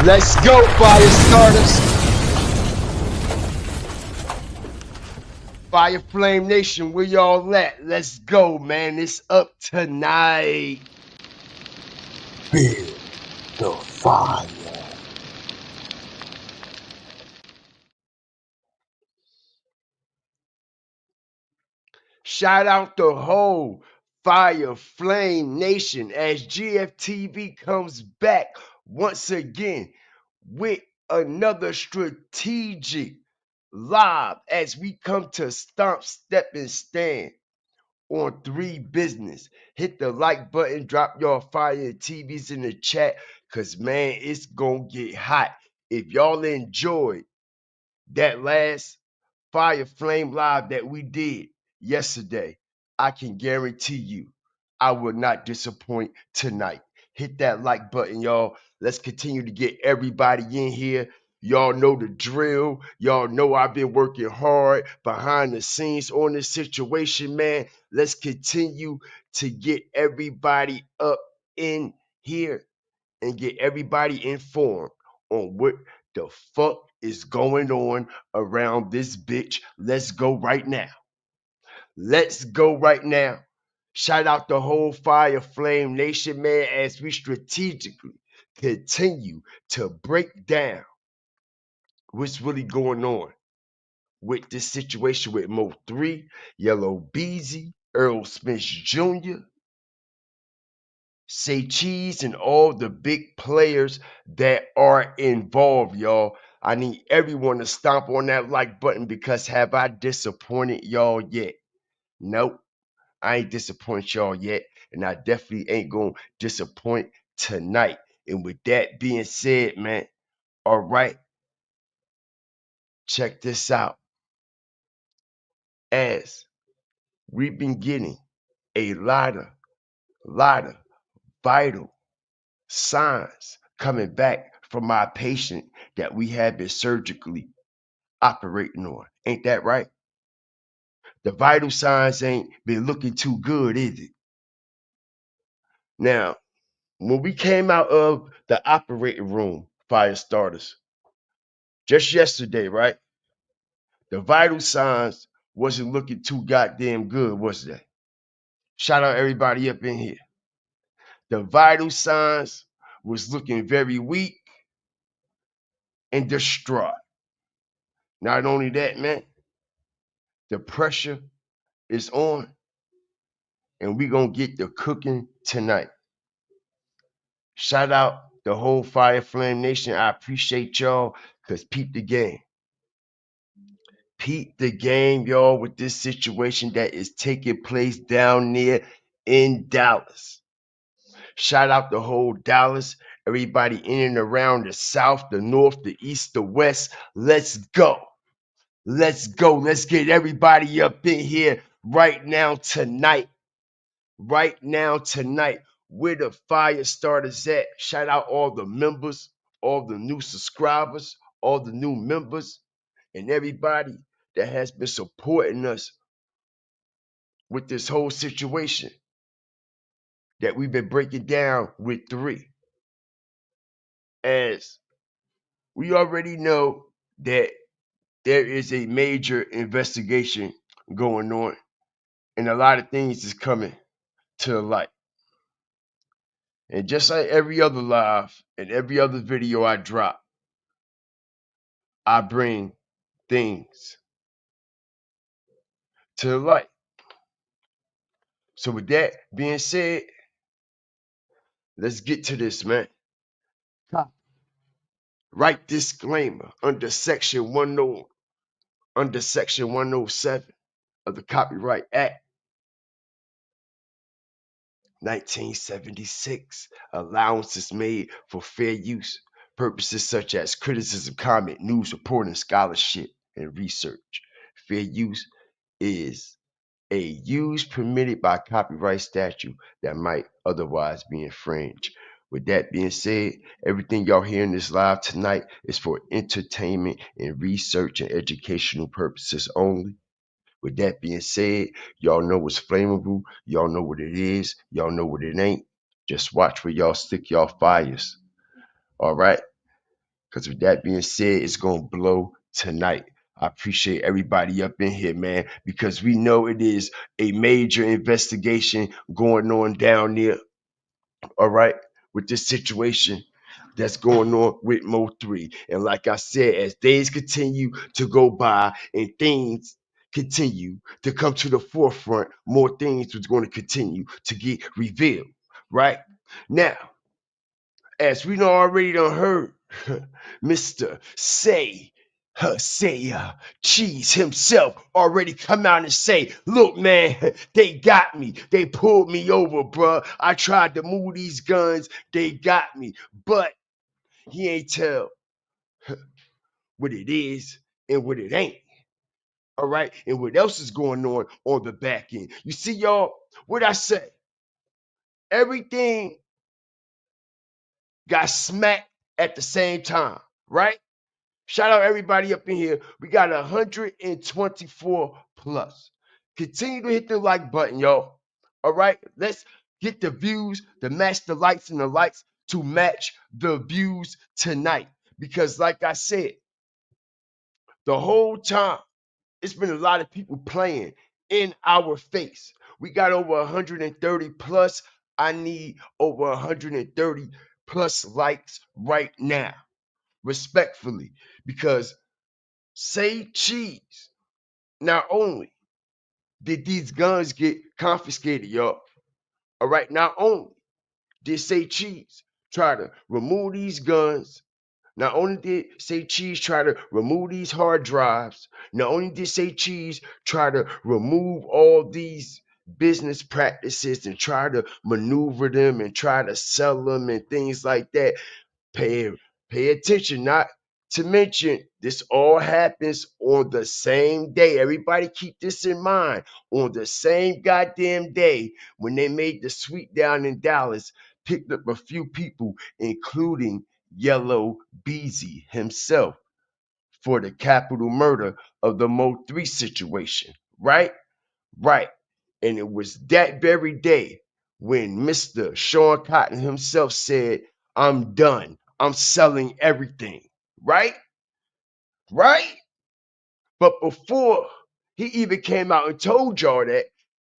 Let's go, fire starters. Fire Flame Nation, where y'all at? Let's go, man. It's up tonight. Feel the fire. Shout out the whole Fire Flame Nation as GFTV comes back once again with another strategic live as we come to stomp, step, and stand on 3 business. Hit the like button, drop your fire TVs in the chat, because, man, it's going to get hot. If y'all enjoyed that last Fire Flame Live that we did yesterday, I can guarantee you I will not disappoint tonight. Hit that like button, y'all. Let's continue to get everybody in here. Y'all know the drill. Y'all know I've been working hard behind the scenes on this situation, man. Let's continue to get everybody up in here and get everybody informed on what the fuck is going on around this bitch. Let's go right now. Let's go right now. Shout out the whole Fire Flame Nation, man, as we strategically continue to break down what's really going on with this situation with MO3, Yellow Beezy, Earl Smith Jr., Say Cheese, and all the big players that are involved, y'all. I need everyone to stomp on that like button, because have I disappointed y'all yet? Nope, I ain't disappointed y'all yet, and I definitely ain't gonna disappoint tonight. And with that being said, man, all right, check this out. As we've been getting a lot of vital signs coming back from our patient that we have been surgically operating on. Ain't that right? The vital signs ain't been looking too good, is it? Now, when we came out of the operating room, fire starters, just yesterday, right? The vital signs wasn't looking too goddamn good, was they? Shout out everybody up in here. The vital signs was looking very weak and distraught. Not only that, man, the pressure is on, and we gonna get the cooking tonight. Shout out the whole Fire Flame Nation. I appreciate y'all, because peep the game. Peep the game, y'all, with this situation that is taking place down there in Dallas. Shout out the whole Dallas, everybody in and around the south, the north, the east, the west. Let's go. Let's go. Let's get everybody up in here right now tonight. Right now tonight. Where the fire starters at? Shout out all the members, all the new subscribers, all the new members, and everybody that has been supporting us with this whole situation that we've been breaking down with 3. As we already know that there is a major investigation going on, and a lot of things is coming to the light. And just like every other live and every other video I drop, I bring things to the light. So with that being said, let's get to this, man. Right disclaimer under section 10 under section 107 of the Copyright Act 1976. Allowances made for fair use purposes such as criticism, comment, news reporting, scholarship, and research. Fair use is a use permitted by copyright statute that might otherwise be infringed. With that being said, everything y'all hear in this live tonight is for entertainment and research and educational purposes only. With that being said, y'all know what's flammable, y'all know what it is, y'all know what it ain't. Just watch where y'all stick y'all fires. All right. Because with that being said, it's gonna blow tonight. I appreciate everybody up in here, man, because we know it is a major investigation going on down there, all right, with this situation that's going on with MO3. And like I said, as days continue to go by and things continue to come to the forefront, more things was going to continue to get revealed, right? Now, as we know already done heard, Mr. Cheese himself already come out and say, look, man, they got me. They pulled me over, bruh. I tried to move these guns. They got me. But he ain't tell what it is and what it ain't. All right. And what else is going on the back end. You see, y'all, what I say? Everything got smacked at the same time, right? Shout out everybody up in here. We got 124 plus. Continue to hit the like button, y'all. All right, let's get the views to match the likes and the likes to match the views tonight. Because, like I said, the whole time it's been a lot of people playing in our face. We got over 130 plus. I need over 130 plus likes right now, respectfully, because Say Cheese, not only did these guns get confiscated, y'all, all right, not only did Say Cheese try to remove these guns, not only did Say Cheese try to remove these hard drives, not only did Say Cheese try to remove all these business practices and try to maneuver them and try to sell them and things like that. Pay pay attention, not to mention this all happens on the same day. Everybody keep this in mind. On the same goddamn day when they made the sweep down in Dallas, picked up a few people, including Yellow Beezy himself, for the capital murder of the MO3 situation. Right? Right. And it was that very day when Mr. Sean Cotton himself said, I'm done. I'm selling everything. Right? Right? But before he even came out and told y'all that,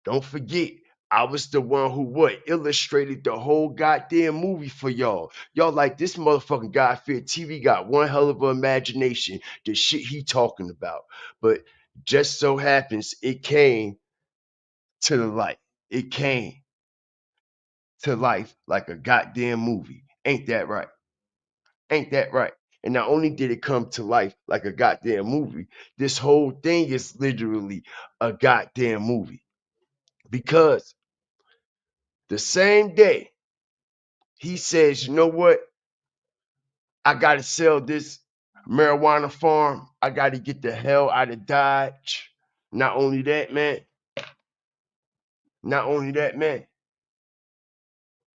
don't forget, I was the one who what illustrated the whole goddamn movie for y'all. Y'all like this motherfucking God Fear TV got one hell of an imagination, the shit he talking about. But just so happens it came to the light. It came to life like a goddamn movie. Ain't that right? Ain't that right? And not only did it come to life like a goddamn movie, this whole thing is literally a goddamn movie. Because the same day he says, you know what? I got to sell this marijuana farm. I got to get the hell out of Dodge. Not only that, man. Not only that, man.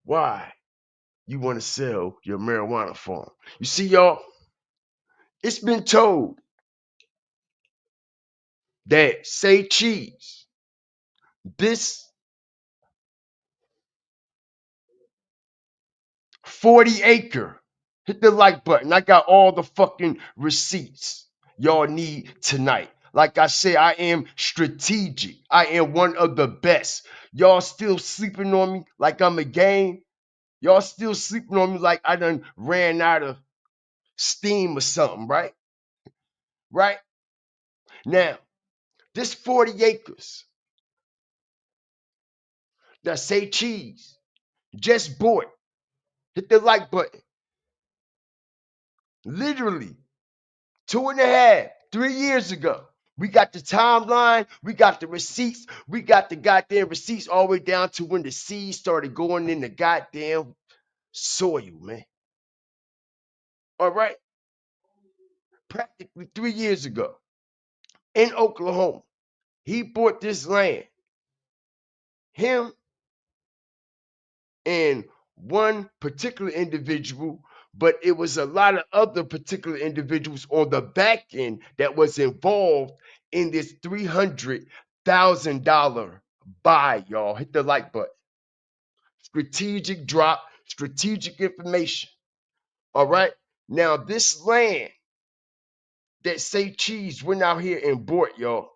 Why you want to sell your marijuana farm? You see, y'all, it's been told that Say Cheese, this 40-acre, hit the like button. I got all the fucking receipts y'all need tonight. Like I say, I am strategic. I am one of the best. Y'all still sleeping on me like I'm a game. Y'all still sleeping on me like I done ran out of steam or something, right? Right? Now, this 40 acres that Say Cheese just bought, hit the like button. Literally 2.5, 3 years ago. We got the timeline, we got the receipts, we got the goddamn receipts all the way down to when the seeds started going in the goddamn soil, man. All right? Practically 3 years ago in Oklahoma, he bought this land. Him and one particular individual, but it was a lot of other particular individuals on the back end that was involved in this $300,000 buy, y'all. Hit the like button. Strategic drop, strategic information. All right. Now, this land that say cheese went out here and bought, y'all,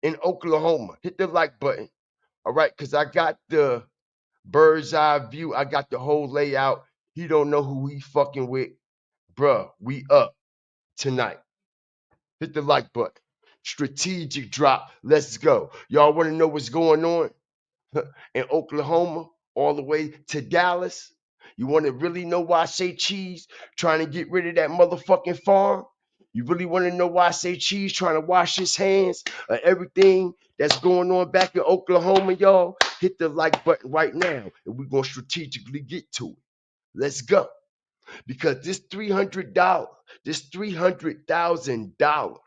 in Oklahoma. Hit the like button. All right, because I got the bird's eye view. I got the whole layout. He don't know who he fucking with. Bruh, we up tonight. Hit the like button. Strategic drop. Let's go. Y'all want to know what's going on in Oklahoma all the way to Dallas? You want to really know why I say cheese trying to get rid of that motherfucking farm? You really want to know why I say cheese trying to wash his hands of everything that's going on back in Oklahoma, y'all? Hit the like button right now, and we're going to strategically get to it. Let's go. Because this $300, this $300,000,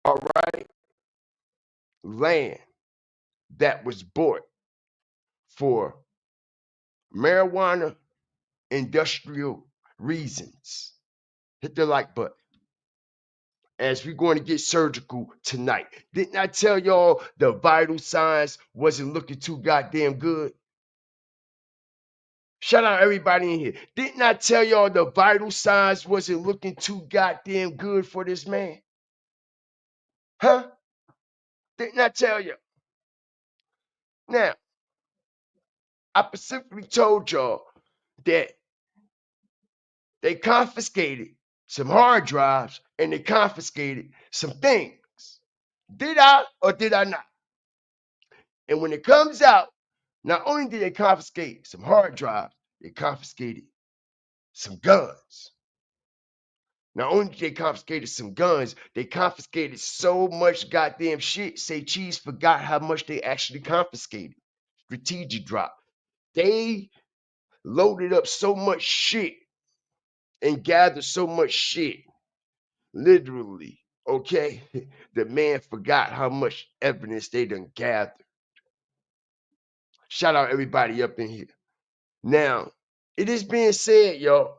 all right, land that was bought for marijuana industrial reasons. Hit the like button as we're going to get surgical tonight. Didn't I tell y'all the vital signs wasn't looking too goddamn good? Shout out everybody in here. Didn't I tell y'all the vital signs wasn't looking too goddamn good for this man? Huh? Didn't I tell you? Now, I specifically told y'all that they confiscated some hard drives and they confiscated some things. Did I or did I not? And when it comes out, not only did they confiscate some hard drives, they confiscated some guns. Not only did they confiscated some guns, they confiscated so much goddamn shit. Say Cheese forgot how much they actually confiscated. Strategic drop. They loaded up so much shit and gathered so much shit. Literally, okay? The man forgot how much evidence they done gathered. Shout out everybody up in here. Now, it is being said, y'all.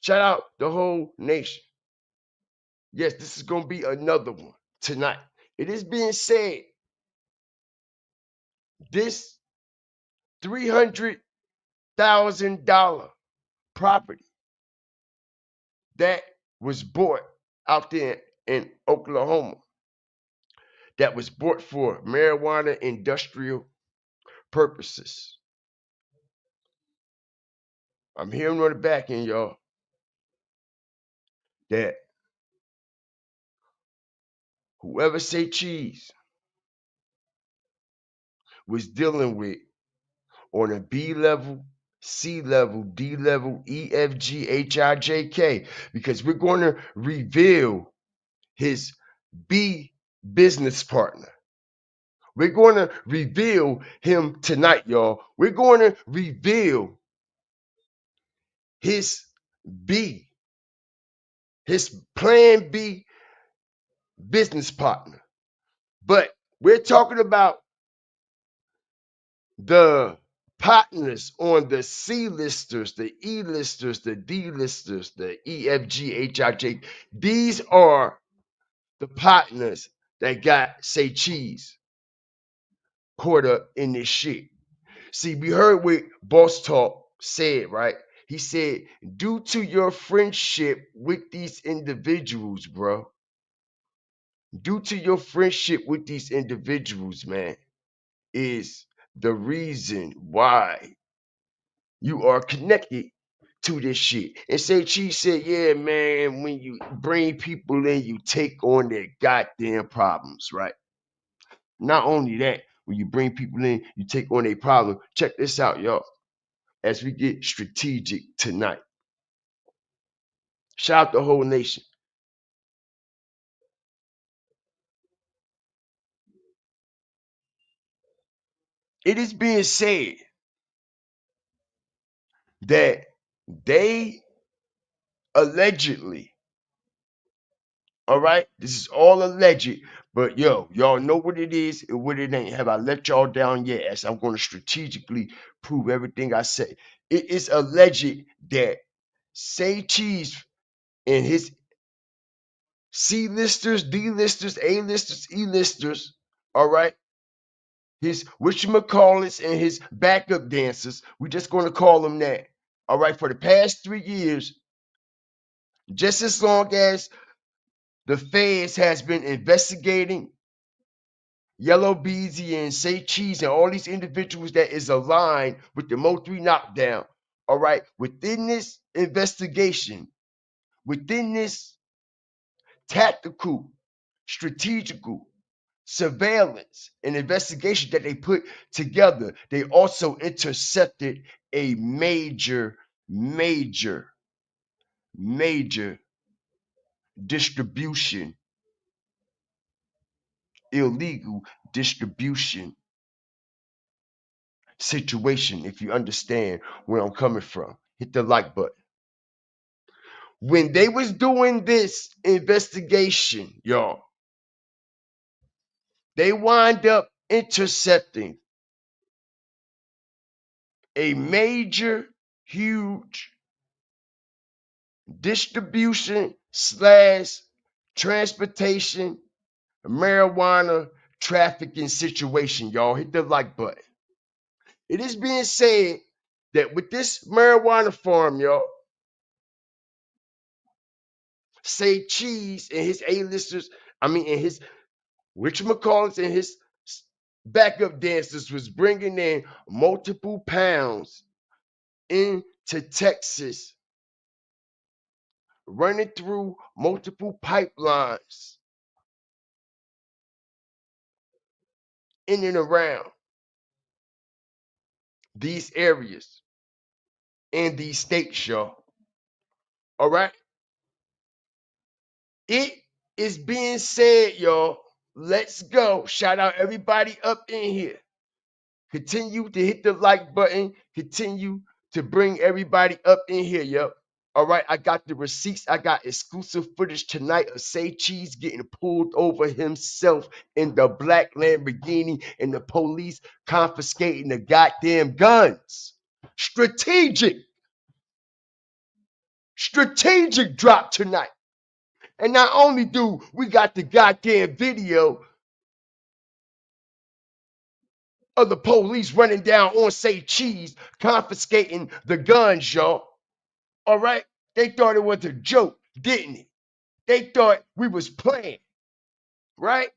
Shout out the whole nation. Yes, this is going to be another one tonight. It is being said this $300,000 property that was bought out there in Oklahoma, that was bought for marijuana industrial purposes. I'm hearing on the back end, y'all, that whoever say Cheese was dealing with on a B level, C level, D level, E, F, G, H, I, J, K, because we're going to reveal his B business partner. We're going to reveal him tonight, y'all. We're going to reveal his B, his plan B business partner. But we're talking about the partners on the C listers, the E listers, the D listers, the E, F, G, H, I, J. These are the partners that got Say Cheese caught up in this shit. See, we heard what Boss Talk said, right? He said, due to your friendship with these individuals, bro, due to your friendship with these individuals, man, is the reason why you are connected to this shit. And Say Cheese said, yeah, man, when you bring people in, you take on their goddamn problems, right? Not only that, when you bring people in, you take on their problem. Check this out, y'all, as we get strategic tonight. Shout out the whole nation. It is being said that they allegedly, all right, this is all alleged, but yo, y'all know what it is and what it ain't. Have I let y'all down yet? As I'm going to strategically prove everything I say. It is alleged that Say Cheese and his C listers, D listers, A listers, E listers, all right, his whatchamacallits and his backup dancers, we're just going to call them that, All right, for the past 3 years, just as long as the feds has been investigating Yellow Beezy and Say Cheese and all these individuals that is aligned with the MO3 knockdown. All right, within this investigation, within this tactical, strategical surveillance and investigation that they put together, they also intercepted a major distribution, illegal distribution situation, if you understand where I'm coming from. Hit the like button. When they was doing this investigation, y'all, they wind up intercepting a major, huge distribution slash transportation marijuana trafficking situation, y'all. Hit the like button. It is being said that with this marijuana farm, y'all, Say Cheese and his A-listers, and his whatchamacallits and his backup dancers was bringing in multiple pounds into Texas, running through multiple pipelines in and around these areas and these states, y'all. All right? It is being said, y'all. Let's go. Shout out everybody up in here. Continue to hit the like button. Continue to bring everybody up in here, yo. All right, I got the receipts. I got exclusive footage tonight of Say Cheese getting pulled over himself in the black Lamborghini and the police confiscating the goddamn guns. Strategic drop tonight. And not only do we got the goddamn video of the police running down on Say Cheese, confiscating the guns, y'all. All right? They thought it was a joke, didn't it? They thought we was playing, right?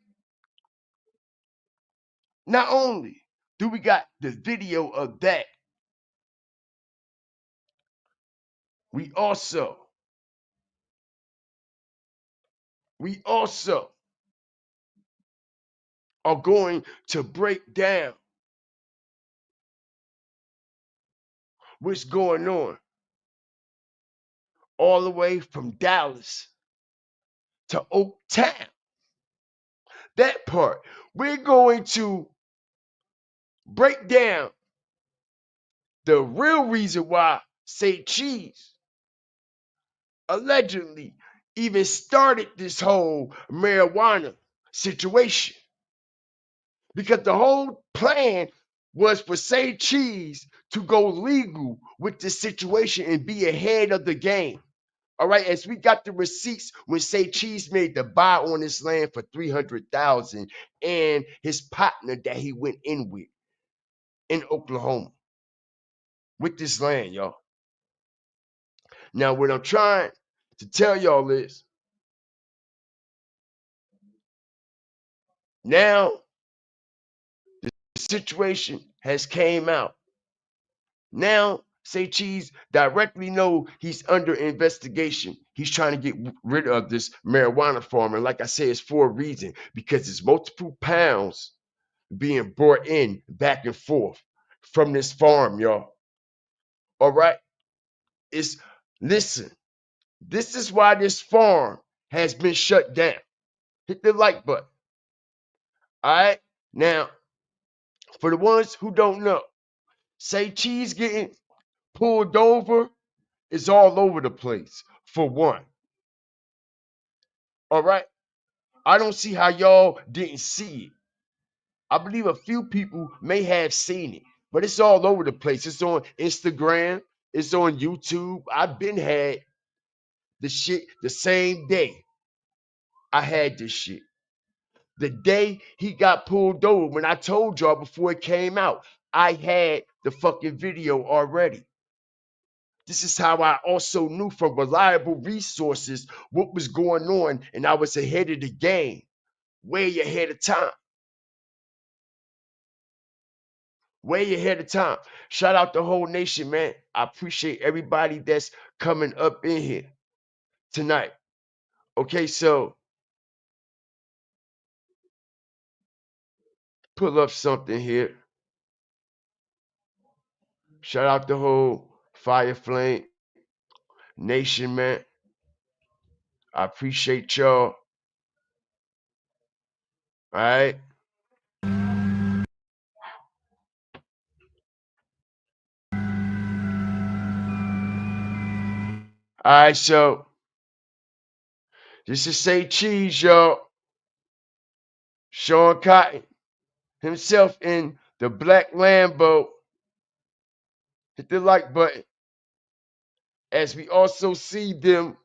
Not only do we got the video of that, we also are going to break down what's going on all the way from Dallas to Oak Town. That part. We're going to break down the real reason why Say Cheese allegedly even started this whole marijuana situation. Because the whole plan was for Say Cheese to go legal with this situation and be ahead of the game. All right, as we got the receipts when Say Cheese made the buy on this land for $300,000 and his partner that he went in with in Oklahoma with this land, y'all. Now, what I'm trying to tell y'all is now the situation has came out. Now, Say Cheese directly know he's under investigation. He's trying to get rid of this marijuana farm. And like I said, it's for a reason, because it's multiple pounds being brought in back and forth from this farm, y'all. All right? It's listen, this is why this farm has been shut down. Hit the like button. All right? Now, for the ones who don't know, Say Cheese getting pulled over is all over the place, for one. All right? I don't see how y'all didn't see it. I believe a few people may have seen it, but it's all over the place. It's on Instagram, it's on YouTube. I've been had the shit the same day I had this shit. The day he got pulled over, when I told y'all before it came out, I had the fucking video already. This is how I also knew from reliable resources what was going on, and I was ahead of the game, way ahead of time, way ahead of time. Shout out the whole nation, man. I appreciate everybody that's coming up in here tonight. Okay, so pull up something here. Shout out the whole Fire Flame Nation, man. I appreciate y'all. All right. All right, so this is Say Cheese, y'all. Sean Cotton himself in the black Lambo. Hit the like button as we also see them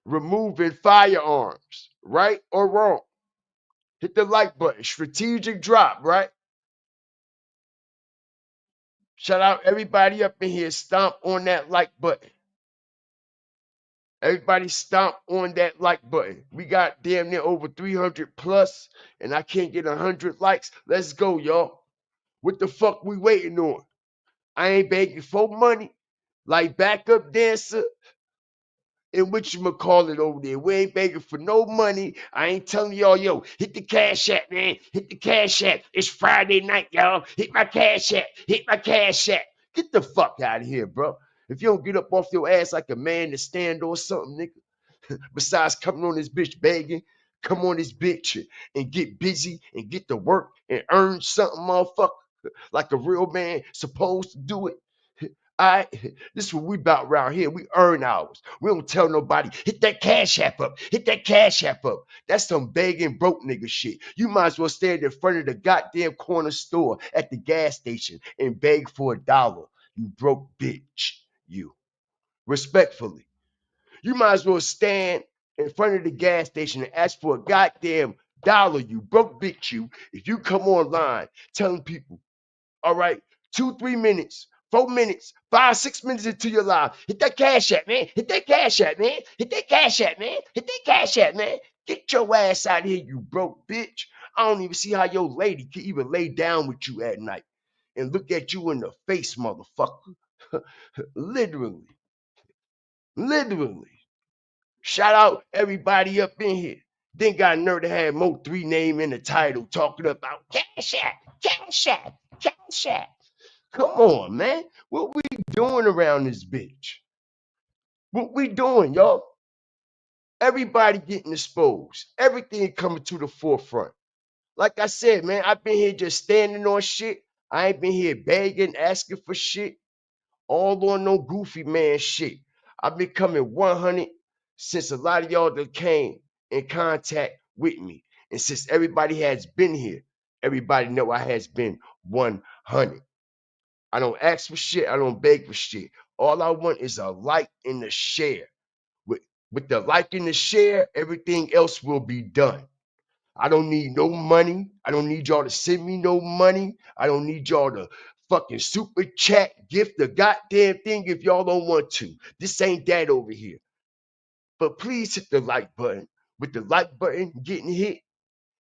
removing firearms, right or wrong. Hit the like button. Strategic drop, right? Shout out everybody up in here. Stomp on that like button. Everybody stomp on that like button. We got damn near over 300 plus, and I can't get 100 likes. Let's go, y'all. What the fuck we waiting on? I ain't begging for money. Like backup dancer and what you call it over there. We ain't begging for no money. I ain't telling y'all, yo, hit the cash app, man. Hit the cash app. It's Friday night, y'all. Hit my cash app. Hit my cash app. Get the fuck out of here, bro. If you don't get up off your ass like a man to stand or something, nigga, besides coming on this bitch begging, come on this bitch and get busy and get to work and earn something, motherfucker, like a real man supposed to do it. All right, this is what we about around here. We earn ours. We don't tell nobody, hit that cash app up, hit that cash app up. That's some begging broke nigga shit. You might as well stand in front of the goddamn corner store at the gas station and beg for $1. You broke bitch, you. Respectfully. You might as well stand in front of the gas station and ask for a goddamn $1, you broke bitch, you. If you come online telling people, all right, 2, 3 minutes, 4 minutes, 5, 6 minutes into your life. Hit that cash app, man. Hit that cash app, man. Hit that cash app, man. Hit that cash app, man. Get your ass out of here, you broke bitch. I don't even see how your lady can even lay down with you at night and look at you in the face, motherfucker. Literally. Literally. Shout out everybody up in here. Then got nerve to have MO3 name in the title talking about cash app, cash app, cash app. Come on, man. What we doing around this bitch? What we doing, y'all? Everybody getting exposed. Everything coming to the forefront. Like I said, man, I've been here just standing on shit. I ain't been here begging, asking for shit. All on no goofy man shit. I've been coming 100 since a lot of y'all that came in contact with me. And since everybody has been here, everybody know I has been 100. I don't ask for shit. I don't beg for shit. All I want is a like and a share. With, with the like and the share, everything else will be done. I don't need no money. I don't need y'all to send me no money. I don't need y'all to fucking super chat, gift the goddamn thing if y'all don't want to. This ain't that over here. But please hit the like button. With the like button getting hit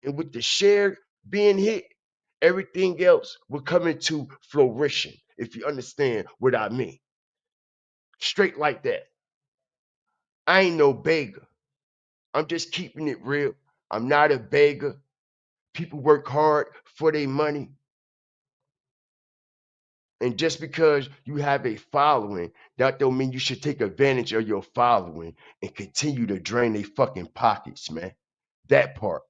and with the share being hit, everything else will come into flourishing, if you understand what I mean. Straight like that. I ain't no beggar. I'm just keeping it real. I'm not a beggar. People work hard for their money. And just because you have a following, that don't mean you should take advantage of your following and continue to drain their fucking pockets, man. That part.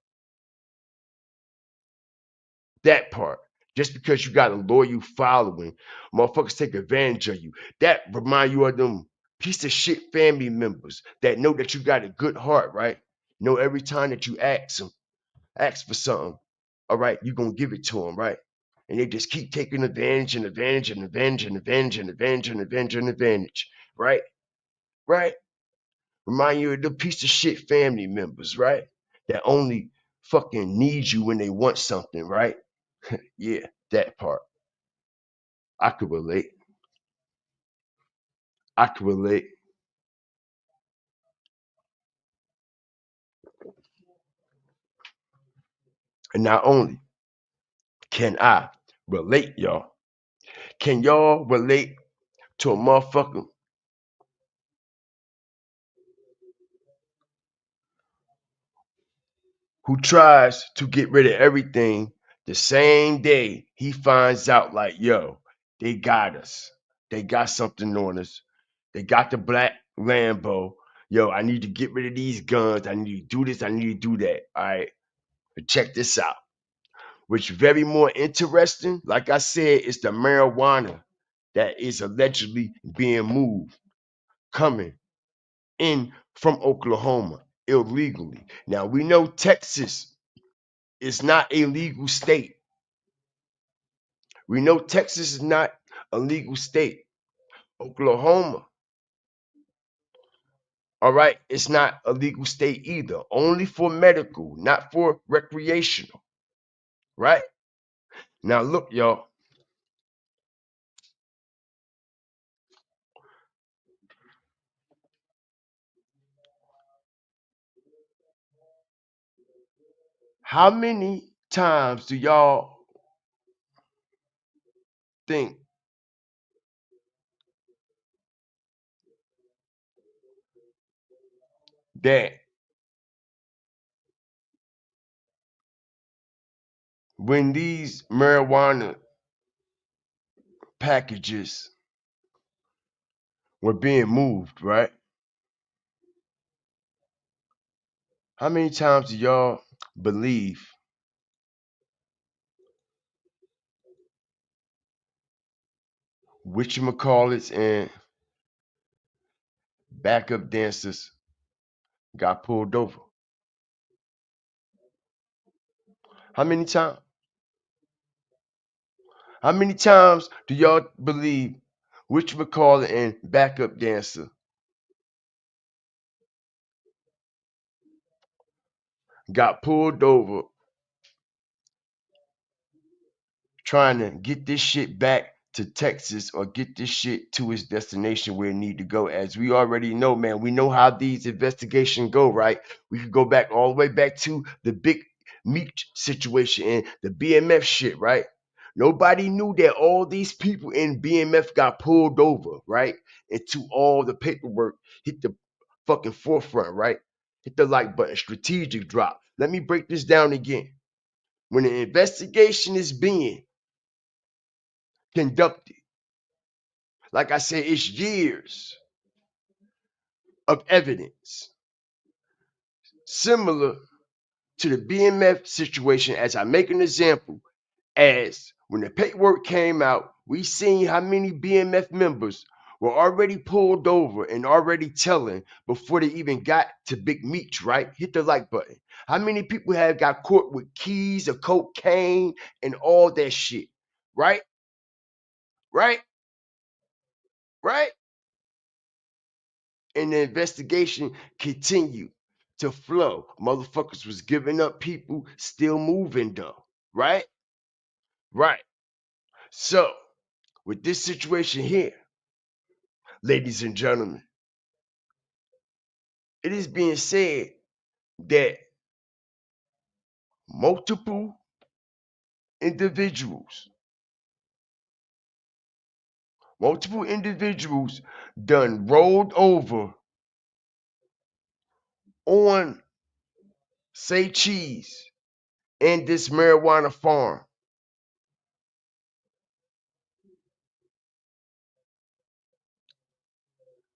That part. Just because you got a loyal following, motherfuckers take advantage of you. That remind you of them piece of shit family members that know that you got a good heart, right? Know every time that you ask for something, all right, you're gonna give it to them, right? And they just keep taking advantage and advantage and advantage and advantage and advantage and advantage and advantage, right? Right? Remind you of the piece of shit family members, right? That only fucking need you when they want something, right? Yeah, that part. I could relate. I can relate. And not only can I relate, y'all, can y'all relate to a motherfucker who tries to get rid of everything the same day he finds out, like, yo, they got us. They got something on us. They got the black Lambo. Yo, I need to get rid of these guns. I need to do this. I need to do that. All right. But check this out. Which very more interesting, like I said, is the marijuana that is allegedly being moved, coming in from Oklahoma illegally. Now we know Texas is not a legal state. We know Texas is not a legal state. Oklahoma, all right, it's not a legal state either. Only for medical, not for recreational, right? Now look, y'all, how many times do y'all think that when these marijuana packages were being moved, right? How many times do y'all believe whatchamacallits and backup dancers got pulled over? How many times? How many times do y'all believe whatchamacallit and backup dancer got pulled over trying to get this shit back to Texas or get this shit to its destination where it need to go? As we already know, man, we know how these investigations go, right? We could go back all the way back to the big meat situation and the BMF shit, right? Nobody knew that all these people in BMF got pulled over, right? Until all the paperwork hit the fucking forefront, right? Hit the like button, strategic drop. Let me break this down again. When an investigation is being conducted, like I said, it's years of evidence similar to the BMF situation. As I make an example, as when the paperwork came out, we seen how many BMF members were already pulled over and already telling before they even got to Big Meech, right? Hit the like button. How many people have got caught with keys of cocaine and all that shit, right? Right? Right? And the investigation continued to flow. Motherfuckers was giving up people, still moving though. Right? Right. So, with this situation here, ladies and gentlemen, it is being said that multiple individuals, multiple individuals done rolled over on, say, cheese in this marijuana farm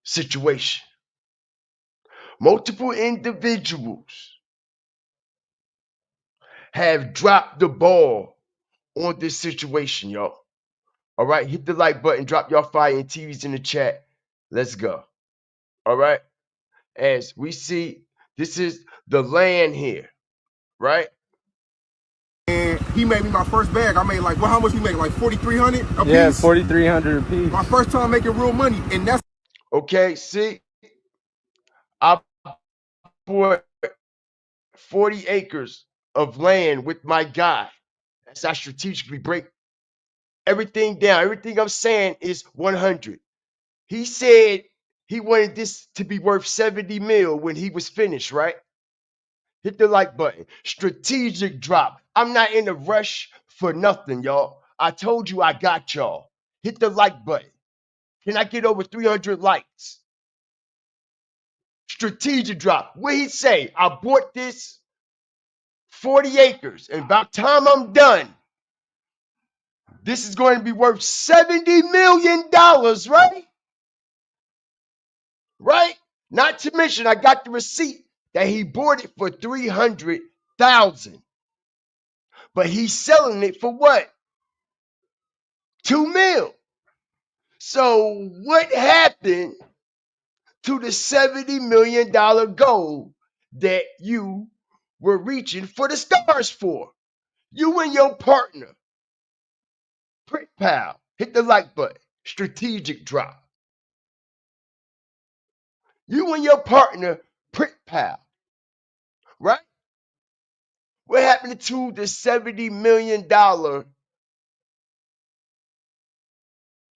situation. Multiple individuals have dropped the ball on this situation, y'all. All right, hit the like button, drop your fire and TVs in the chat. Let's go. All right, as we see, this is the land here, right? And he made me my first bag. I made like, well, how much he make? Like 4,300 a piece? Yeah, 4,300 a piece. My first time making real money, and that's Okay, see, I bought 40 acres of land with my guy. That's how I strategically break everything down. Everything I'm saying is 100. He said He wanted this to be worth 70 mil when he was finished, right? Hit the like button. Strategic drop. I'm not in a rush for nothing, y'all. I told you I got y'all. Hit the like button. Can I get over 300 likes? Strategic drop. What he say? I bought this 40 acres, and by the time I'm done, this is going to be worth $70 million, right? Right? Not to mention, I got the receipt that he bought it for 300,000, but he's selling it for what? 2 mil. So what happened to the $70 million goal that you were reaching for the stars for? You and your partner, Prick Pal, hit the like button. Strategic drop. You and your partner, Prick Pal, right? What happened to the $70 million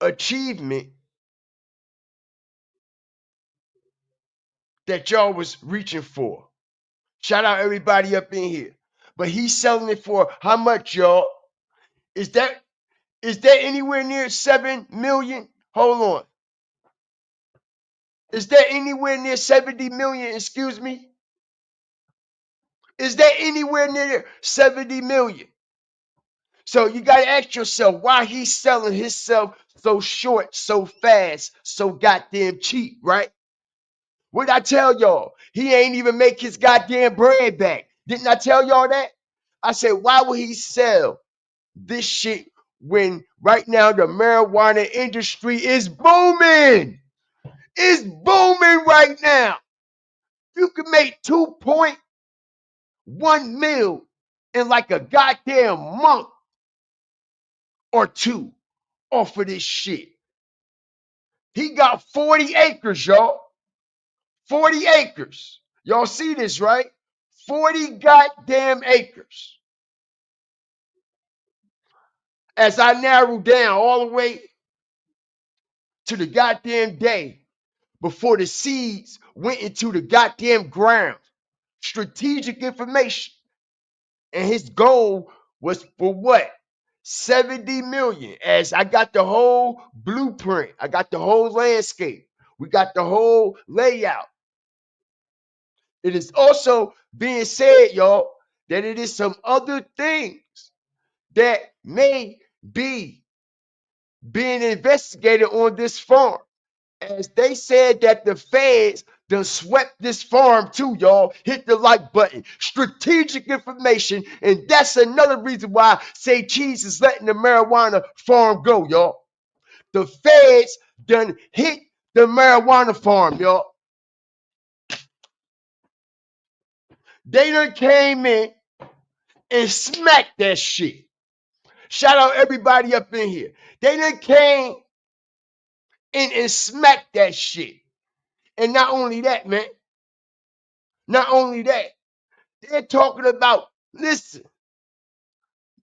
achievement that y'all was reaching for? Shout out everybody up in here. But he's selling it for how much, y'all? Is that anywhere near 7 million? Hold on. Is that anywhere near 70 million? Excuse me. Is that anywhere near 70 million? So you got to ask yourself why he's selling himself so short, so fast, so goddamn cheap, right? What did I tell y'all? He ain't even make his goddamn bread back. Didn't I tell y'all that? I said, why would he sell this shit when right now the marijuana industry is booming? It's booming right now. You can make 2.1 mil in like a goddamn month or two off of this shit. He got 40 acres, y'all. 40 acres. Y'all see this, right? 40 goddamn acres. As I narrow down all the way to the goddamn day before the seeds went into the goddamn ground. Strategic information. And his goal was for what? 70 million. As I got the whole blueprint, I got the whole landscape, we got the whole layout. It is also being said, y'all, that it is some other things that may be being investigated on this farm. As they said that the feds done swept this farm too, y'all. Hit the like button. Strategic information. And that's another reason why Say Cheese is letting the marijuana farm go, y'all. The feds done hit the marijuana farm, y'all. They done came in and smacked that shit. Shout out everybody up in here. They done came in and smacked that shit. And not only that, man. Not only that, they're talking about, listen,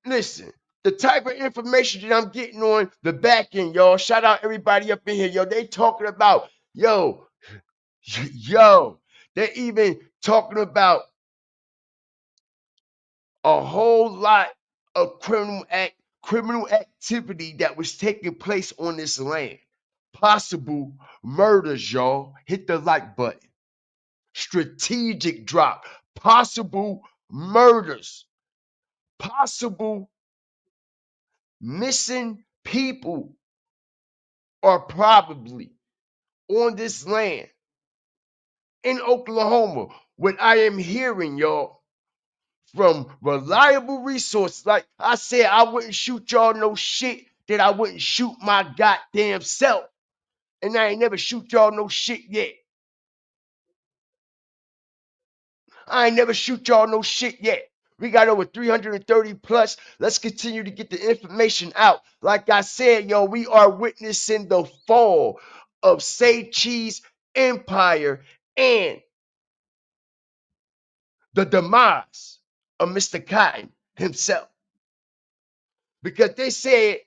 the type of information that I'm getting on the back end, y'all. Shout out everybody up in here, yo. They talking about, yo, they're even talking about a whole lot of criminal activity that was taking place on this land. Possible murders, y'all. Hit the like button. Strategic drop. Possible murders. Possible missing people are probably on this land in Oklahoma. What I am hearing, y'all, from reliable resources. Like I said, I wouldn't shoot y'all no shit that I wouldn't shoot my goddamn self. And I ain't never shoot y'all no shit yet. I ain't never shoot y'all no shit yet. We got over 330 plus. Let's continue to get the information out. Like I said, yo, we are witnessing the fall of Say Cheese Empire and the demise of Mr. Cotton himself. Because they said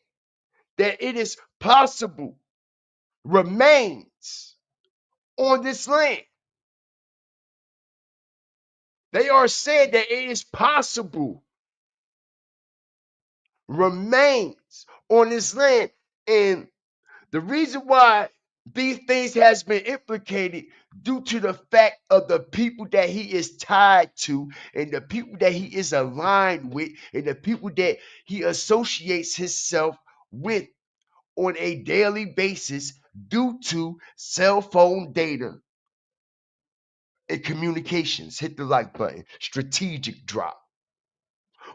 that it is possible, remains on this land. They are saying that it is possible remains on this land. And the reason why these things has been implicated due to the fact of the people that he is tied to and the people that he is aligned with and the people that he associates himself with on a daily basis due to cell phone data and communications. Hit the like button. Strategic drop.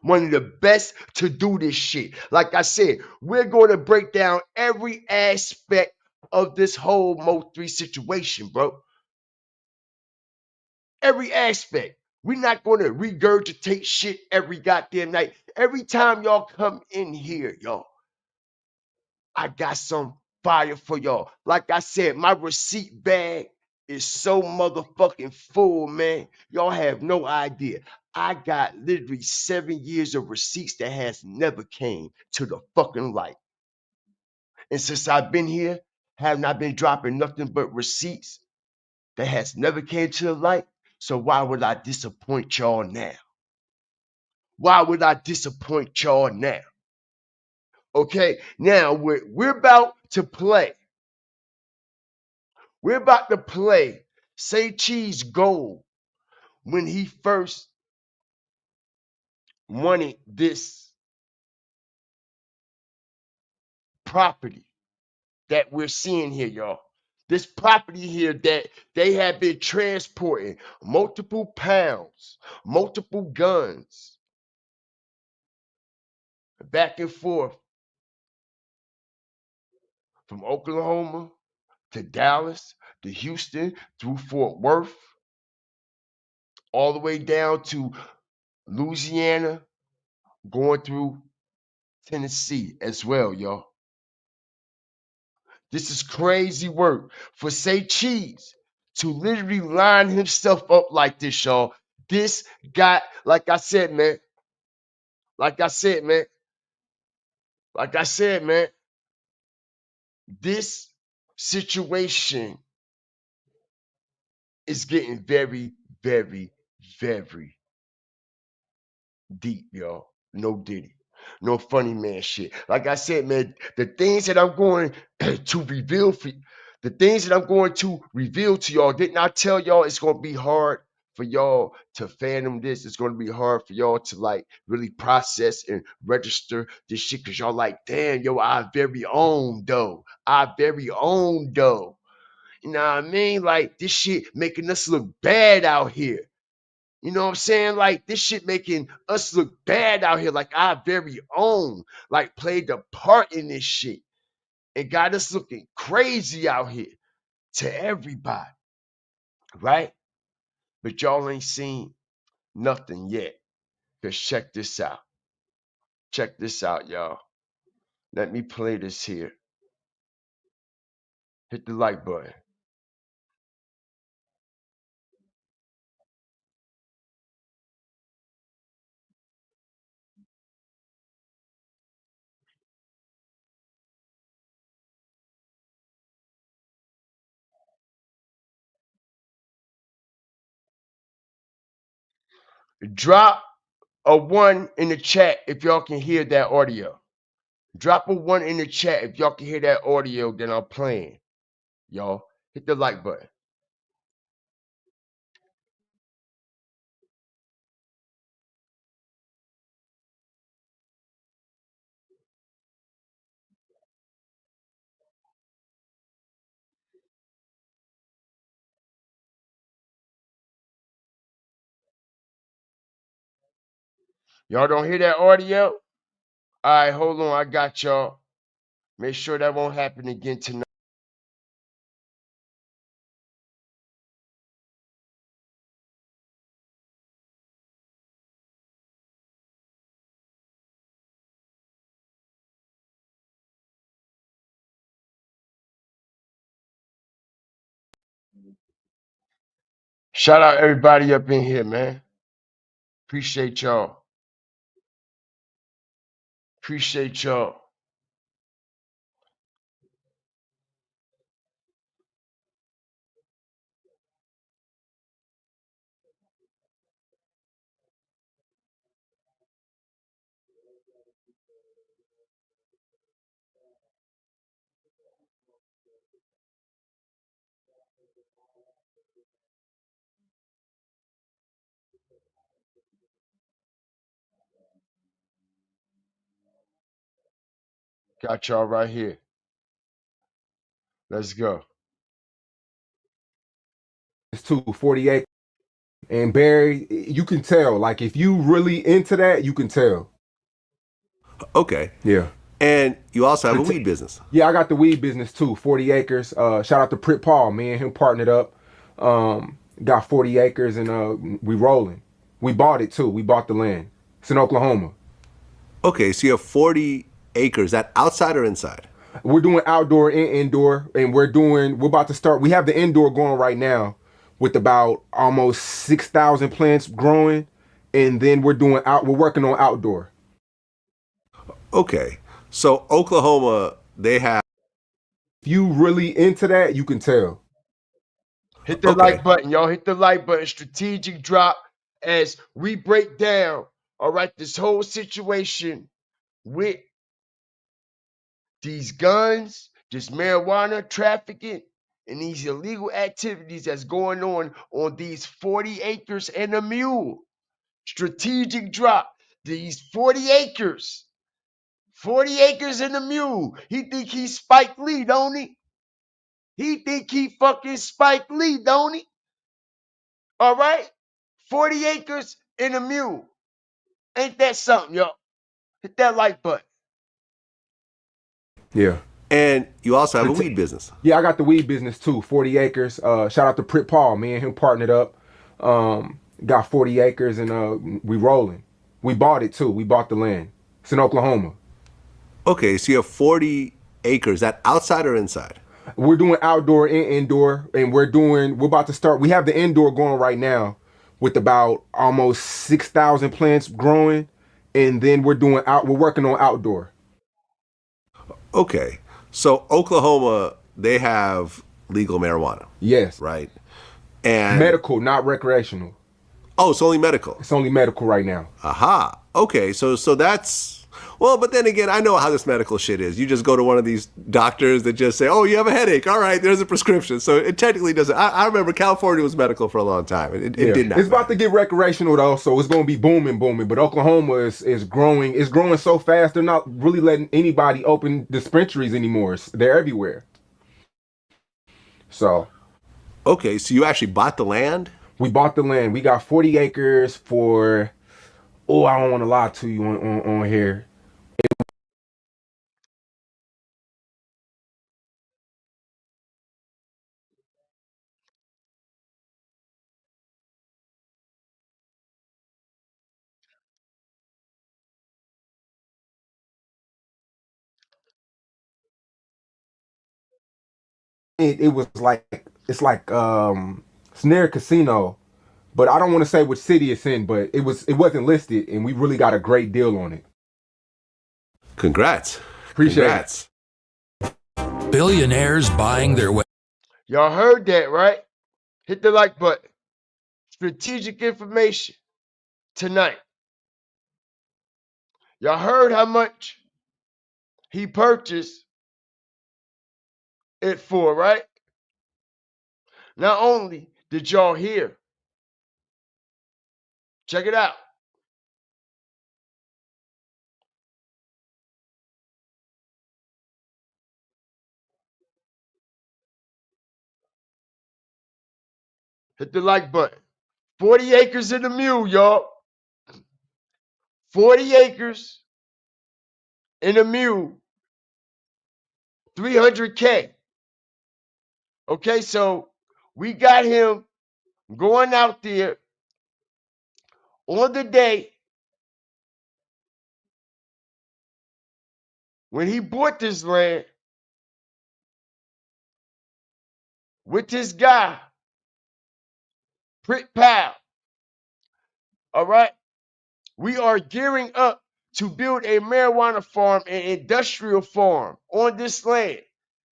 One of the best to do this shit. Like I said, we're going to break down every aspect of this whole MO3 situation, bro. Every aspect. We're not going to regurgitate shit every goddamn night. Every time y'all come in here, y'all, I got some fire for y'all. Like I said, my receipt bag is so motherfucking full, man. Y'all have no idea. I got literally 7 years of receipts that has never came to the fucking light. And since I've been here, have not been dropping nothing but receipts that has never came to the light. So why would I disappoint y'all now? Why would I disappoint y'all now? Okay, now we're about to play. We're about to play Say Cheese Gold when he first wanted this property that we're seeing here, y'all. This property here that they have been transporting multiple pounds, multiple guns, back and forth from Oklahoma to Dallas to Houston through Fort Worth, all the way down to Louisiana, going through Tennessee as well, y'all. This is crazy work for Say Cheese to literally line himself up like this, y'all. This guy, like I said, man, like I said, man, like I said, man, this situation is getting very, very, very deep, y'all. No Diddy. No funny man shit. Like I said, man, the things that I'm going to reveal for the things that I'm going to reveal to y'all, didn't I tell y'all it's gonna be hard for y'all to fathom this? It's gonna be hard for y'all to like really process and register this shit because y'all like, damn, yo, I very own though. I very own though. You know what I mean? Like this shit making us look bad out here. You know what I'm saying? Like this shit making us look bad out here, like our very own, like played a part in this shit and got us looking crazy out here to everybody, right? But y'all ain't seen nothing yet. Cause check this out. Check this out, y'all. Let me play this here. Hit the like button. Drop a one in the chat if y'all can hear that audio. Drop a one in the chat if y'all can hear that audio that I'm playing. Y'all hit the like button. Y'all don't hear that audio? All right, hold on. I got y'all. Make sure that won't happen again tonight. Shout out everybody up in here, man. Appreciate y'all. Appreciate y'all. Got y'all right here. Let's go. It's 248. And Barry, you can tell. Like if you really into that, you can tell. Okay. Yeah. And you also have a weed business. Yeah, I got the weed business too. 40 acres. Shout out to Prit Paul. Me and him partnered up. Got 40 acres and we rolling. We bought it too. We bought the land. It's in Oklahoma. Okay, so you have 40 acres. That outside or inside? We're doing outdoor and indoor, and we're about to start. We have the indoor going right now with about almost 6,000 plants growing, and then we're working on outdoor. Okay. So Oklahoma, they have. If you really into that, you can tell. Hit the like button, y'all. Hit the like button. Strategic drop as we break down, all right, this whole situation with these guns, this marijuana trafficking, and these illegal activities that's going on these 40 acres and a mule. Strategic drop. These 40 acres. 40 acres and a mule. He think he's Spike Lee, don't he? He think he fucking Spike Lee, don't he? All right? 40 acres and a mule. Ain't that something, y'all? Hit that like button. Yeah. And you also have a weed business. Yeah, I got the weed business too. 40 acres. Shout out to Prit Paul. Me and him partnered up. Got 40 acres and we rolling. We bought it too. We bought the land. It's in Oklahoma. Okay, so you have 40 acres. That outside or inside? We're doing outdoor and indoor, and we're about to start. We have the indoor going right now with about almost 6,000 plants growing, and then we're working on outdoor. Okay. So Oklahoma, they have legal marijuana. Yes. Right? And Medical, not recreational. Oh, it's only medical. It's only medical right now. Aha. Okay, so that's well, but then again, I know how this medical shit is. You just go to one of these doctors that just say, "Oh, you have a headache. All right, there's a prescription." So it technically doesn't. I remember California was medical for a long time. It did not. It's about to get recreational though, so it's going to be booming. But Oklahoma is growing. It's growing so fast. They're not really letting anybody open dispensaries anymore. They're everywhere. So. Okay, so you actually bought the land? We bought the land. We got 40 acres for. Oh, I don't want to lie to you on here. It was like it's like it's near a casino, but I don't want to say which city it's in. But it wasn't listed, and we really got a great deal on it. Congrats! Appreciate it. Billionaires buying their way. Y'all heard that, right? Hit the like button. Strategic information tonight. Y'all heard how much he purchased it for, right? Not only did y'all hear, check it out. Hit the like button. 40 acres in the mule, y'all. 40 acres in a mule. 300K. Okay, so we got him going out there on the day when he bought this land with this guy, Prit Pal. All right. We are gearing up to build a marijuana farm and industrial farm on this land.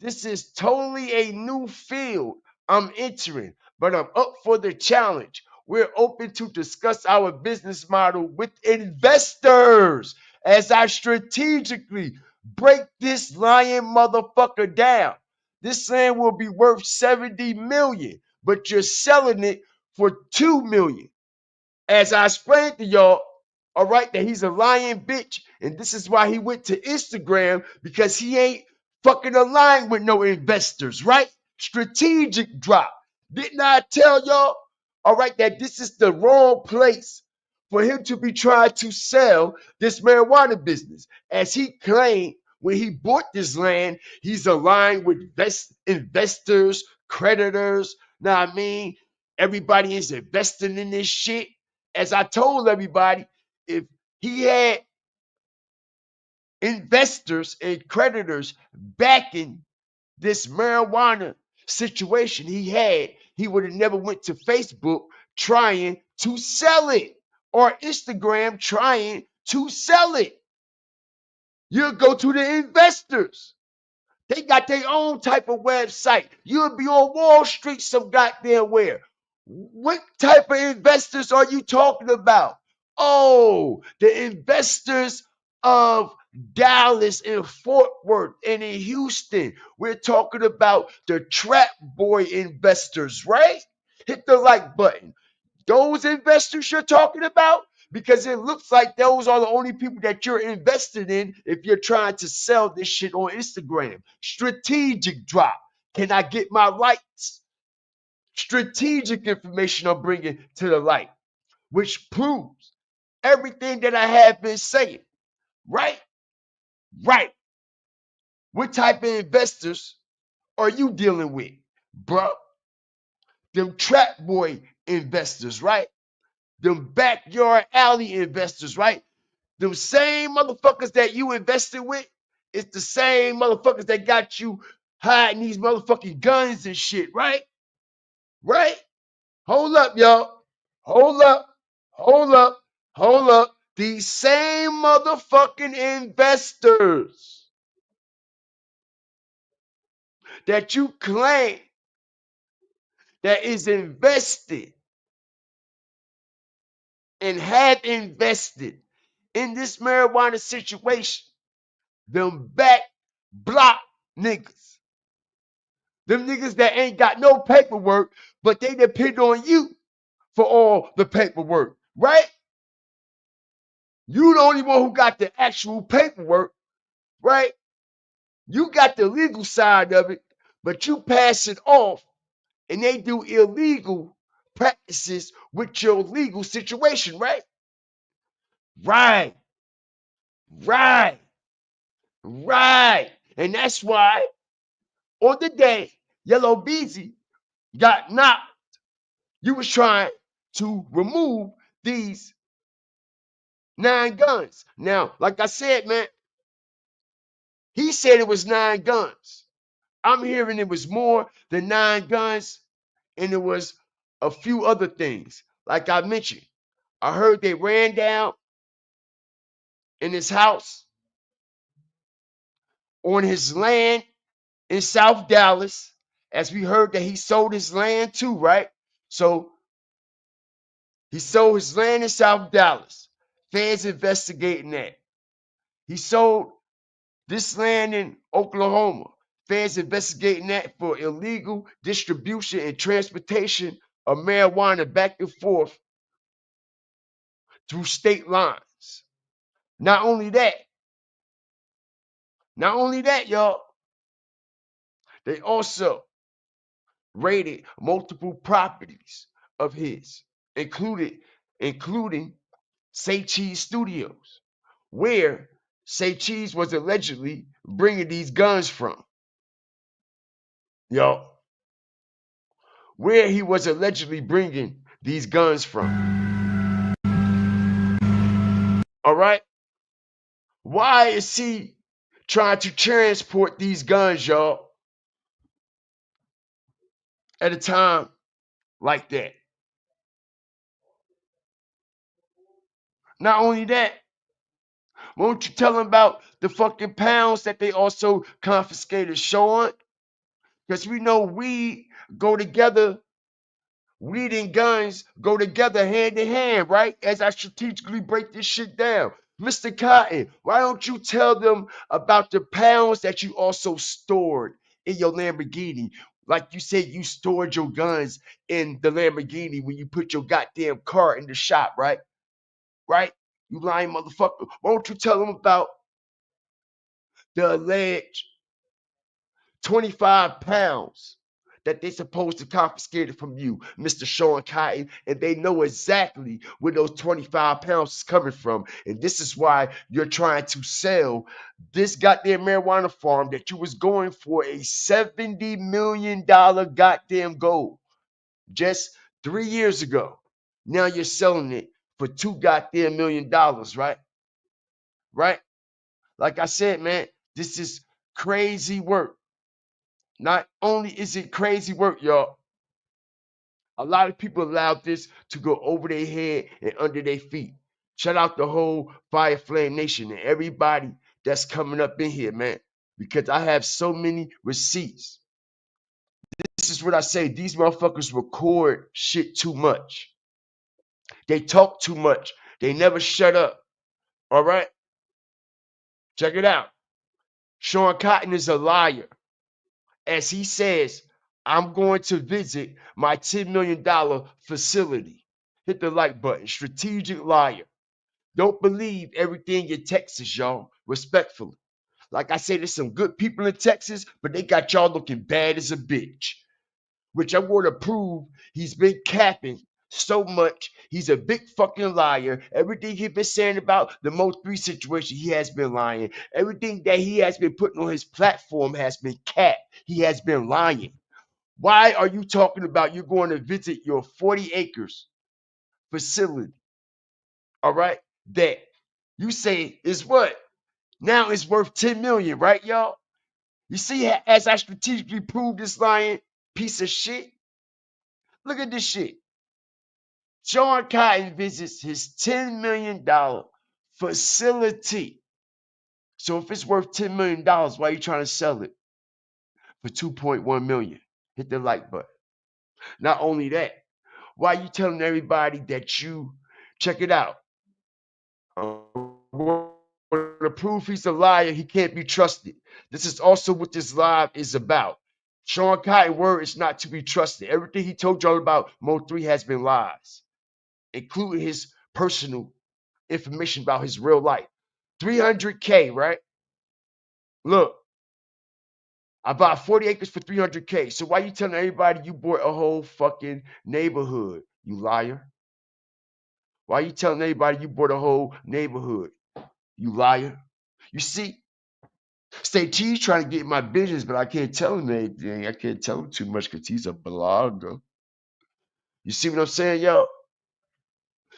This is totally a new field I'm entering, but I'm up for the challenge. We're open to discuss our business model with investors as I strategically break this lying motherfucker down. this land will be worth 70 million, but you're selling it for 2 million. As I explained to y'all, all right, that he's a lying bitch, and this is why he went to Instagram, because he ain't fucking aligned with no investors, right? Strategic drop. Didn't I tell y'all, all right, that this is the wrong place for him to be trying to sell this marijuana business? As he claimed when he bought this land, he's aligned with investors, creditors. Now, I mean, everybody is investing in this shit. As I told everybody, if he had investors and creditors backing this marijuana situation he would have never went to Facebook trying to sell it, or Instagram trying to sell it. You'll go to the investors. They got their own type of website. You'll be on Wall Street some goddamn where. What type of investors are you talking about? Oh, the investors of Dallas and Fort Worth and in Houston. We're talking about the trap boy investors, right? Hit the like button. Those investors you're talking about? Because it looks like those are the only people that you're invested in if you're trying to sell this shit on Instagram. Strategic drop. Can I get my likes? Strategic information I'm bringing to the light, which proves everything that I have been saying. Right? Right. What type of investors are you dealing with, bruh? Them trap boy investors, right? Them backyard alley investors, right? Them same motherfuckers that you invested with, it's the same motherfuckers that got you hiding these motherfucking guns and shit, right? Right? Hold up, y'all. Hold up. Hold up. Hold up. These same motherfucking investors that you claim that is invested and have invested in this marijuana situation, them back block niggas. Them niggas that ain't got no paperwork, but they depend on you for all the paperwork, right? You the only one who got the actual paperwork, right? You got the legal side of it, but you pass it off and they do illegal practices with your legal situation, right? Right, right, right. And that's why on the day Yellow Beezy got knocked, you was trying to remove these 9 guns. Now, like I said, man, he said it was 9 guns. I'm hearing it was more than 9 guns, and it was a few other things. Like I mentioned, I heard they ran down in his house on his land in South Dallas, as we heard that he sold his land too, right? So he sold his land in South Dallas. Feds investigating that. He sold this land in Oklahoma. Feds investigating that for illegal distribution and transportation of marijuana back and forth through state lines. Not only that, y'all, they also raided multiple properties of his, including Say Cheese Studios, where Say Cheese was allegedly bringing these guns from. Y'all, where he was allegedly bringing these guns from. All right? Why is he trying to transport these guns, y'all, at a time like that? Not only that, won't you tell him about the fucking pounds that they also confiscated, Sean? Because we know weed go together. Weed and guns go together hand in hand, right? As I strategically break this shit down. Mr. Cotton, why don't you tell them about the pounds that you also stored in your Lamborghini. Like you said, you stored your guns in the Lamborghini when you put your goddamn car in the shop, right? Right? You lying motherfucker. Why don't you tell them about the alleged 25 pounds that they supposed to confiscate it from you, Mr. Sean Cotton, and they know exactly where those 25 pounds is coming from. And this is why you're trying to sell this goddamn marijuana farm that you was going for a $70 million goddamn goal just 3 years ago. Now you're selling it for $2 goddamn million, right? Right? Like I said, man, this is crazy work. Not only is it crazy work, y'all, a lot of people allowed this to go over their head and under their feet. Shout out the whole Fire Flame Nation and everybody that's coming up in here, man, because I have so many receipts. This is what I say. These motherfuckers record shit too much. They talk too much. They never shut up. All right? Check it out. Sean Cotton is a liar. As he says, I'm going to visit my $10 million facility. Hit the like button. Strategic liar. Don't believe everything in Texas, y'all. Respectfully. Like I said, there's some good people in Texas, but they got y'all looking bad as a bitch. Which I'm going to prove he's been capping so much. He's a big fucking liar. Everything he's been saying about the MO3 situation, he has been lying. Everything that he has been putting on his platform has been capped. He has been lying. Why are you talking about you're going to visit your 40 acres facility? All right, that you say is what? Now it's worth 10 million, right, y'all? You see, as I strategically proved this lying piece of shit, look at this shit. Sean Cotton visits his $10 million facility. So if it's worth $10 million, why are you trying to sell it for 2.1 million? Hit the like button. Not only that, why are you telling everybody that you check it out? To prove he's a liar, he can't be trusted. This is also what this live is about. Sean Cotton's word is not to be trusted. Everything he told y'all about Mo3 has been lies, including his personal information about his real life. 300K, right? Look, I bought 40 acres for 300K. So why you telling everybody you bought a whole fucking neighborhood, you liar? Why you telling everybody you bought a whole neighborhood, you liar? You see, Stay Cheese trying to get in my business, but I can't tell him anything. I can't tell him too much because he's a blogger. You see what I'm saying, y'all?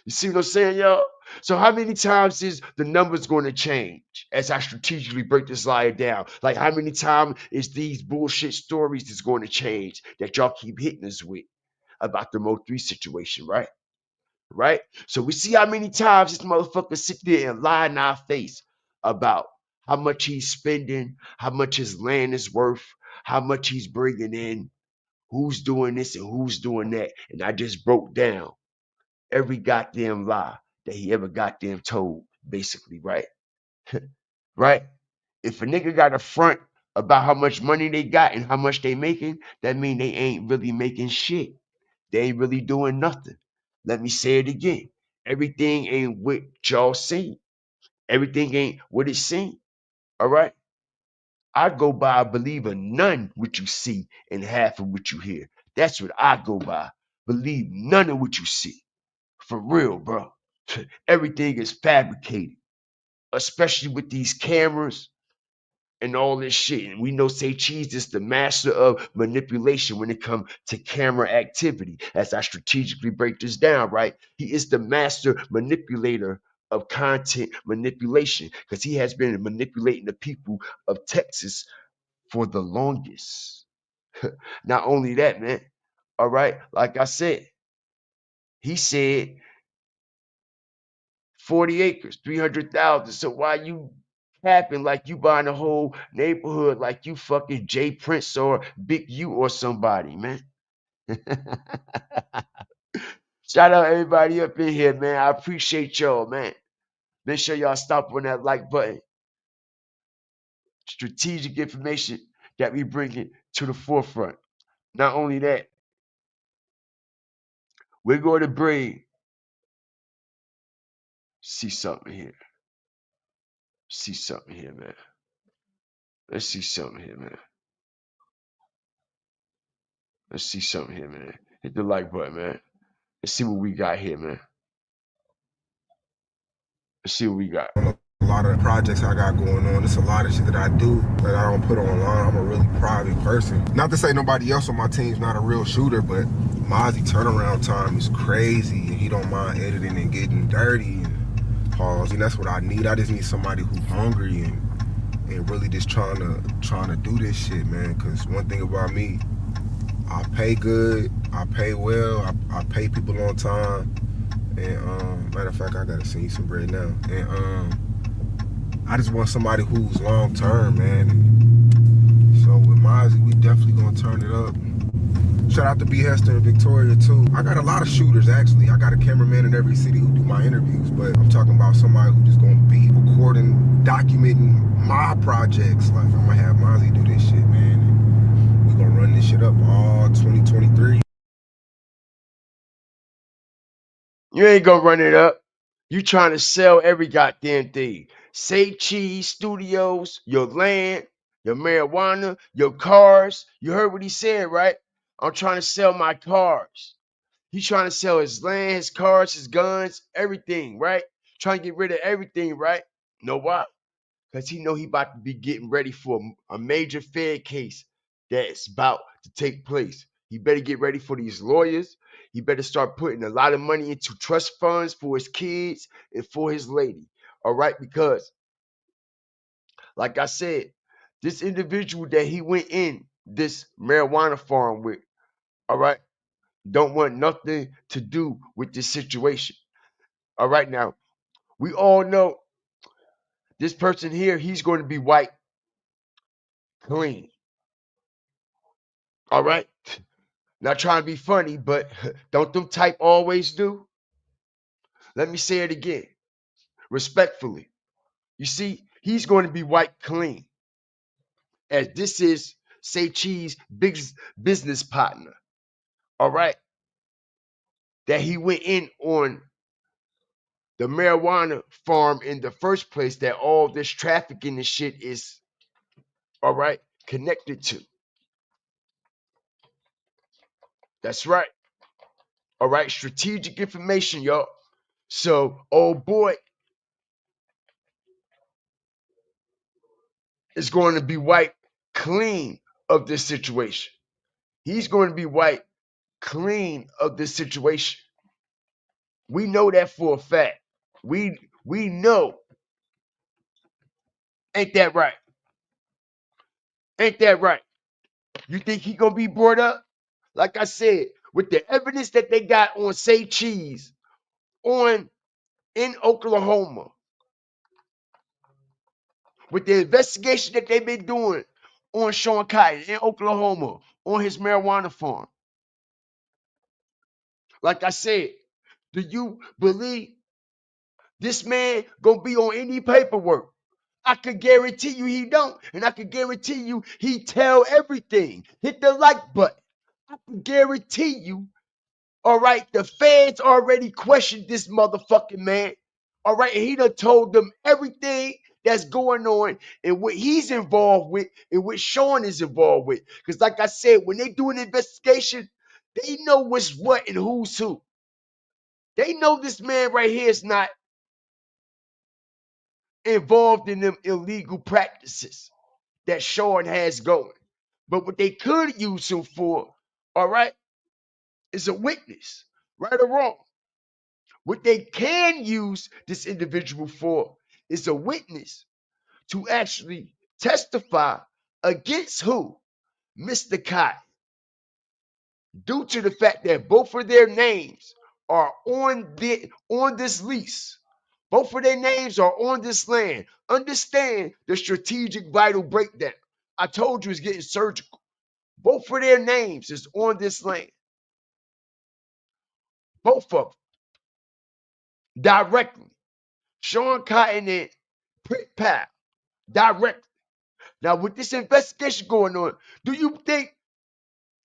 You see what I'm saying, y'all? So how many times is the numbers going to change as I strategically break this liar down? Like how many times is these bullshit stories is going to change that y'all keep hitting us with about the Mo3 situation, right? Right? So we see how many times this motherfucker sit there and lie in our face about how much he's spending, how much his land is worth, how much he's bringing in, who's doing this and who's doing that. And I just broke down every goddamn lie that he ever goddamn told, basically, right? Right? If a nigga got a front about how much money they got and how much they making, that mean they ain't really making shit. They ain't really doing nothing. Let me say it again. Everything ain't what y'all seen. Everything ain't what it seemed. All right? I go by believe a none what you see and half of what you hear. That's what I go by. Believe none of what you see. For real, bro. Everything is fabricated, especially with these cameras and all this shit. And we know Say Cheese is the master of manipulation when it comes to camera activity. As I strategically break this down, right? He is the master manipulator of content manipulation because he has been manipulating the people of Texas for the longest. Not only that, man. All right, like I said, he said 40 acres, 300,000. So why you capping like you buying a whole neighborhood like you fucking Jay Prince or Big U or somebody, man? Shout out everybody up in here, man. I appreciate y'all, man. Make sure y'all stop on that like button. Strategic information that we bring it to the forefront. Not only that, we're going to bring, see something here. See something here, man. Let's see something here, man. Let's see something here, man. Hit the like button, man. Let's see what we got here, man. Let's see what we got. A lot of the projects I got going on, it's a lot of shit that I do that I don't put online. I'm a really private person. Not to say nobody else on my team's not a real shooter, but Mozzie turnaround time is crazy, and he don't mind editing and getting dirty and pause. And that's what I need. I just need somebody who's hungry and really just trying to do this shit, man. Cause one thing about me, I pay good, I pay well, I pay people on time. And matter of fact, I gotta send you some bread now. And I just want somebody who's long term, man. And so with Mozzie, we definitely gonna turn it up. Shout out to B. Hester and Victoria too. I got a lot of shooters actually. I got a cameraman in every city who do my interviews, but I'm talking about somebody who just gonna be recording, documenting my projects. Like I'm gonna have Mozzie do this shit, man. And we gonna run this shit up all 2023. You ain't gonna run it up. You trying to sell every goddamn thing. Say Cheese Studios, your land, your marijuana, your cars. You heard what he said, right? I'm trying to sell my cars. He's trying to sell his land, his cars, his guns, everything, right? Trying to get rid of everything, right? Know why? Because he know he about to be getting ready for a major Fed case that's about to take place. He better get ready for these lawyers. He better start putting a lot of money into trust funds for his kids and for his lady. All right, because like I said, this individual that he went in this marijuana farm with, all right, don't want nothing to do with this situation. All right, now we all know this person here, he's going to be white clean. All right. Not trying to be funny, but don't them type always do? Let me say it again, respectfully. You see, he's going to be white clean, as this is Say Cheese big business partner. All right, that he went in on the marijuana farm in the first place. That all this trafficking and shit is all right connected to. That's right. All right, strategic information, y'all. So, old boy is going to be white clean of this situation. He's going to be white clean of this situation. We know that for a fact. We know. Ain't that right? Ain't that right? You think he gonna be brought up? Like I said, with the evidence that they got on Say Cheese on in Oklahoma, with the investigation that they've been doing on Sean Cotton in Oklahoma on his marijuana farm. Like I said, do you believe this man gonna be on any paperwork? I could guarantee you he don't, and I could guarantee you he tell everything. Hit the like button. I can guarantee you. All right, the fans already questioned this motherfucking man. All right, and he done told them everything that's going on and what he's involved with and what Sean is involved with. Because, like I said, when they do an investigation, they know what's what and who's who. They know this man right here is not involved in them illegal practices that Sean has going. But what they could use him for, all right, is a witness, right or wrong. What they can use this individual for is a witness to actually testify against who? Mr. Cotton, due to the fact that both of their names are on this lease. Both of their names are on this land. Understand the strategic vital breakdown. I told you it's getting surgical. Both of their names is on this land. Both of them directly. Sean Cotton and Prick Pal directly. Now, with this investigation going on, do you think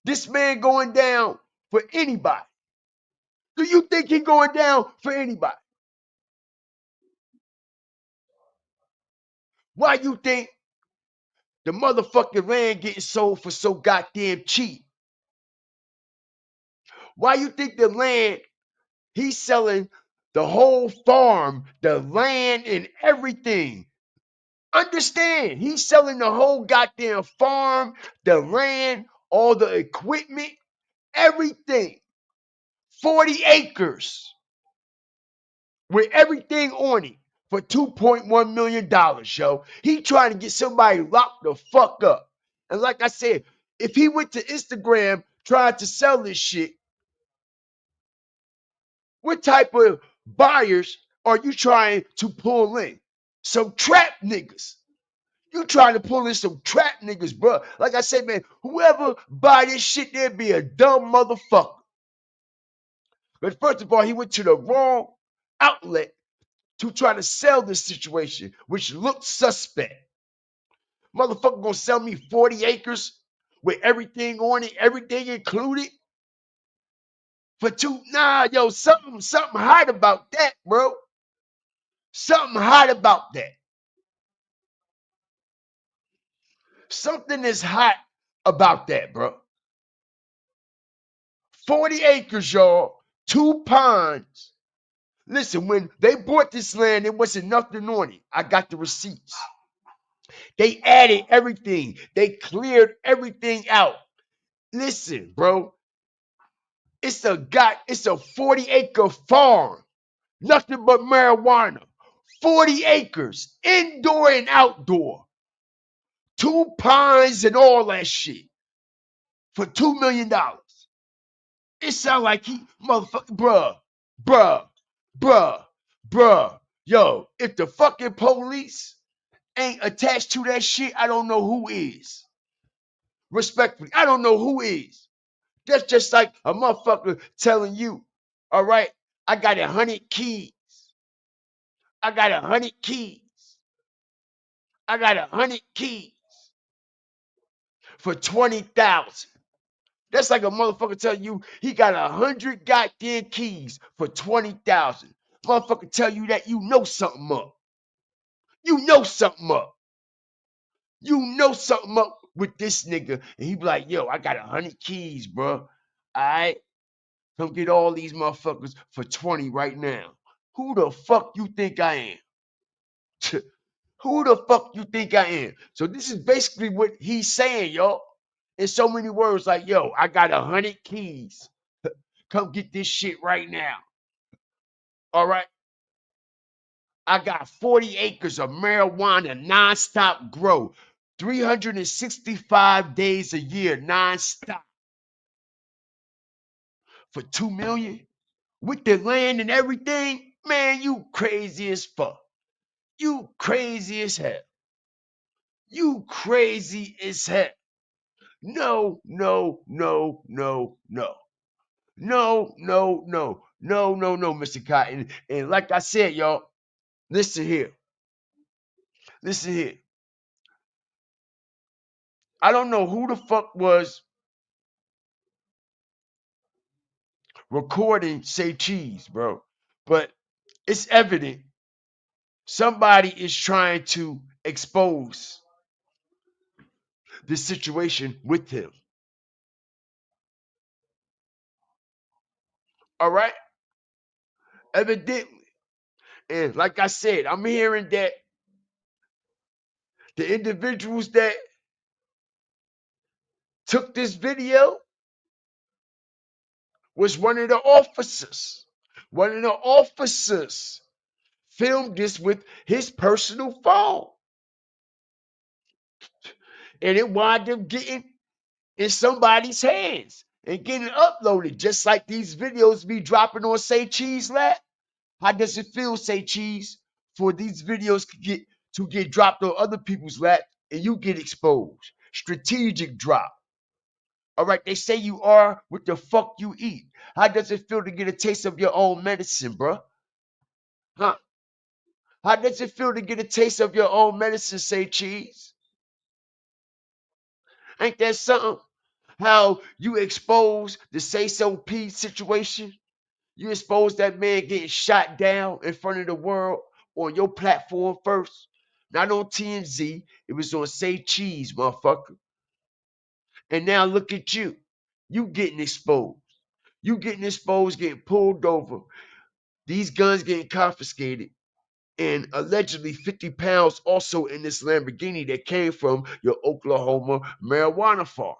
this man going down for anybody? Do you think he going down for anybody? Why you think the motherfucking land getting sold for so goddamn cheap? Why you think the land, he's selling the whole farm, the land and everything? Understand, he's selling the whole goddamn farm, the land, all the equipment, everything. 40 acres with everything on it for $2.1 million, yo. He trying to get somebody locked the fuck up. And like I said, if he went to Instagram trying to sell this shit, what type of buyers are you trying to pull in? Some trap niggas. You trying to pull in some trap niggas, bro. Like I said, man, whoever buy this shit, there be a dumb motherfucker. But first of all, he went to the wrong outlet to try to sell this situation, which looked suspect. Motherfucker gonna sell me 40 acres with everything on it, everything included for two. Nah, yo, something hot about that, bro. Something hot about that. Something is hot about that, bro. 40 acres, y'all. 2 ponds. Listen, when they bought this land, there wasn't nothing on it. I got the receipts. They added everything. They cleared everything out. Listen, bro. It's a 40-acre farm. Nothing but marijuana. 40 acres. Indoor and outdoor. 2 ponds and all that shit. For $2 million. It sound like he, motherfucker, bruh. Yo, if the fucking police ain't attached to that shit, I don't know who is. Respectfully, I don't know who is. That's just like a motherfucker telling you, all right, I got 100 keys. I got 100 keys. I got 100 keys for 20,000. That's like a motherfucker telling you he got 100 goddamn keys for 20,000. Motherfucker tell you that you know something up. You know something up. You know something up with this nigga. And he be like, yo, I got 100 keys, bro. All right? Come get all these motherfuckers for 20 right now. Who the fuck you think I am? Who the fuck you think I am? So this is basically what he's saying, y'all. In so many words, like, yo, I got 100 keys. Come get this shit right now. All right? I got 40 acres of marijuana nonstop grow. 365 days a year nonstop for 2 million with the land and everything. Man, you crazy as fuck. You crazy as hell. You crazy as hell. No, Mr. Cotton. And like I said, y'all, listen here. Listen here. I don't know who the fuck was recording Say Cheese, bro. But it's evident somebody is trying to expose the situation with him. All right? Evidently. And like I said, I'm hearing that the individuals that took this video was one of the officers. One of the officers filmed this with his personal phone. And it wound up getting in somebody's hands and getting uploaded, just like these videos be dropping on Say Cheese Lab. How does it feel, Say Cheese, for these videos to get dropped on other people's lap and you get exposed? Strategic drop. All right, they say you are what the fuck you eat. How does it feel to get a taste of your own medicine, bro? Huh? How does it feel to get a taste of your own medicine, Say Cheese? Ain't that something? How you expose the Say So P situation? You expose that man getting shot down in front of the world on your platform first. Not on TMZ. It was on Say Cheese, motherfucker. And now look at you. You getting exposed. You getting exposed, getting pulled over. These guns getting confiscated. And allegedly 50 pounds also in this Lamborghini that came from your Oklahoma marijuana farm.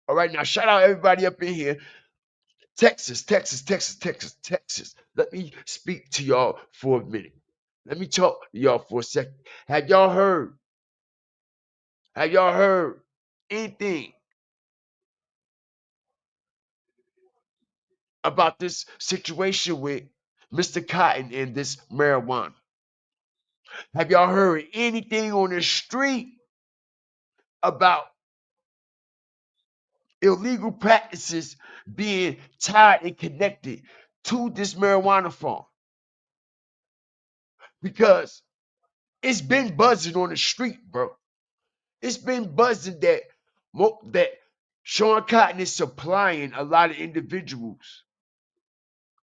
All right, now shout out everybody up in here. Texas, Texas, Texas, Texas, Texas. Let me speak to y'all for a minute. Let me talk to y'all for a second. Have y'all heard? Have y'all heard anything about this situation with Mr. Cotton and this marijuana? Have y'all heard anything on the street about illegal practices being tied and connected to this marijuana farm? Because it's been buzzing on the street, bro. It's been buzzing that that Sean Cotton is supplying a lot of individuals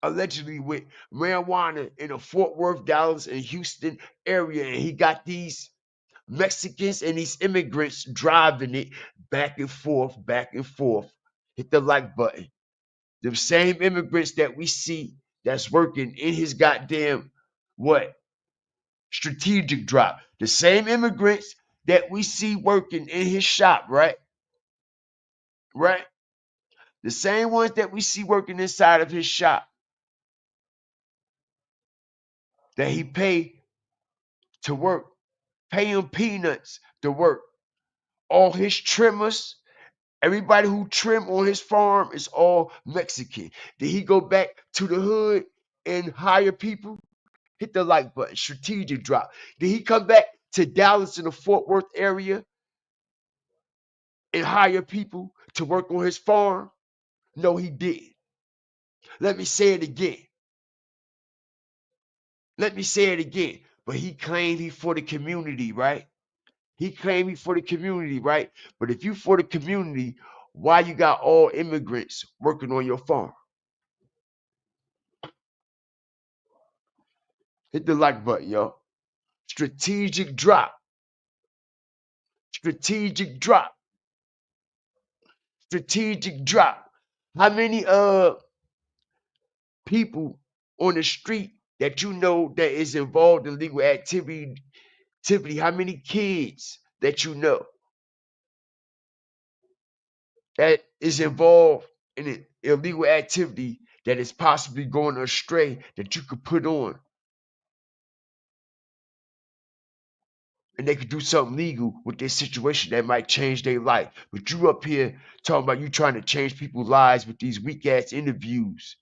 allegedly with marijuana in the Fort Worth, Dallas, and Houston area, and he got these Mexicans and these immigrants driving it back and forth, back and forth. Hit the like button. The same immigrants that we see that's working in his goddamn what strategic drop. The same immigrants that we see working in his shop, right? Right? The same ones that we see working inside of his shop that he pay to work, pay him peanuts to work. All his trimmers, everybody who trim on his farm is all Mexican. Did he go back to the hood and hire people? Hit the like button, strategic drop. Did he come back to Dallas in the Fort Worth area and hire people to work on his farm? No, he didn't. Let me say it again. Let me say it again. But he claimed he for the community, right? He claimed he for the community, right? But if you for the community, why you got all immigrants working on your farm? Hit the like button, yo. Strategic drop. Strategic drop. Strategic drop. How many people on the street that you know that is involved in legal activity, how many kids that you know that is involved in an illegal activity that is possibly going astray that you could put on and they could do something legal with their situation that might change their life. But you up here talking about you trying to change people's lives with these weak ass interviews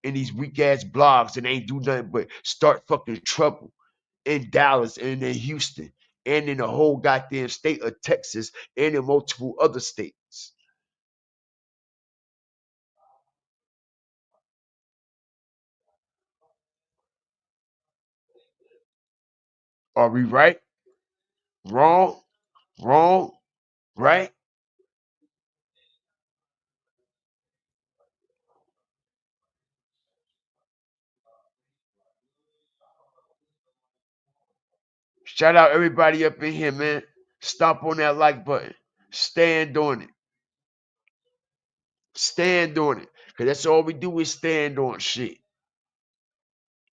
and these weak ass blogs and ain't do nothing but start fucking trouble in Dallas and in Houston and in the whole goddamn state of Texas and in multiple other states. Are we right? Wrong? Wrong? Right? Shout out everybody up in here, man. Stomp on that like button. Stand on it. Stand on it. Cause that's all we do is stand on shit.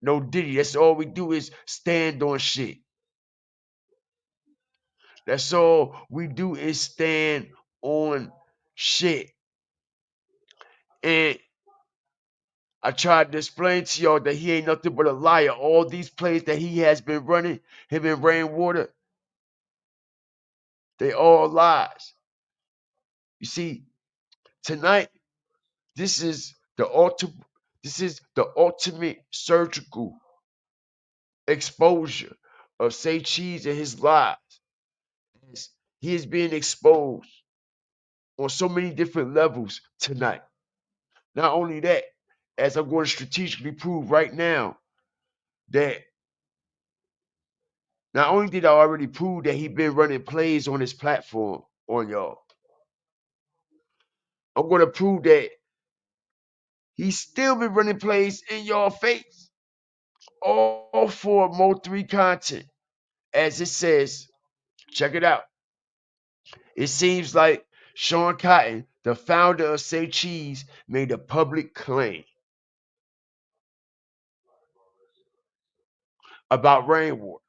No Diddy. That's all we do is stand on shit. That's all we do is stand on shit. And I tried to explain to y'all that he ain't nothing but a liar. All these plays that he has been running, him and Rainwater, they all lies. You see, tonight, this is the ultimate surgical exposure of Say Cheese and his lies. He is being exposed on so many different levels tonight. Not only that, as I'm going to strategically prove right now that Not only did I already prove that he been running plays on his platform on y'all, I'm gonna prove that he's still been running plays in y'all face. All for MO3 content. As it says, check it out. It seems like Sean Cotton, the founder of Say Cheese, made a public claim about rainwater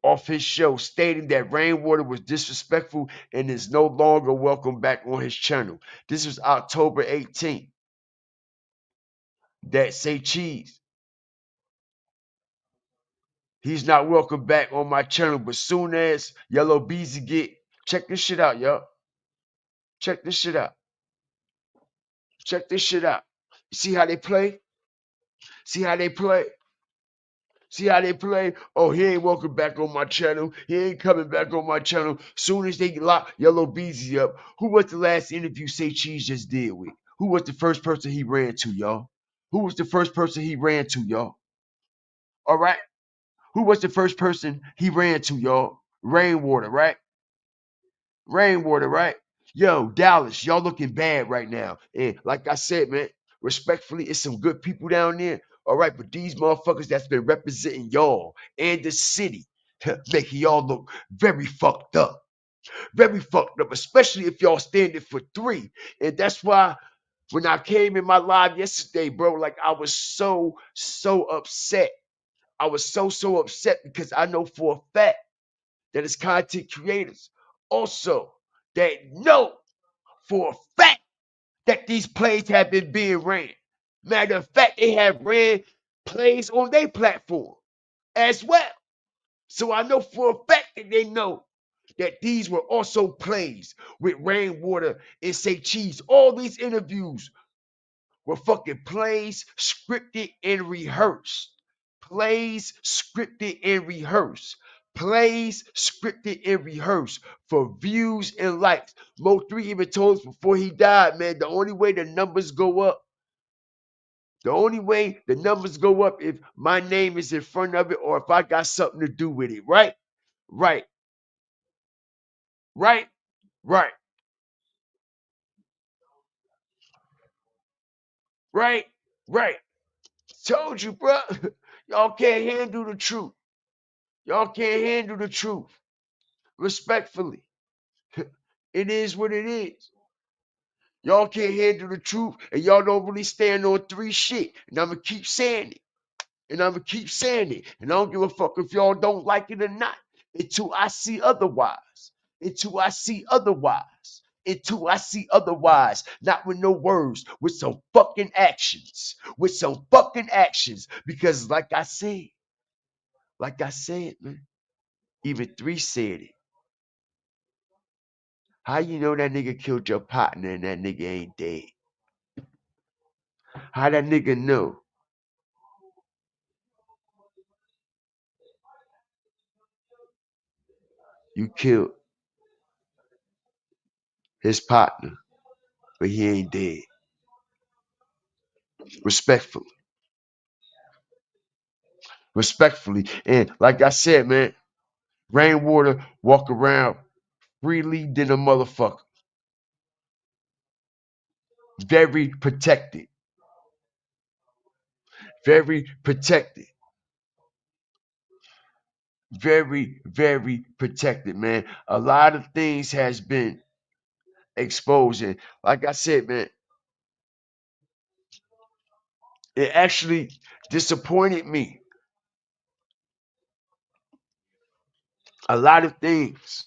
off his show, stating that rainwater was disrespectful and is no longer welcome back on his channel. This was October 18th. That Say Cheese, he's not welcome back on my channel. But soon as Yellow Beezy get, check this shit out, y'all. Check this shit out. Check this shit out. You see how they play? See how they play? See how they play? Oh, he ain't welcome back on my channel. He ain't coming back on my channel. Soon as they lock Yellow Beezy up, who was the last interview Say Cheese just did with? Who was the first person he ran to, y'all? Who was the first person he ran to, y'all? All right. Who was the first person he ran to, y'all? Rainwater, right? Rainwater, right? Yo, Dallas, y'all looking bad right now. And like I said, man, respectfully, it's some good people down there. All right, but these motherfuckers that's been representing y'all and the city, making y'all look very fucked up. Very fucked up, especially if y'all standing for 3. And that's why when I came in my live yesterday, bro, like I was so upset. I was so upset because I know for a fact that it's content creators also that know for a fact that these plays have been being ran. Matter of fact, they have ran plays on their platform as well. So I know for a fact that they know that these were also plays with Rainwater and Say Cheese. All these interviews were fucking plays scripted and rehearsed. Plays scripted and rehearsed. Plays scripted and rehearsed for views and likes. Mo3 even told us before he died, man, the only way the numbers go up, the only way the numbers go up if my name is in front of it or if I got something to do with it, right? Right, right, right, right, right. Told you, bro. Y'all can't handle the truth. Y'all can't handle the truth. Respectfully. It is what it is. Y'all can't handle the truth and y'all don't really stand on 3 shit. And I'm going to keep saying it. And I'm going to keep saying it. And I don't give a fuck if y'all don't like it or not. Until I see otherwise. Until I see otherwise. Until I see otherwise. Not with no words. With some fucking actions. With some fucking actions. Because like I said, man, even 3 said it. How you know that nigga killed your partner and that nigga ain't dead? How that nigga know you killed his partner, but he ain't dead? Respectfully. Respectfully. And like I said, man, Rainwater walk around freely than a motherfucker. Very protected. Very protected. Very protected, man. A lot of things has been exposed. And like I said, man, it actually disappointed me. A lot of things.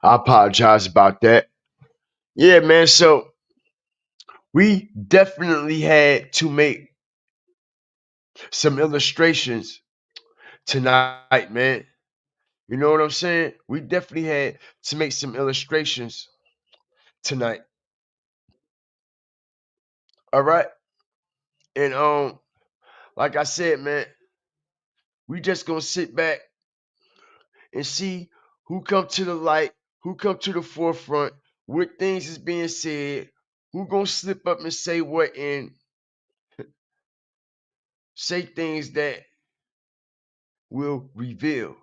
I apologize about that. Yeah, man. So we definitely had to make some illustrations tonight, man. You know what I'm saying? We definitely had to make some illustrations tonight. All right. And like I said, man, we just gonna sit back and see who come to the light, who come to the forefront, what things is being said, who gonna slip up and say what and say things that will reveal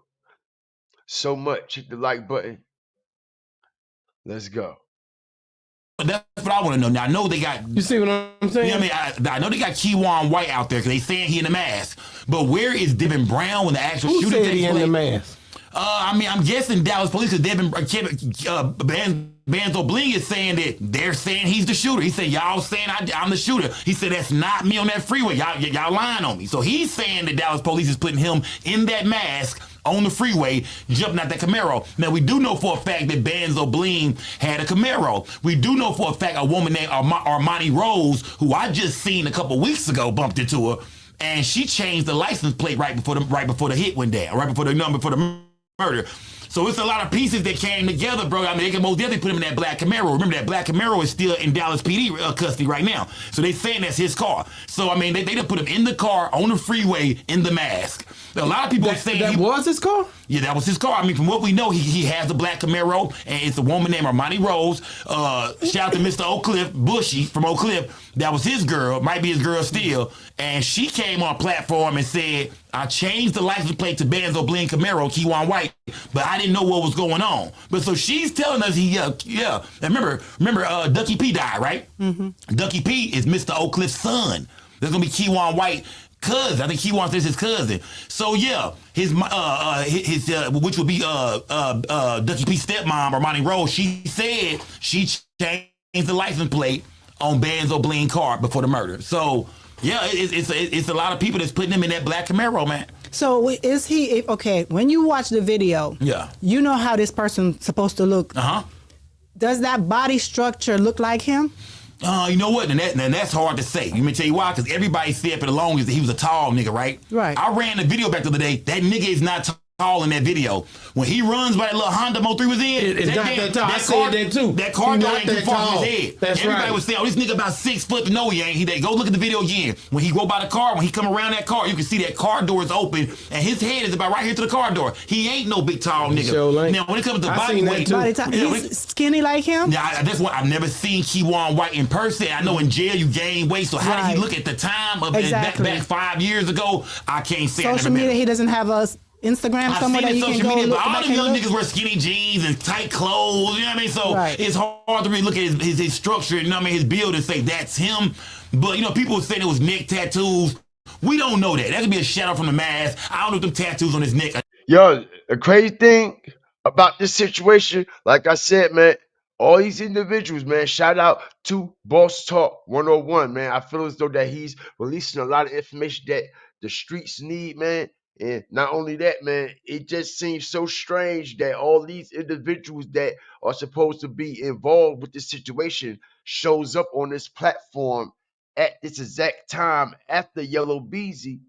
so much. Hit the like button. Let's go. That's what I want to know. Now I know they got. You see what I'm saying? You know what I mean? I know they got Keywan White out there because they saying he in the mask. But where is Devin Brown when the actual Who shooting said takes he in place? the mask? I mean, I'm guessing Dallas police because Devin Banzo Bling is saying that they're saying he's the shooter. He said, y'all saying I'm the shooter. He said, that's not me on that freeway. Y'all lying on me. So he's saying that Dallas police is putting him in that mask on the freeway, jumping out that Camaro. Now, we do know for a fact that Banzo Bling had a Camaro. We do know for a fact a woman named Armani Rose, who I just seen a couple weeks ago, bumped into her, and she changed the license plate right before the hit went down, right before the murder. So it's a lot of pieces that came together, bro. I mean, they can most definitely put him in that black Camaro. Remember, that black Camaro is still in Dallas PD custody right now. So they saying that's his car. So, I mean, they done put him in the car, on the freeway, in the mask. A lot of people are saying... That was his car? Yeah, that was his car. I mean, from what we know, he has the black Camaro, and it's a woman named Armani Rose. Shout out to Mr. Oak Cliff, Bushy from Oak Cliff. That was his girl, might be his girl still. And she came on platform and said, I changed the license plate to Banzo Bling Camaro, Keywan White, but I didn't know what was going on. But so she's telling us yeah. And remember, Ducky P died, right? Mm-hmm. Ducky P is Mr. Oak Cliff's son. There's gonna be Keywan White cousin. I think Keywan says his cousin. So yeah, his which would be Ducky P's stepmom, Armani Rose. She said she changed the license plate on Banzo Bling car before the murder. So yeah, it's a lot of people that's putting him in that black Camaro, man. So is he okay? When you watch the video, Yeah. you know how this person's supposed to look. Does that body structure look like him? You know what? And that's hard to say. Let me tell you why. Because everybody said for the longest that he was a tall nigga, right? Right. I ran the video back the other day. That nigga is not tall in that video. When he runs by that little Honda MO3 was in, It's not that tall. I said that too. That car He's door not ain't too that far from tall. his head. That's Everybody right. was saying, oh, this nigga about 6 foot. No, he ain't. Go look at the video again. When he go by the car, when he come around that car, you can see that car door is open, and his head is about right here to the car door. He ain't no big tall nigga. Sure ain't. Now, when it comes to I body seen that weight, too. Body type. He's skinny like him. yeah, that's what I've never seen Keywan White in person. I know in jail you gain weight, so how did Right. he look at the time of Exactly. back 5 years ago? I can't say. Social media. He doesn't have a Instagram I've somewhere seen that you it can social go media, look but all back them and young look. niggas wear skinny jeans and tight clothes. You know what I mean? So Right. it's hard to really look at his structure. You know what I mean? His build and say that's him. But you know, people saying it was neck tattoos. We don't know that. That could be a shadow from the mask. I don't know if them tattoos on his neck. Yo, the crazy thing about this situation, like I said, man, all these individuals, man, shout out to Boss Talk 101, man. I feel as though that he's releasing a lot of information that the streets need, man. And not only that, man, it just seems so strange that all these individuals that are supposed to be involved with this situation shows up on this platform at this exact time after Yellow Beezy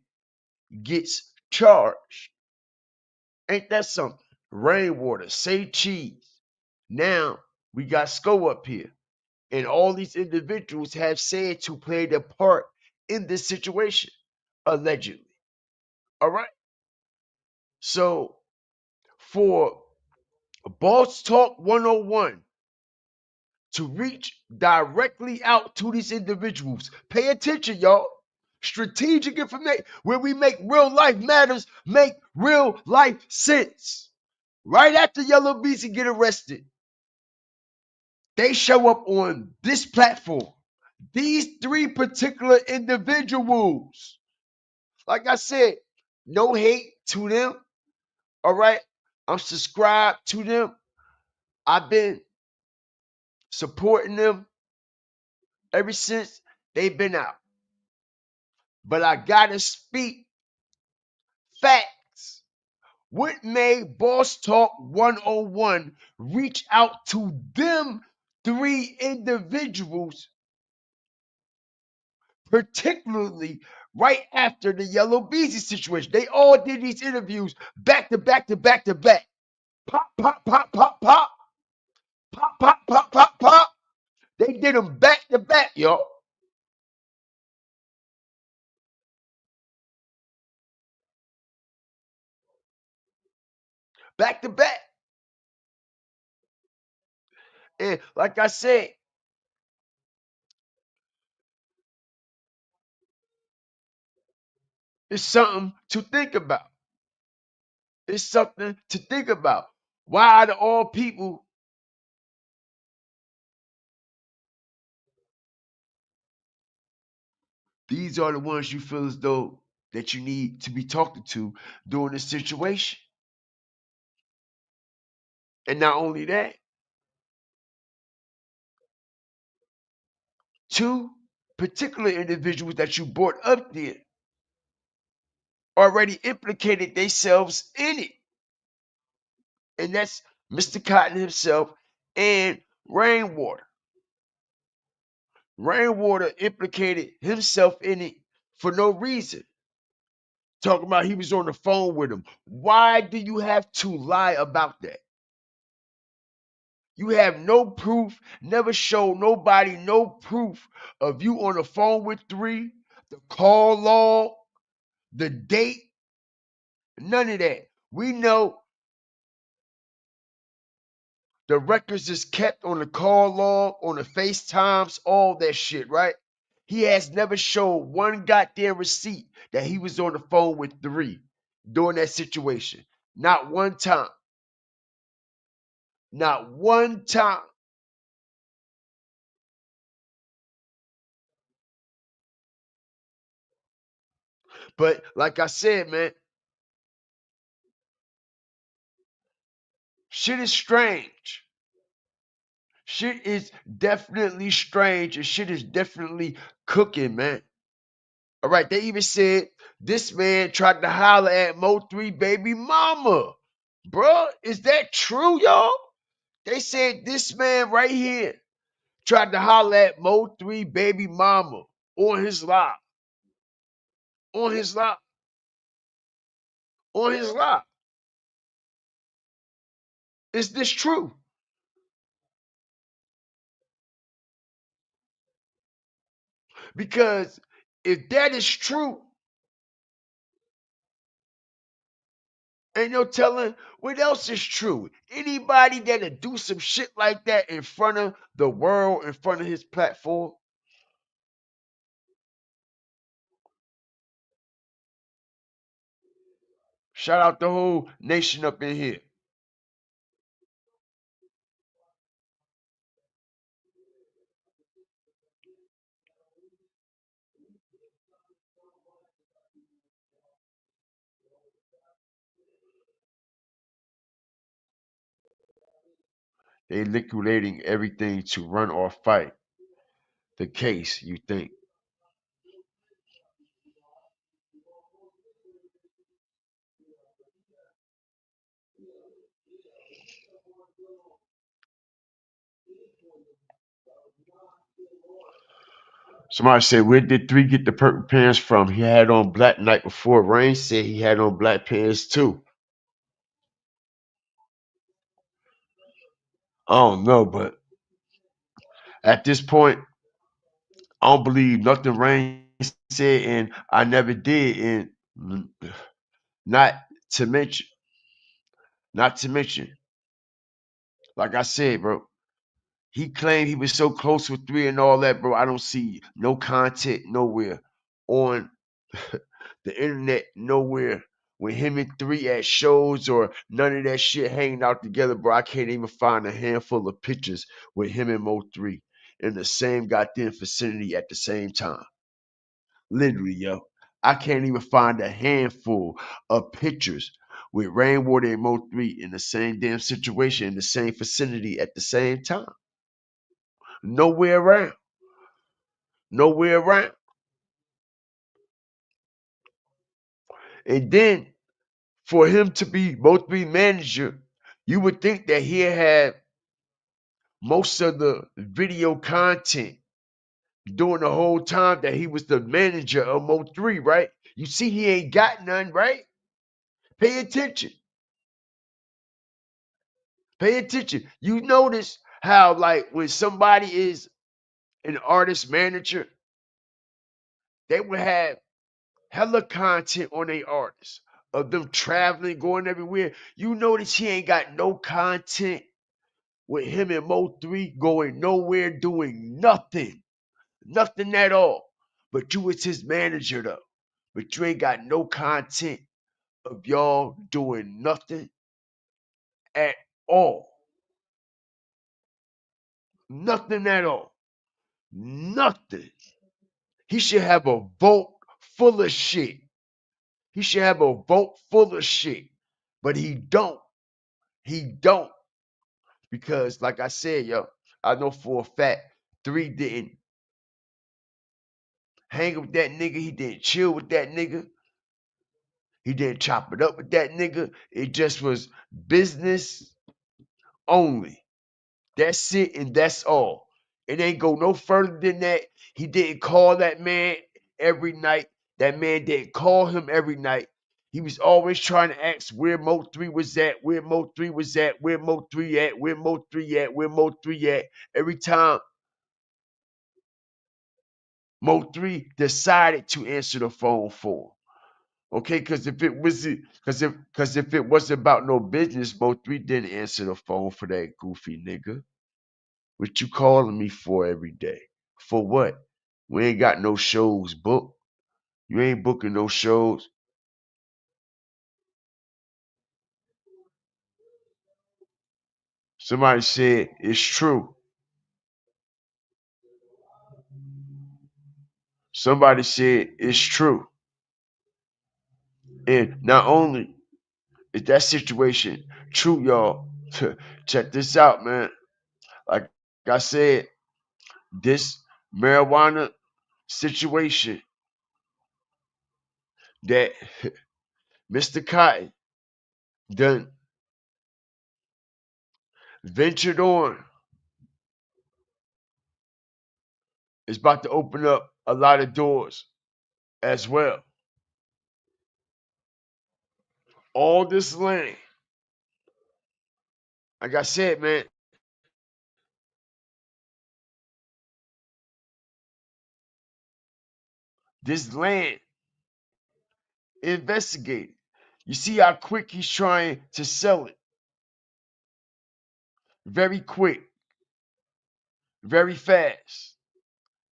gets charged. Ain't that something? Rainwater, say cheese. Now we got Sco up here. And all these individuals have said to play their part in this situation, allegedly. All right. So for Boss Talk 101 to reach directly out to these individuals, pay attention, y'all. Strategic information where we make real life matters, make real life sense. Right after Yellow Beezy get arrested, they show up on this platform. These three particular individuals. Like I said, no hate to them. All right. I'm subscribed to them. I've been supporting them ever since they've been out. But I gotta speak facts. What made Boss Talk 101 reach out to them three individuals particularly right after the Yellow Beezy situation. They all did these interviews back to back to back to back. Pop, pop, pop, pop, pop. Pop, pop, pop, pop, pop. They did them back to back, y'all. Back to back. And like I said, it's something to think about. It's something to think about. Why out of all people, these are the ones you feel as though that you need to be talking to during this situation? And not only that, two particular individuals that you brought up there already implicated themselves in it. And that's Mr. Cotton himself and Rainwater. Rainwater implicated himself in it for no reason. Talking about he was on the phone with him. Why do you have to lie about that? You have no proof, never showed nobody no proof of you on the phone with 3, the call log, the date, none of that. We know the records is kept on the call log, on the FaceTimes, all that shit, right? He has never showed one goddamn receipt that he was on the phone with 3 during that situation. Not one time. Not one time. But like I said, man, shit is strange. Shit is definitely strange and shit is definitely cooking, man. All right, they even said this man tried to holler at MO3 baby mama. Bruh, is that true, y'all? They said this man right here tried to holler at MO3 baby mama on his live. On his live. On his live. Is this true? Because if that is true, ain't no telling what else is true. Anybody that'll do some shit like that in front of the world, in front of his platform, shout out the whole nation up in here. They liquidating everything to run or fight the case, you think. Somebody said, where did 3 get the purple pants from? He had on black night before. Rain said he had on black pants too. I don't know, but at this point, I don't believe nothing Rain said, and I never did. And not to mention, not to mention, like I said, bro, he claimed he was so close with 3 and all that, bro. I don't see no content nowhere on the internet, nowhere with him and 3 at shows or none of that shit hanging out together, bro. I can't even find a handful of pictures with him and MO3 in the same goddamn vicinity at the same time. Literally, yo. I can't even find a handful of pictures with Rainwater and Mo3 in the same damn situation, in the same vicinity at the same time. Nowhere around. Nowhere around. And then for him to be Mo3 manager, you would think that he had most of the video content during the whole time that he was the manager of MO3, right? You see, he ain't got none, right? Pay attention. Pay attention. You notice how, like, when somebody is an artist manager, they would have hella content on their artists of them traveling, going everywhere. You notice he ain't got no content with him and Mo3 going nowhere, doing nothing. Nothing at all. But you was his manager though. But you ain't got no content of y'all doing nothing at all. Nothing at all. Nothing. He should have a vault full of shit. He should have a vault full of shit. But he don't. He don't. Because like I said, yo, I know for a fact 3 didn't hang with that nigga. He didn't chill with that nigga. He didn't chop it up with that nigga. It just was business only. That's it and that's all. It ain't go no further than that. He didn't call that man every night. That man didn't call him every night. He was always trying to ask where Mo3 was at, where Mo3 was at, where Mo3 at, where Mo3 at, where Mo3 at. Every time Mo3 decided to answer the phone for him. Okay, because if it was because if it wasn't about no business, Mo3 didn't answer the phone for that goofy nigga. What you calling me for every day? For what? We ain't got no shows booked. You ain't booking no shows. Somebody said it's true. Somebody said it's true. And not only is that situation true, y'all, check this out, man. Like I said, this marijuana situation that Mr. Cotton done ventured on is about to open up a lot of doors as well. All this land, like I said, man, this land investigated. You see how quick he's trying to sell it. Very quick, very fast,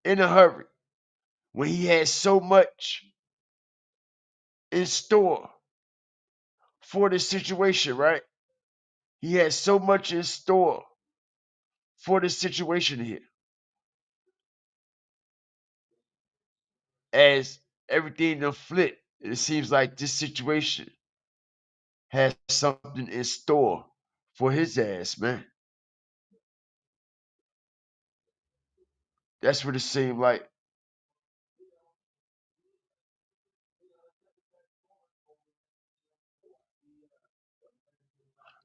in a hurry. When he has so much in store for this situation, right? He has so much in store for this situation here. As everything done flip, it seems like this situation has something in store for his ass, man. That's what it seemed like.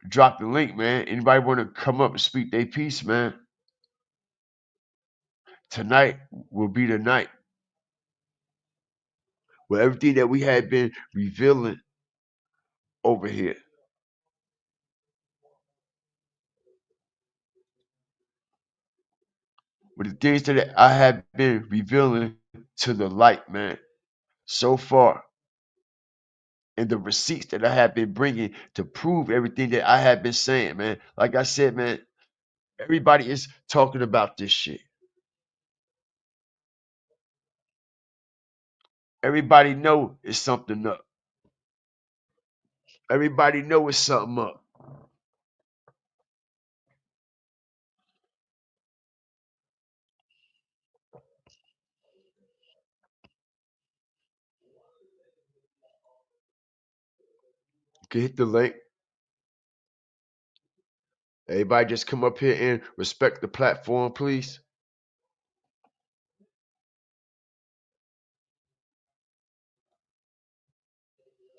Drop the link, man. Anybody want to come up and speak their piece, man? Tonight will be the night where everything that we had been revealing over here, with the things that I have been revealing to the light, man, so far, and the receipts that I have been bringing to prove everything that I have been saying, man. Like I said, man, everybody is talking about this shit. Everybody know it's something up. Everybody know it's something up. You can hit the link. Everybody just come up here and respect the platform, please.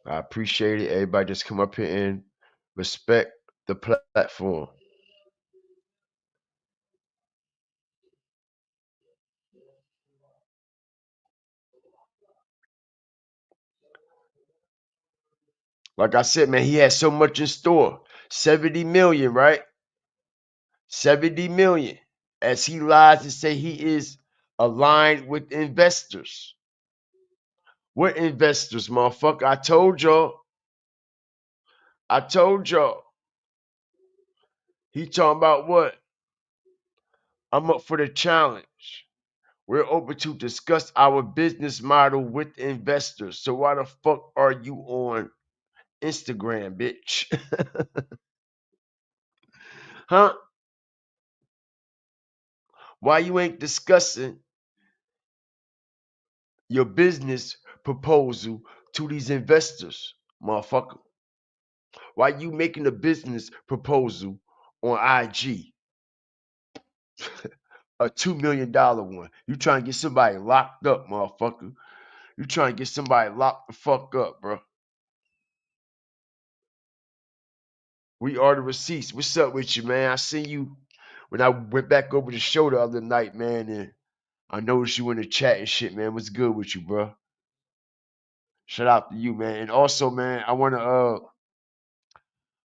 I appreciate it. Everybody just come up here and respect the platform. Like I said, man, he has so much in store. 70 million, right? 70 million. As he lies and say he is aligned with investors. What investors, motherfucker? I told y'all. I told y'all. He talking about what? I'm up for the challenge. We're open to discuss our business model with investors. So why the fuck are you on Instagram, bitch? Huh? Why you ain't discussing your business proposal to these investors, motherfucker? Why you making a business proposal on IG? A $2 million one. You trying to get somebody locked up, motherfucker. You trying to get somebody locked the fuck up, bro. We are the receipts. What's up with you, man? I seen you when I went back over the show the other night, man, and I noticed you in the chat and shit, man. What's good with you, bro? Shout out to you, man. And also, man, I want to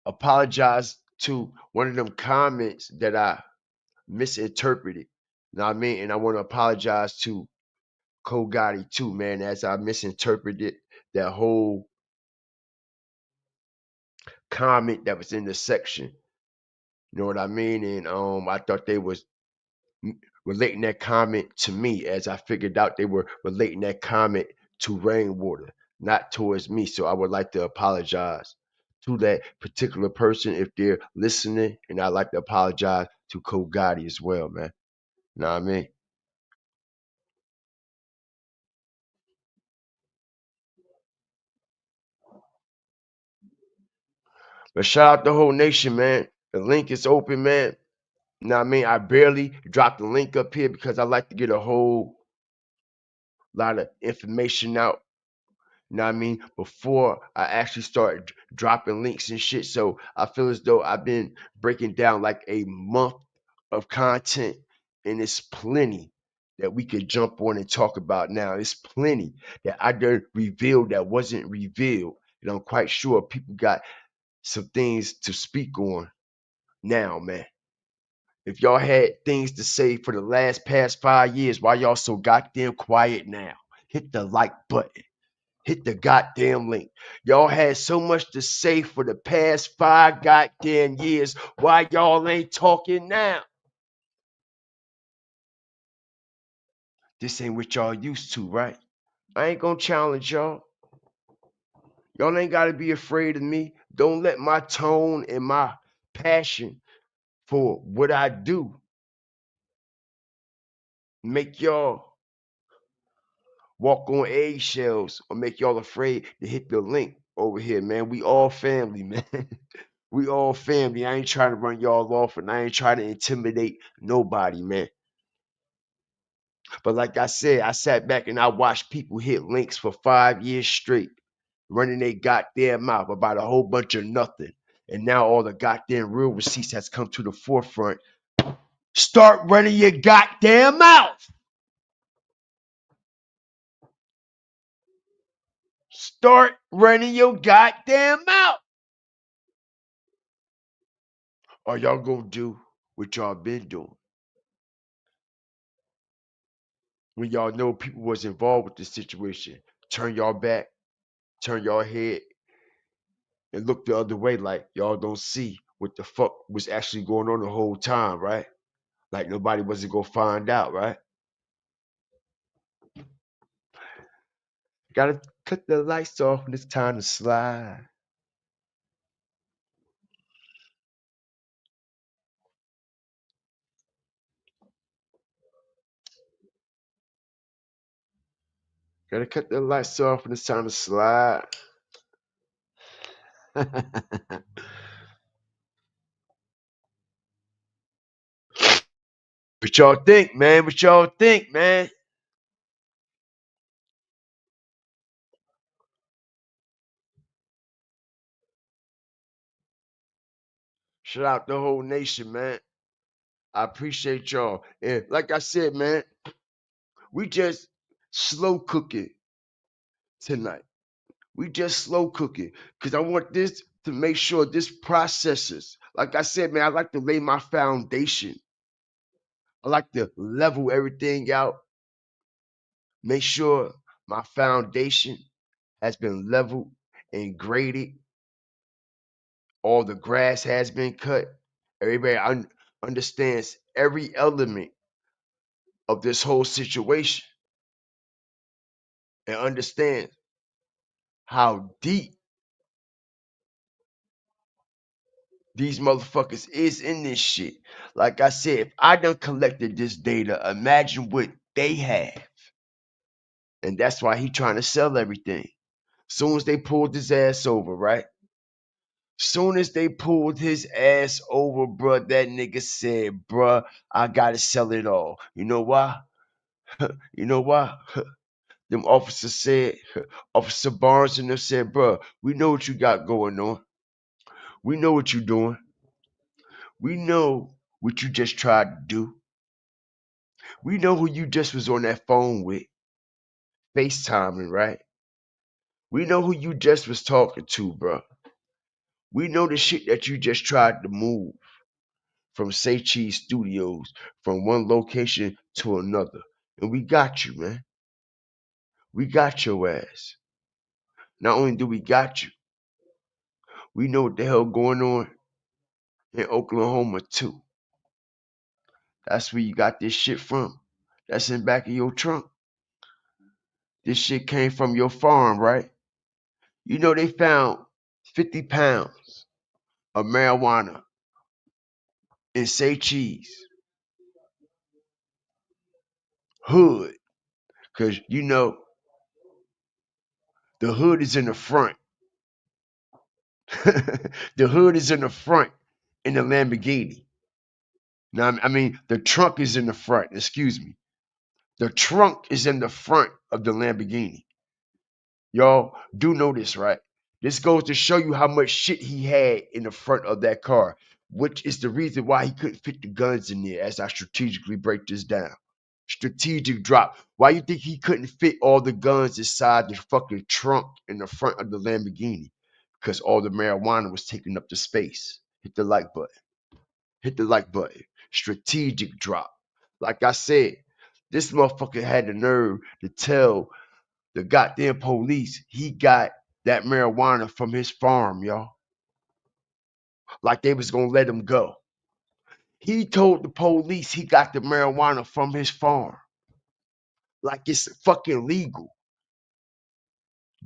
apologize to one of them comments that I misinterpreted. You know what I mean? And I want to apologize to Cole Gotti too, man, as I misinterpreted that whole comment that was in the section. You know what I mean? And I thought they was relating that comment to me, as I figured out they were relating that comment to Rainwater, not towards me. So I would like to apologize to that particular person if they're listening, and I'd like to apologize to Cole Gotti as well, man. You know what I mean? But shout out the whole nation, man. The link is open, man. You know what I mean? I barely dropped the link up here because I like to get a whole lot of information out. You know what I mean? Before I actually start dropping links and shit. So I feel as though I've been breaking down like a month of content, and it's plenty that we could jump on and talk about now. It's plenty that I done revealed that wasn't revealed. And I'm quite sure people got some things to speak on now, man. If y'all had things to say for the past 5 years, why y'all so goddamn quiet now? Hit the like button. Hit the goddamn link. Y'all had so much to say for the past 5 goddamn years. Why y'all ain't talking now? This ain't what y'all used to, right? I ain't gonna challenge y'all. Y'all ain't gotta be afraid of me. Don't let my tone and my passion for what I do make y'all walk on eggshells or make y'all afraid to hit the link over here, man. We all family, man. We all family. I ain't trying to run y'all off, and I ain't trying to intimidate nobody, man. But like I said, I sat back and I watched people hit links for 5 years straight, running their goddamn mouth about a whole bunch of nothing. And now all the goddamn real receipts has come to the forefront. Start running your goddamn mouth. Start running your goddamn mouth. Or y'all gonna do what y'all been doing when y'all know people was involved with this situation. Turn y'all back, turn y'all head, and look the other way like y'all don't see what the fuck was actually going on the whole time, right? Like nobody wasn't gonna find out, right? Gotta cut the lights off when it's time to slide. Gotta cut the lights off when it's time to slide. What y'all think, man? What y'all think, man? Shout out the whole nation, man. I appreciate y'all. And like I said, man, we just slow cooking tonight. We just slow cooking because I want this to make sure this processes. Like I said, man, I like to lay my foundation. I like to level everything out, make sure my foundation has been leveled and graded. All the grass has been cut. Everybody understands every element of this whole situation and understands how deep these motherfuckers is in this shit. Like I said, if I done collected this data, imagine what they have. And that's why he trying to sell everything. Soon as they pulled his ass over, right? Soon as they pulled his ass over, bruh, that nigga said, bruh, I gotta sell it all. You know why? You know why? Them officers said, Officer Barnes and them said, bruh, we know what you got going on. We know what you doing. We know what you just tried to do. We know who you just was on that phone with, FaceTiming, right? We know who you just was talking to, bruh. We know the shit that you just tried to move from Say Cheese Studios from one location to another. And we got you, man. We got your ass. Not only do we got you, we know what the hell going on in Oklahoma too. That's where you got this shit from. That's in back of your trunk. This shit came from your farm, right? You know they found 50 pounds of marijuana in Say Cheese hood. Cause you know the hood is in the front. The hood is in the front in the Lamborghini. Now, I mean, the trunk is in the front. Excuse me. The trunk is in the front of the Lamborghini. Y'all do know this, right? This goes to show you how much shit he had in the front of that car, which is the reason why he couldn't fit the guns in there as I strategically break this down. Strategic drop. Why you think he couldn't fit all the guns inside the fucking trunk in the front of the Lamborghini? Because all the marijuana was taking up the space. Hit the like button. Hit the like button. Strategic drop. Like I said, this motherfucker had the nerve to tell the goddamn police he got that marijuana from his farm, y'all. Like they was gonna let him go. He told the police he got the marijuana from his farm. Like it's fucking legal.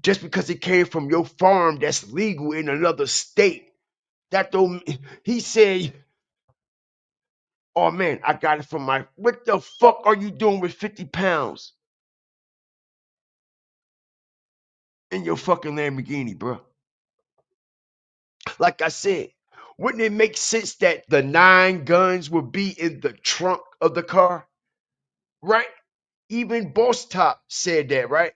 Just because it came from your farm that's legal in another state. That don't he said, oh man, I got it from my what the fuck are you doing with 50 pounds in your fucking Lamborghini, bro? Like I said, wouldn't it make sense that the 9 guns would be in the trunk of the car? Right? Even Boss Top said that, right?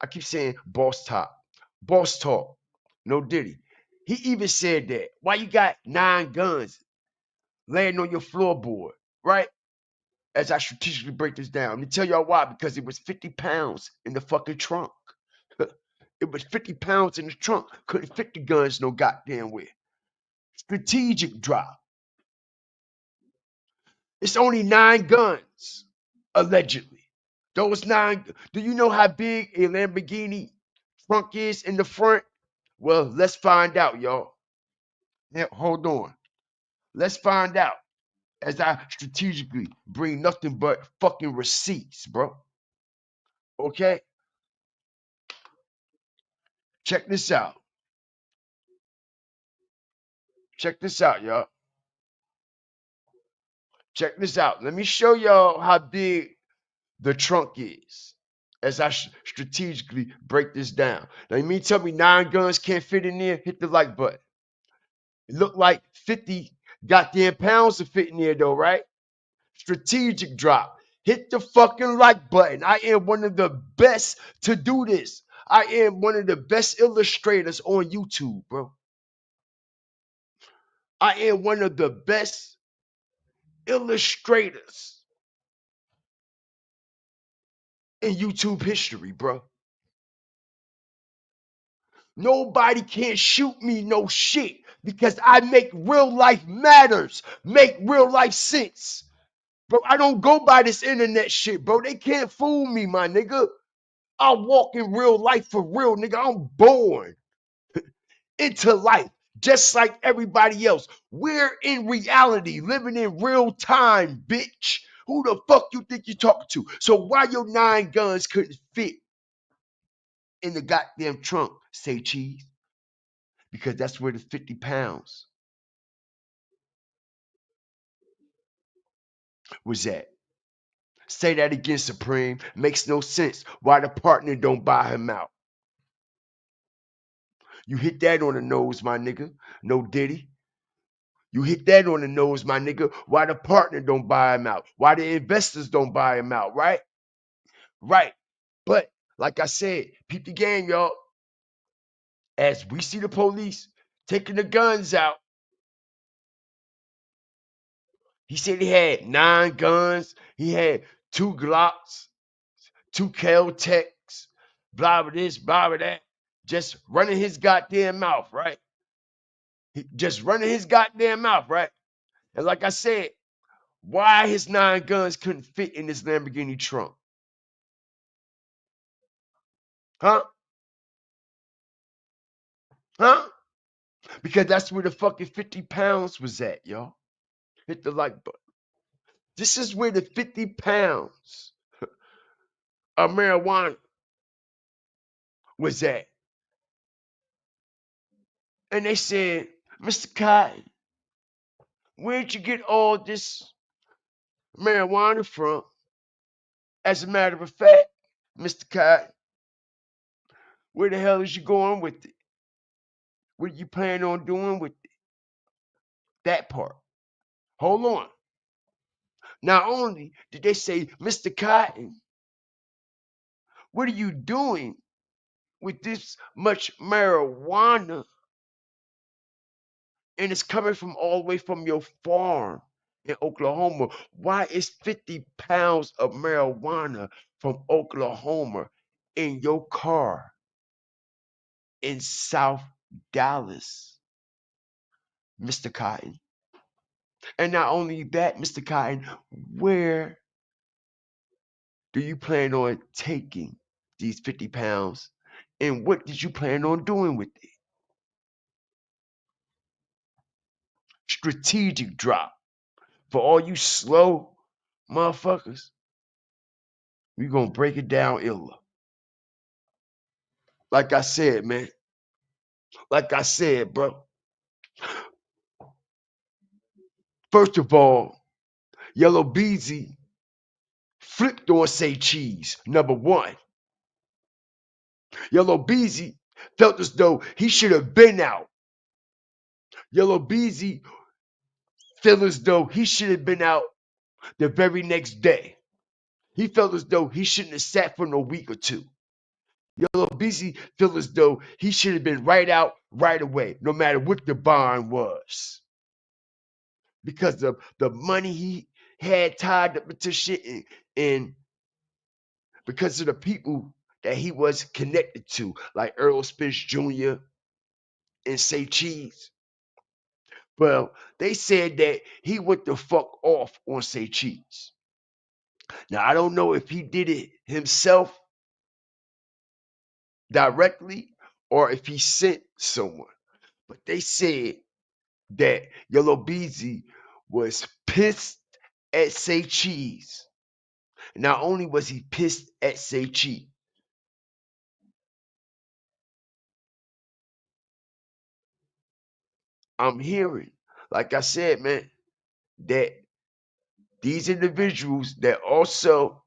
I keep saying Boss Top. Boss Talk. No Diddy. He even said that. Why you got 9 guns laying on your floorboard, right? As I strategically break this down. Let me tell y'all why. Because it was 50 pounds in the fucking trunk. It was 50 pounds in the trunk. Couldn't fit the guns no goddamn way. Strategic drop. It's only 9 guns, allegedly. Those 9. Do you know how big a Lamborghini trunk is in the front? Well, let's find out, y'all. Yeah, hold on. Let's find out as I strategically bring nothing but fucking receipts, bro. Okay? Check this out. Check this out, y'all. Check this out. Let me show y'all how big the trunk is as I strategically break this down. Now, you mean tell me 9 guns can't fit in there? Hit the like button. It looked like 50 goddamn pounds to fit in there, though, right? Strategic drop. Hit the fucking like button. I am one of the best to do this. I am one of the best illustrators on YouTube, bro. I am one of the best illustrators in YouTube history, bro. Nobody can't shoot me no shit because I make real life matters, make real life sense. Bro, I don't go by this internet shit, bro. They can't fool me, my nigga. I walk in real life for real, nigga. I'm born into life just like everybody else. We're in reality, living in real time, bitch. Who the fuck you think you're talking to? So why your 9 guns couldn't fit in the goddamn trunk, say cheese? Because that's where the 50 pounds was at. Say that again, Supreme. Makes no sense why the partner don't buy him out. You hit that on the nose, my nigga. No Diddy. You hit that on the nose, my nigga. Why the partner don't buy him out? Why the investors don't buy him out, right? Right. But like I said, peep the game, y'all. As we see the police taking the guns out, he said he had 9 guns. He had 2 Glocks, 2 Kel-Tecs, blah, blah this, blah, blah that. Just running his goddamn mouth, right? Just running his goddamn mouth, right? And like I said, why his 9 guns couldn't fit in this Lamborghini trunk? Huh? Huh? Because that's where the fucking 50 pounds was at, y'all. Hit the like button. This is where the 50 pounds of marijuana was at. And they said, Mr. Cotton, where'd you get all this marijuana from? As a matter of fact, Mr. Cotton, where the hell is you going with it? What you plan on doing with it? That part. Hold on. Not only did they say, Mr. Cotton, what are you doing with this much marijuana? And it's coming from all the way from your farm in Oklahoma. Why is 50 pounds of marijuana from Oklahoma in your car in South Dallas, Mr. Cotton? And not only that, Mr. Cotton, where do you plan on taking these 50 pounds? And what did you plan on doing with it? Strategic drop. For all you slow motherfuckers, we're going to break it down illa. Like I said, man. Like I said, bro. First of all, Yellow Beezy flipped on Say Cheese, number one. Yellow Beezy felt as though he should have been out. Yellow Beezy felt as though he should have been out the very next day. He felt as though he shouldn't have sat for no week or two. Yellow Beezy felt as though he should have been right out right away, no matter what the bond was. Because of the money he had tied up into shit and because of the people that he was connected to, like Earl Spence Jr. and Say Cheese. Well, they said that he went the fuck off on Say Cheese. Now, I don't know if he did it himself directly or if he sent someone, but they said that Yellow Beezy was pissed at Say Cheese. Not only was he pissed at Say Cheese, I'm hearing, like I said, man, that these individuals that also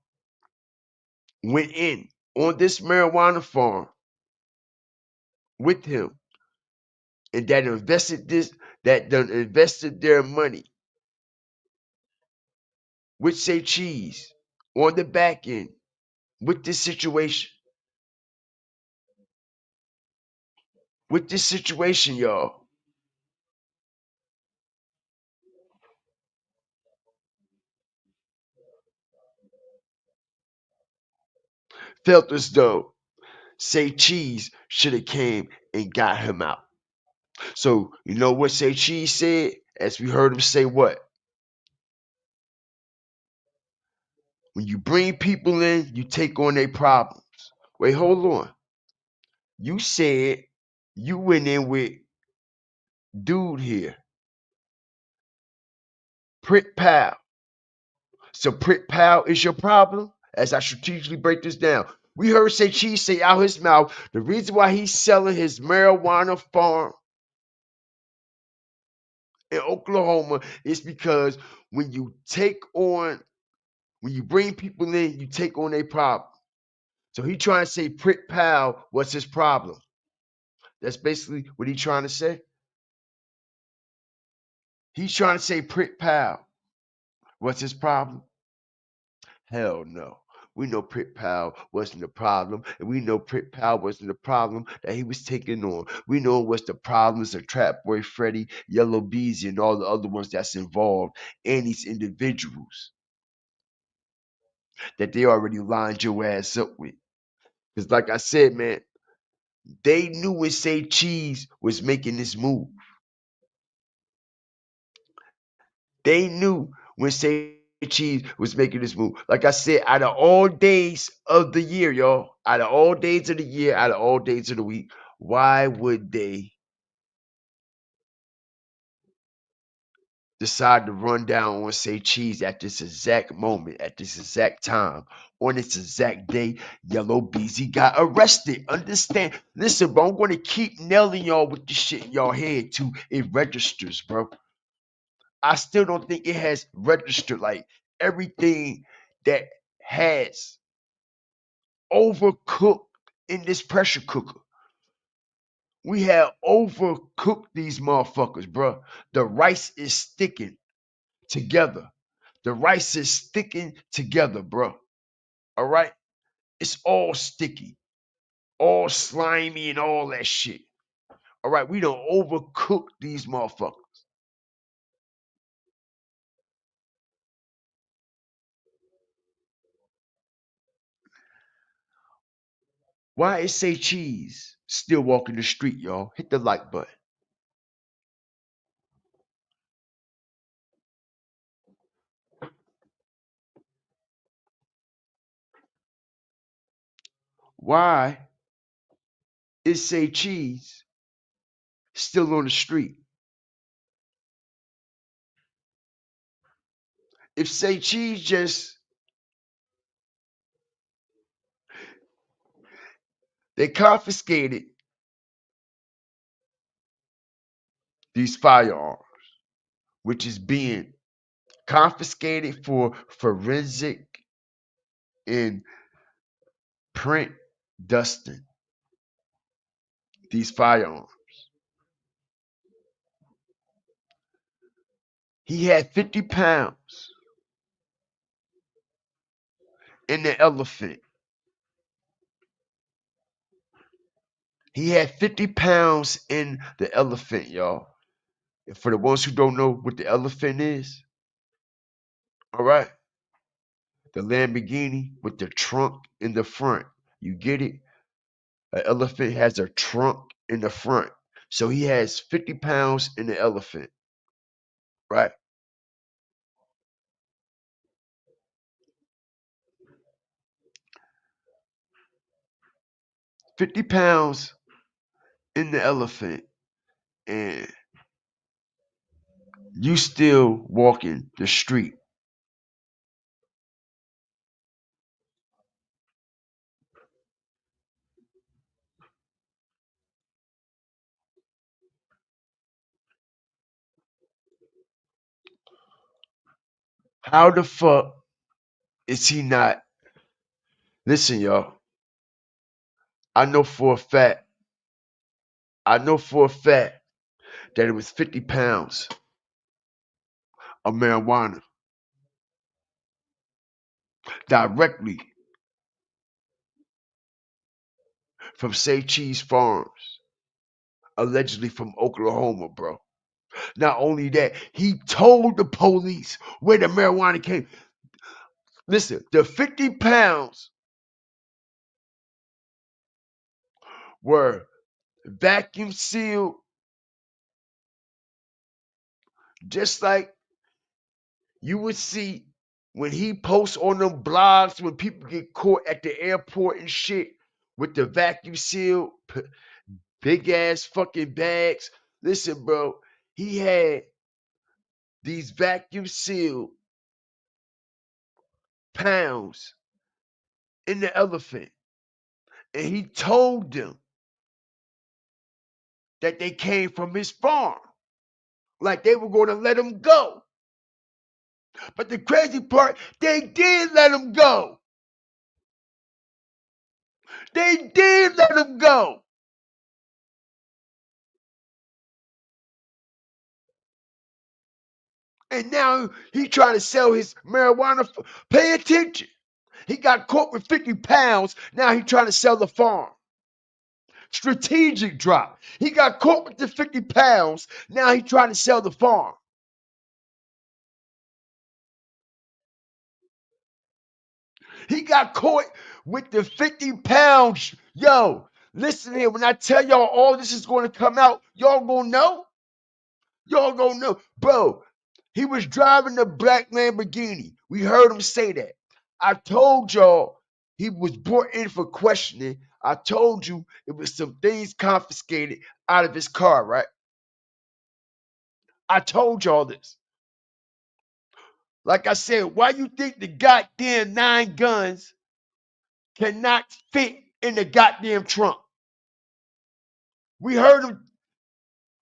went in on this marijuana farm with him and that invested their money with Say Cheese on the back end with this situation. With this situation, y'all, felt as though Say Cheese should have came and got him out. So you know what Say Cheese said? As we heard him say what? When you bring people in, you take on their problems. Wait, hold on. You said you went in with dude here, Prick Pal. So Prick Pal is your problem? As I strategically break this down. We heard Say Cheese say out his mouth the reason why he's selling his marijuana farm in Oklahoma is because when you bring people in, you take on their problem. So he trying to say Prick Pal was his problem. That's basically what he trying to say. He's trying to say Prick Pal. What's his problem? Hell no. We know Prick Pal wasn't the problem, and we know Prick Pal wasn't the problem that he was taking on. We know what's the problems of Trap Boy Freddy, Yellow Beezy, and all the other ones that's involved, and these individuals that they already lined your ass up with. Because like I said, man, they knew when Say Cheese was making this move. They knew when Say Cheese was making this move. Like I said, out of all days of the year, y'all, out of all days of the year, out of all days of the week, why would they decide to run down on Say Cheese at this exact moment, at this exact time, on this exact day? Yellow Beezy got arrested. Understand? Listen, bro, I'm going to keep nailing y'all with this shit in y'all head till it registers, bro. I still don't think it has registered like everything that has overcooked in this pressure cooker. We have overcooked these motherfuckers, bro. The rice is sticking together. The rice is sticking together, bro. All right? It's all sticky, all slimy, and all that shit. All right? We don't overcook these motherfuckers. Why is Say Cheese still walking the street, y'all? Hit the like button. Why is Say Cheese still on the street? If Say Cheese just they confiscated these firearms, which is being confiscated for forensic and print dusting these firearms. He had 50 pounds in the elephant. He had 50 pounds in the elephant, y'all. And for the ones who don't know what the elephant is, all right, the Lamborghini with the trunk in the front. You get it? An elephant has a trunk in the front. So he has 50 pounds in the elephant, right? 50 pounds in the elephant, and you still walking the street. How the fuck is he not? Listen, y'all. I know for a fact, I know for a fact that it was 50 pounds of marijuana directly from Say Cheese Farms, allegedly from Oklahoma, bro. Not only that, he told the police where the marijuana came. Listen, the 50 pounds were vacuum sealed, just like you would see when he posts on them blogs when people get caught at the airport and shit with the vacuum sealed big ass fucking bags. Listen, bro, he had these vacuum sealed pounds in the elephant, and he told them that they came from his farm, like they were going to let him go. But the crazy part, they did let him go. They did let him go. And now he trying to sell his marijuana. Pay attention. He got caught with 50 pounds. Now he trying to sell the farm. Strategic drop. He got caught with the 50 pounds. Now he trying to sell the farm. He got caught with the 50 pounds. Yo, listen here. When I tell y'all all this is going to come out, y'all gonna know. Y'all gonna know. Bro, he was driving the black Lamborghini. We heard him say that. I told y'all he was brought in for questioning. I told you it was some things confiscated out of his car, right? I told y'all this. Like I said, why you think the goddamn 9 guns cannot fit in the goddamn trunk? We heard him,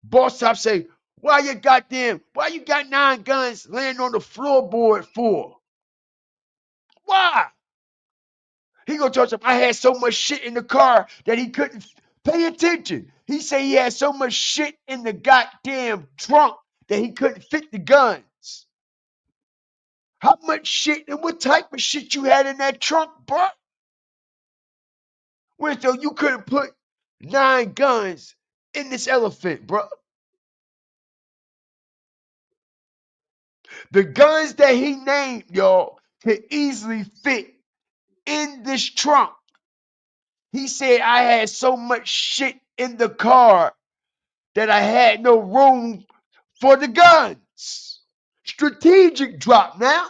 boss top, say, why you got 9 guns laying on the floorboard for? Why? He gonna tell him I had so much shit in the car that he couldn't pay attention. He said he had so much shit in the goddamn trunk that he couldn't fit the guns. How much shit and what type of shit you had in that trunk, bro? Wait, so you couldn't put 9 guns in this elephant, bro? The guns that he named, y'all, could easily fit in this trunk. He said I had so much shit in the car that I had no room for the guns. Strategic drop now.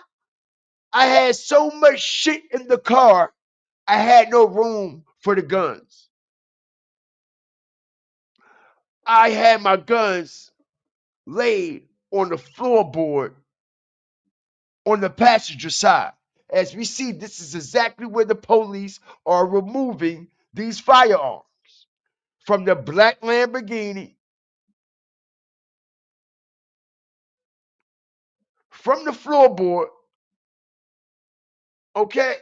I had so much shit in the car, I had no room for the guns. I had my guns laid on the floorboard on the passenger side. As we see, this is exactly where the police are removing these firearms from the black Lamborghini, from the floorboard, okay?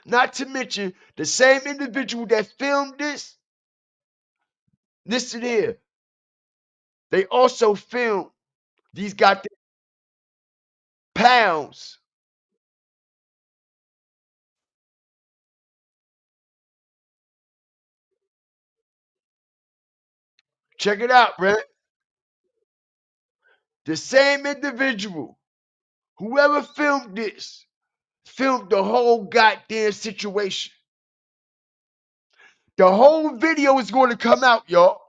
Not to mention the same individual that filmed this. Listen here. They also filmed these goddamn pounds. Check it out, man. The same individual, whoever filmed this, filmed the whole goddamn situation. The whole video is going to come out, y'all.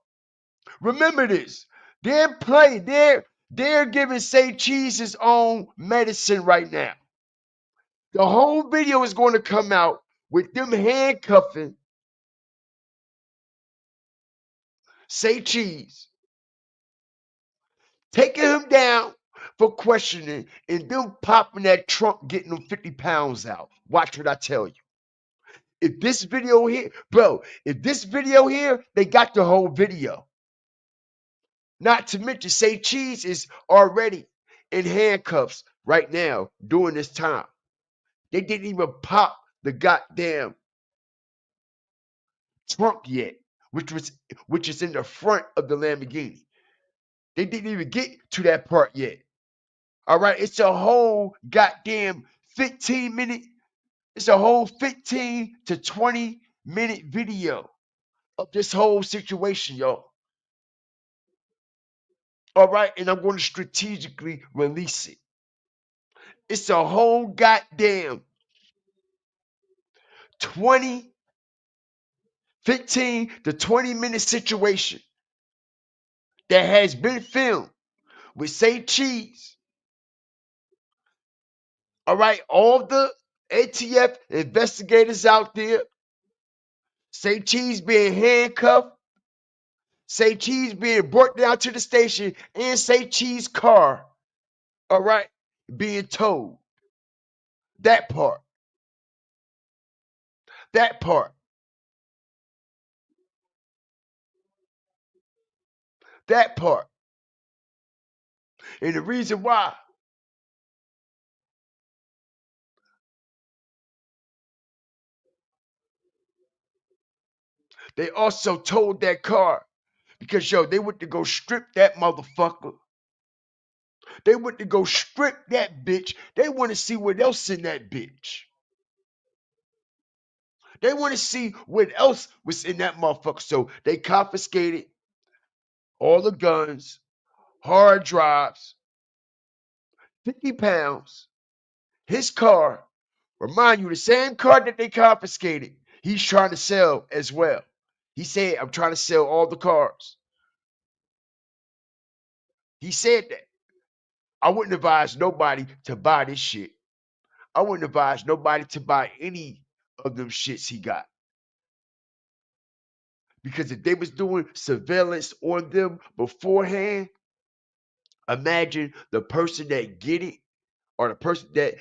Remember this. They're giving Say Cheese his own medicine right now. The whole video is going to come out with them handcuffing Say Cheese, taking him down for questioning, and them popping that trunk, getting them 50 pounds out. Watch what I tell you. If this video here, bro, if this video here, they got the whole video. Not to mention, Say Cheese is already in handcuffs right now during this time. They didn't even pop the goddamn trunk yet, which is in the front of the Lamborghini. They didn't even get to that part yet. All right, it's a whole goddamn 15-minute, it's a whole 15 to 20-minute video of this whole situation, y'all. All right, and I'm going to strategically release it. It's a whole goddamn 20 15 to 20-minute situation that has been filmed with Say Cheese. All right, all the ATF investigators out there, Say Cheese being handcuffed, Say Cheese being brought down to the station, and Say Cheese car, all right, being towed. That part. That part. That part. And the reason why they also towed that car because, yo, they went to go strip that motherfucker. They went to go strip that bitch. They want to see what else in that bitch. They want to see what else was in that motherfucker. So they confiscated all the guns, hard drives, 50 pounds, his car. Remind you, the same car that they confiscated, he's trying to sell as well. He said, I'm trying to sell all the cars. He said that. I wouldn't advise nobody to buy this shit. I wouldn't advise nobody to buy any of them shits he got. Because if they was doing surveillance on them beforehand, imagine the person that get it or the person that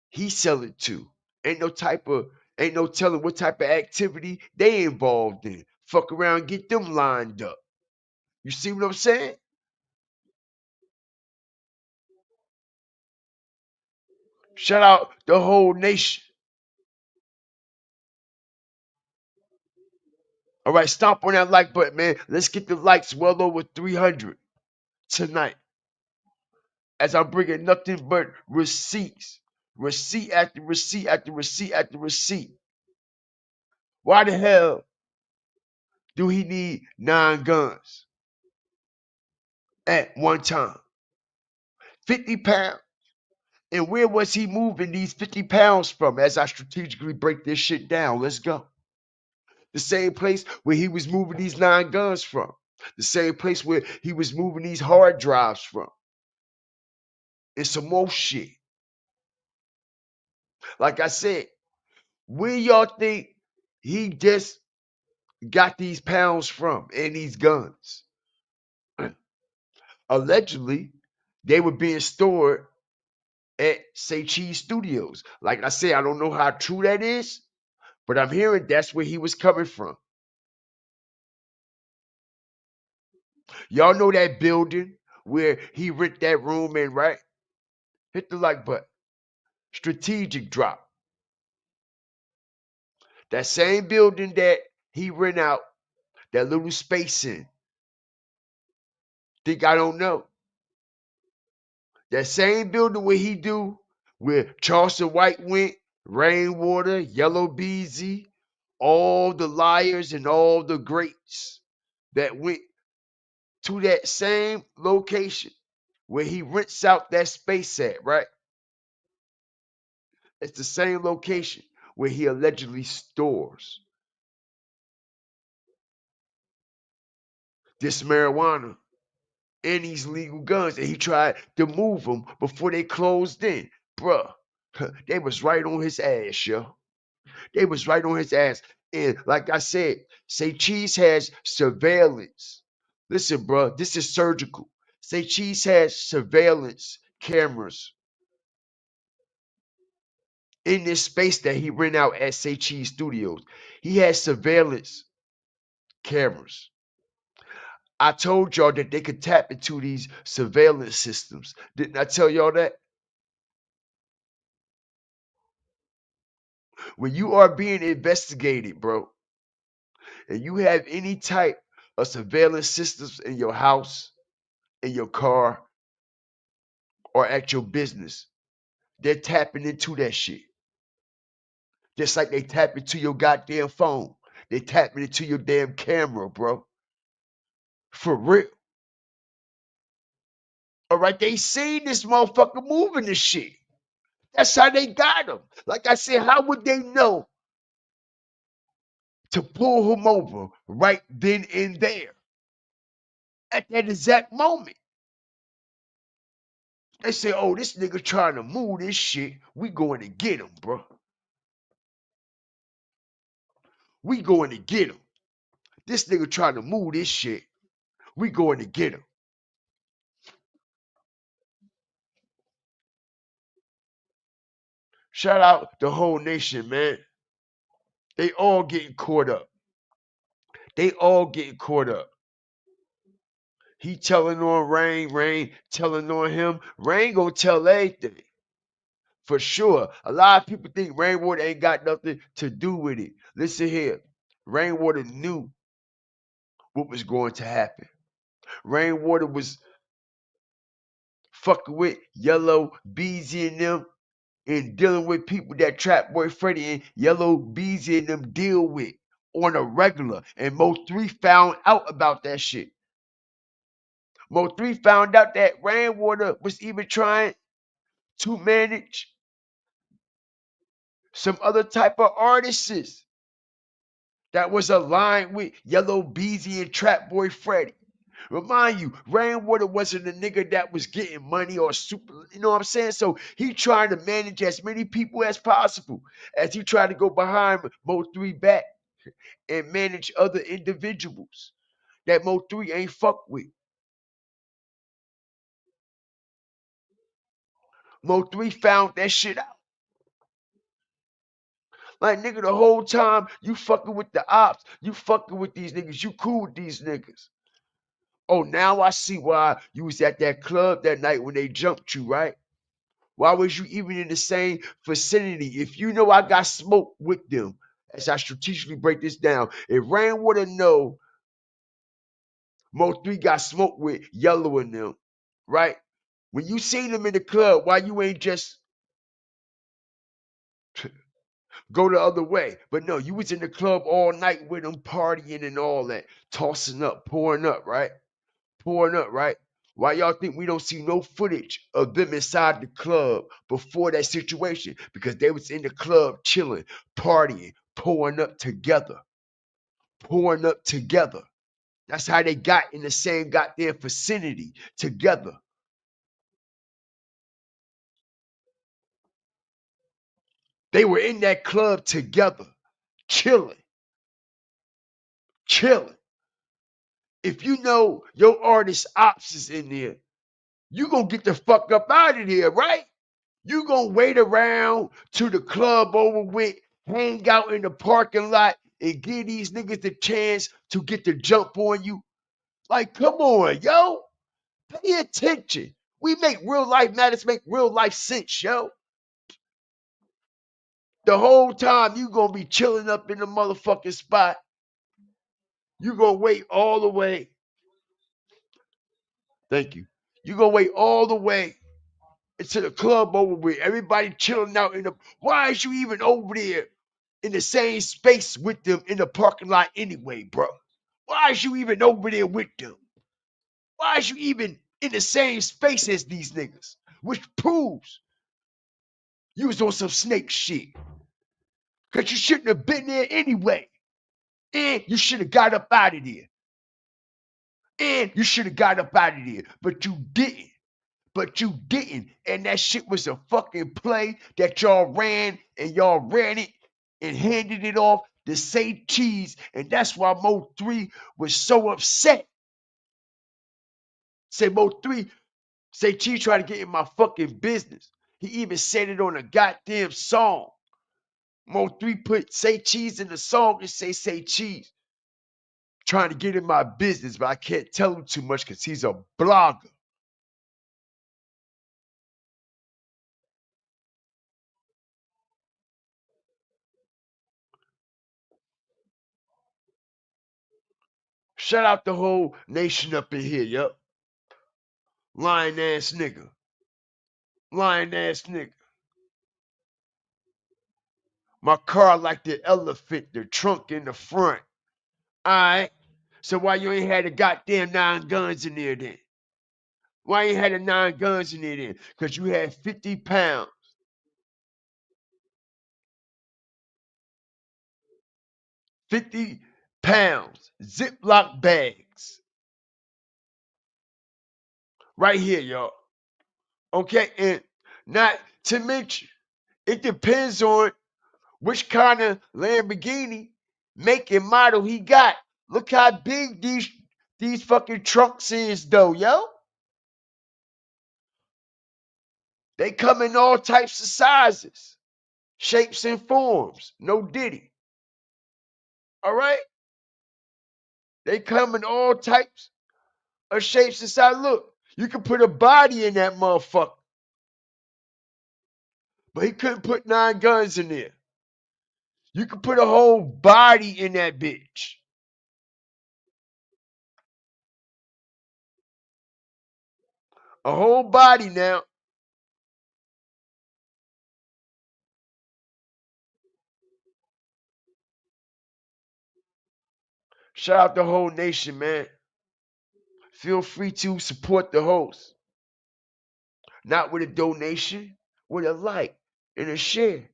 he sell it to. Ain't no telling what type of activity they involved in. Fuck around, get them lined up. You see what I'm saying? Shout out the whole nation. All right, stomp on that like button, man. Let's get the likes well over 300 tonight. As I'm bringing nothing but receipts. Receipt after receipt after receipt after receipt. Why the hell do he need 9 guns at one time? 50 pounds. And where was he moving these 50 pounds from as I strategically break this shit down? Let's go. The same place where he was moving these 9 guns from. The same place where he was moving these hard drives from. And some more shit. Like I said, where y'all think he just got these pounds from and these guns? Allegedly, they were being stored at Say Cheese Studios. Like I said, I don't know how true that is, but I'm hearing that's where he was coming from. Y'all know that building where he rent that room in, right? Hit the like button. Strategic drop. That same building that he rent out that little space in. Think I don't know. That same building where he do, where Charleston White went, Rainwater, Yellow Beezy, all the liars and all the greats that went to that same location where he rents out that space at, right? It's the same location where he allegedly stores this marijuana and these legal guns. And he tried to move them before they closed in. Bruh, they was right on his ass, yo. They was right on his ass. And like I said, Say Cheese has surveillance. Listen, bro, this is surgical. Say Cheese has surveillance cameras in this space that he rent out at Say Cheese Studios. He has surveillance cameras. I told y'all that they could tap into these surveillance systems. Didn't I tell y'all that? When you are being investigated, bro, and you have any type of surveillance systems in your house, in your car, or at your business, they're tapping into that shit. Just like they tap into your goddamn phone. They tapping into your damn camera, bro. For real. All right, they seen this motherfucker moving this shit. That's how they got him. Like I said, how would they know to pull him over right then and there. At that exact moment. They say, oh, this nigga trying to move this shit. We going to get him, bro. We going to get him. This nigga trying to move this shit. We going to get him. Shout out the whole nation, man. They all getting caught up. They all getting caught up. He telling on Rain telling on him. Rain gonna tell everything. For sure. A lot of people think Rainwater ain't got nothing to do with it. Listen here. Rainwater knew what was going to happen. Rainwater was fucking with Yellow, Beezy and them and dealing with people that Trap Boy Freddy and Yellow, Beezy and them deal with on a regular. And Mo3 found out about that shit. Mo3 found out that Rainwater was even trying to manage some other type of artists that was aligned with Yellow Beezy and Trap Boy Freddy. Remind you, Rainwater wasn't a nigga that was getting money or super, you know what I'm saying? So he trying to manage as many people as possible as he tried to go behind Mo3 back and manage other individuals that Mo3 ain't fuck with. Mo3 found that shit out. Like, nigga, the whole time you fucking with the ops, you fucking with these niggas, you cool with these niggas. Oh, now I see why you was at that club that night when they jumped you, right? Why was you even in the same vicinity? If you know I got smoke with them, as I strategically break this down, if Rainwater know Mo3 got smoke with Yellow and them, right? When you seen them in the club, why you ain't just go the other way? But no, you was in the club all night with them partying and all that, tossing up, pouring up, right? Pouring up, right? Why y'all think we don't see no footage of them inside the club before that situation? Because they was in the club chilling, partying, pouring up together. Pouring up together. That's how they got in the same goddamn vicinity together. They were in that club together, chilling, chilling. If you know your artist ops is in there, you gonna get the fuck up out of there, right? You gonna wait around till the club over with, hang out in the parking lot, and give these niggas the chance to get the jump on you? Like, come on, yo. Pay attention. We make real life matters make real life sense, yo. The whole time you gonna be chilling up in the motherfucking spot. You gonna wait all the way. Thank you. You gonna wait all the way until the club over with. Everybody chilling out in the. Why is you even over there in the same space with them in the parking lot anyway, bro? Why is you even over there with them? Why is you even in the same space as these niggas? Which proves you was on some snake shit. Cause you shouldn't have been there anyway. And you should have got up out of there. And you should have got up out of there. But you didn't. But you didn't. And that shit was a fucking play that y'all ran and y'all ran it and handed it off to Say Cheese. And that's why Mo3 was so upset. Say Mo3, Say Cheese tried to get in my fucking business. He even said it on a goddamn song. Mo3 put Say Cheese in the song and say Cheese. Trying to get in my business, but I can't tell him too much because he's a blogger. Shout out the whole nation up in here, yup. Lying ass nigga. Lying ass nigga. My car like the elephant, the trunk in the front. Alright. So why you ain't had the goddamn 9 guns in there then? Why you ain't had the 9 guns in there then? Because you had 50 pounds. 50 pounds, Ziploc bags. Right here, y'all. Okay, and not to mention, it depends on which kind of Lamborghini make and model he got. Look how big these fucking trunks is though, yo. They come in all types of sizes, shapes, and forms. No diddy. All right? They come in all types of shapes and sizes. Look, you can put a body in that motherfucker. But he couldn't put 9 guns in there. You could put a whole body in that bitch. A whole body now. Shout out the whole nation, man. Feel free to support the host. Not with a donation, with a like and a share.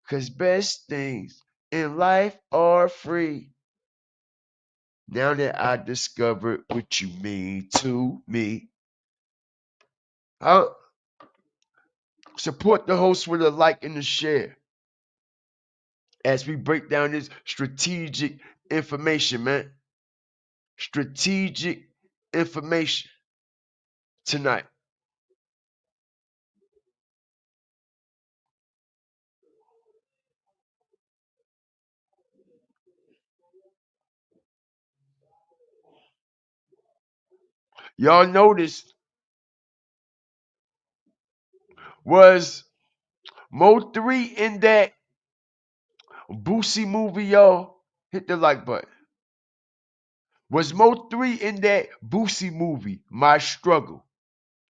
Because best things in life are free. Now that I discovered what you mean to me, I'll support the host with a like and a share as we break down this strategic information, man. Strategic information tonight. Y'all noticed was MO3 in that Boosie movie, y'all? Hit the like button. Was MO3 in that Boosie movie, My Struggle,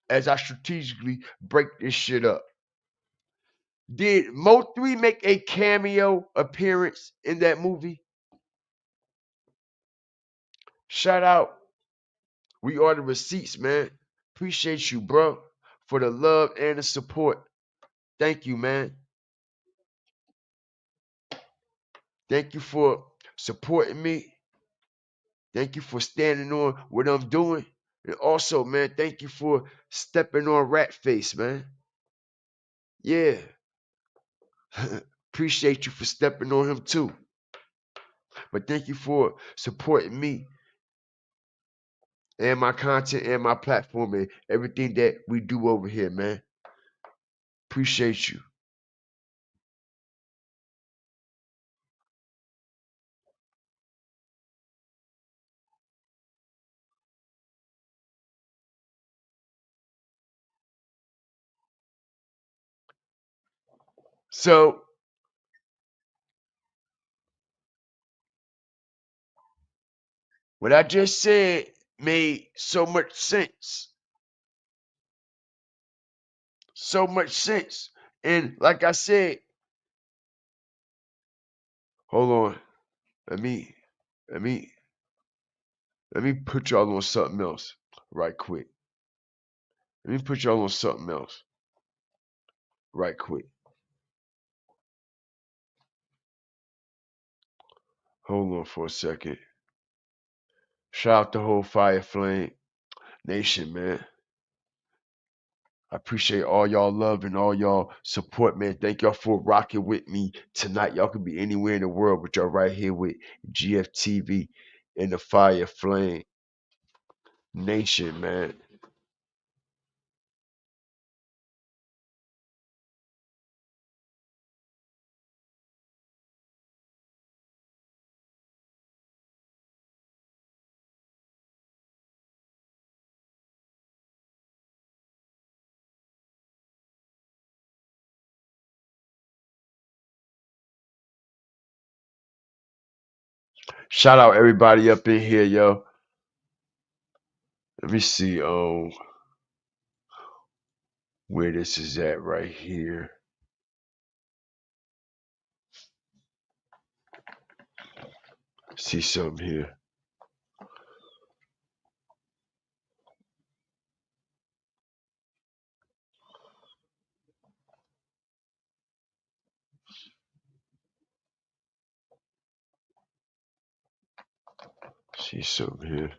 as I strategically break this shit up? Did Mo3 make a cameo appearance in that movie? Shout out. We are the receipts, man. Appreciate you, bro, for the love and the support. Thank you, man. Thank you for supporting me. Thank you for standing on what I'm doing. And also, man, thank you for stepping on Rat Face, man. Yeah. Appreciate you for stepping on him too. But thank you for supporting me and my content and my platform and everything that we do over here, man. Appreciate you. So, what I just said made so much sense. So much sense. And like I said, hold on. Let me let me let me put y'all on something else right quick. Let me put y'all on something else right quick. Hold on for a second. Shout out the whole Fire Flame Nation, man. I appreciate all y'all love and all y'all support, man. Thank y'all for rocking with me tonight. Y'all could be anywhere in the world, but y'all right here with GFTV and the Fire Flame Nation, man. Shout out everybody up in here, yo. Let me see where this is at right here. See something here. see something here.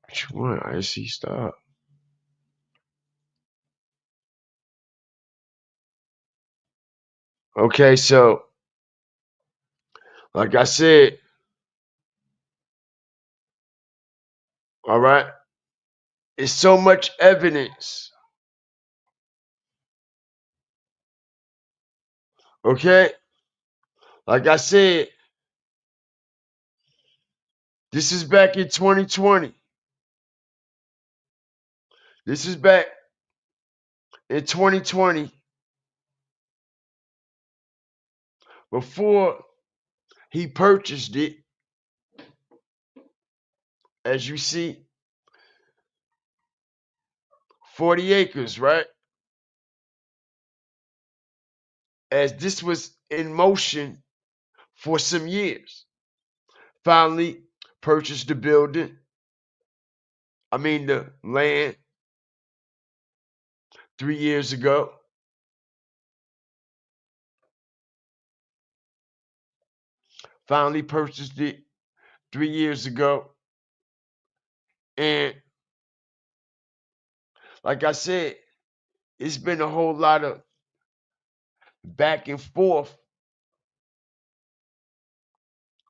Which one? I see. Stop. Okay, so like I said, all right, it's so much evidence. Okay, like I said, this is back in 2020. This is back in 2020 before he purchased it. As you see, 40 acres, right? As this was in motion for some years. Finally purchased the building, the land 3 years ago. Finally purchased it 3 years ago. And like I said, it's been a whole lot of back and forth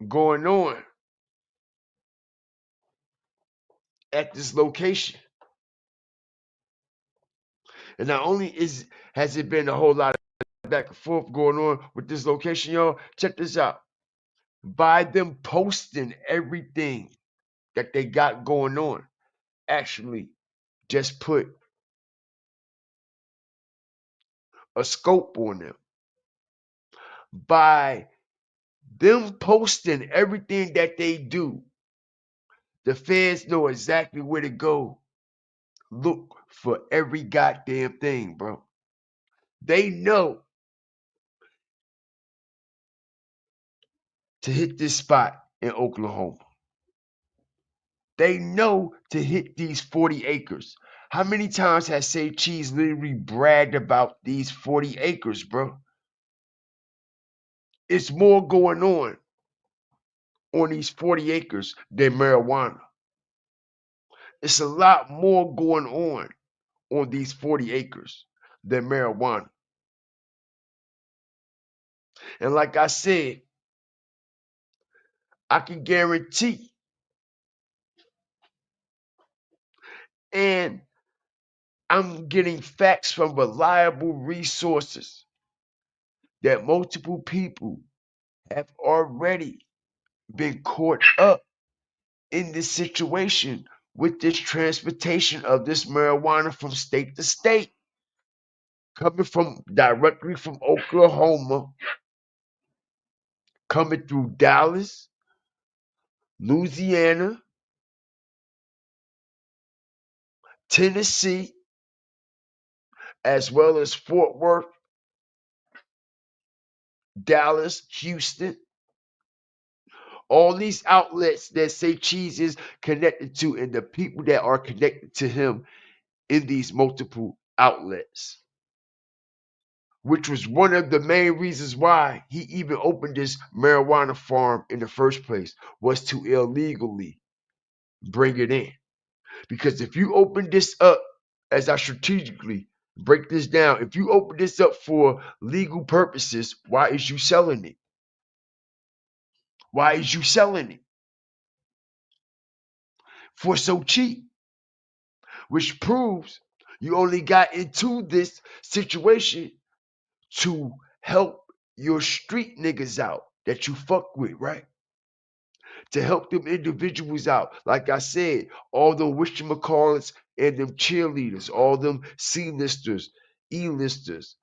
going on at this location. And not only has it been a whole lot of back and forth going on with this location, y'all, check this out. By them posting everything that they got going on, actually just put a scope on them. By them posting everything that they do, the fans know exactly where to go. Look for every goddamn thing, bro. They know to hit this spot in Oklahoma. They know to hit these 40 acres. How many times has Say Cheese literally bragged about these 40 acres, bro? It's more going on these 40 acres than marijuana. It's a lot more going on these 40 acres than marijuana. And like I said, I can guarantee, and I'm getting facts from reliable resources, that multiple people have already been caught up in this situation with this transportation of this marijuana from state to state, coming from directly from Oklahoma, coming through Dallas, Louisiana, Tennessee, as well as Fort Worth, Dallas, Houston. All these outlets that Say Cheese is connected to, and the people that are connected to him in these multiple outlets, which was one of the main reasons why he even opened this marijuana farm in the first place, was to illegally bring it in. Because if you open this up, as I strategically break this down, if you open this up for legal purposes, why is you selling it? Why is you selling it for so cheap? Which proves you only got into this situation to help your street niggas out that you fuck with, right? To help them individuals out. Like I said, all the whatchamacallits and them cheerleaders, all them C-listers, E-listers,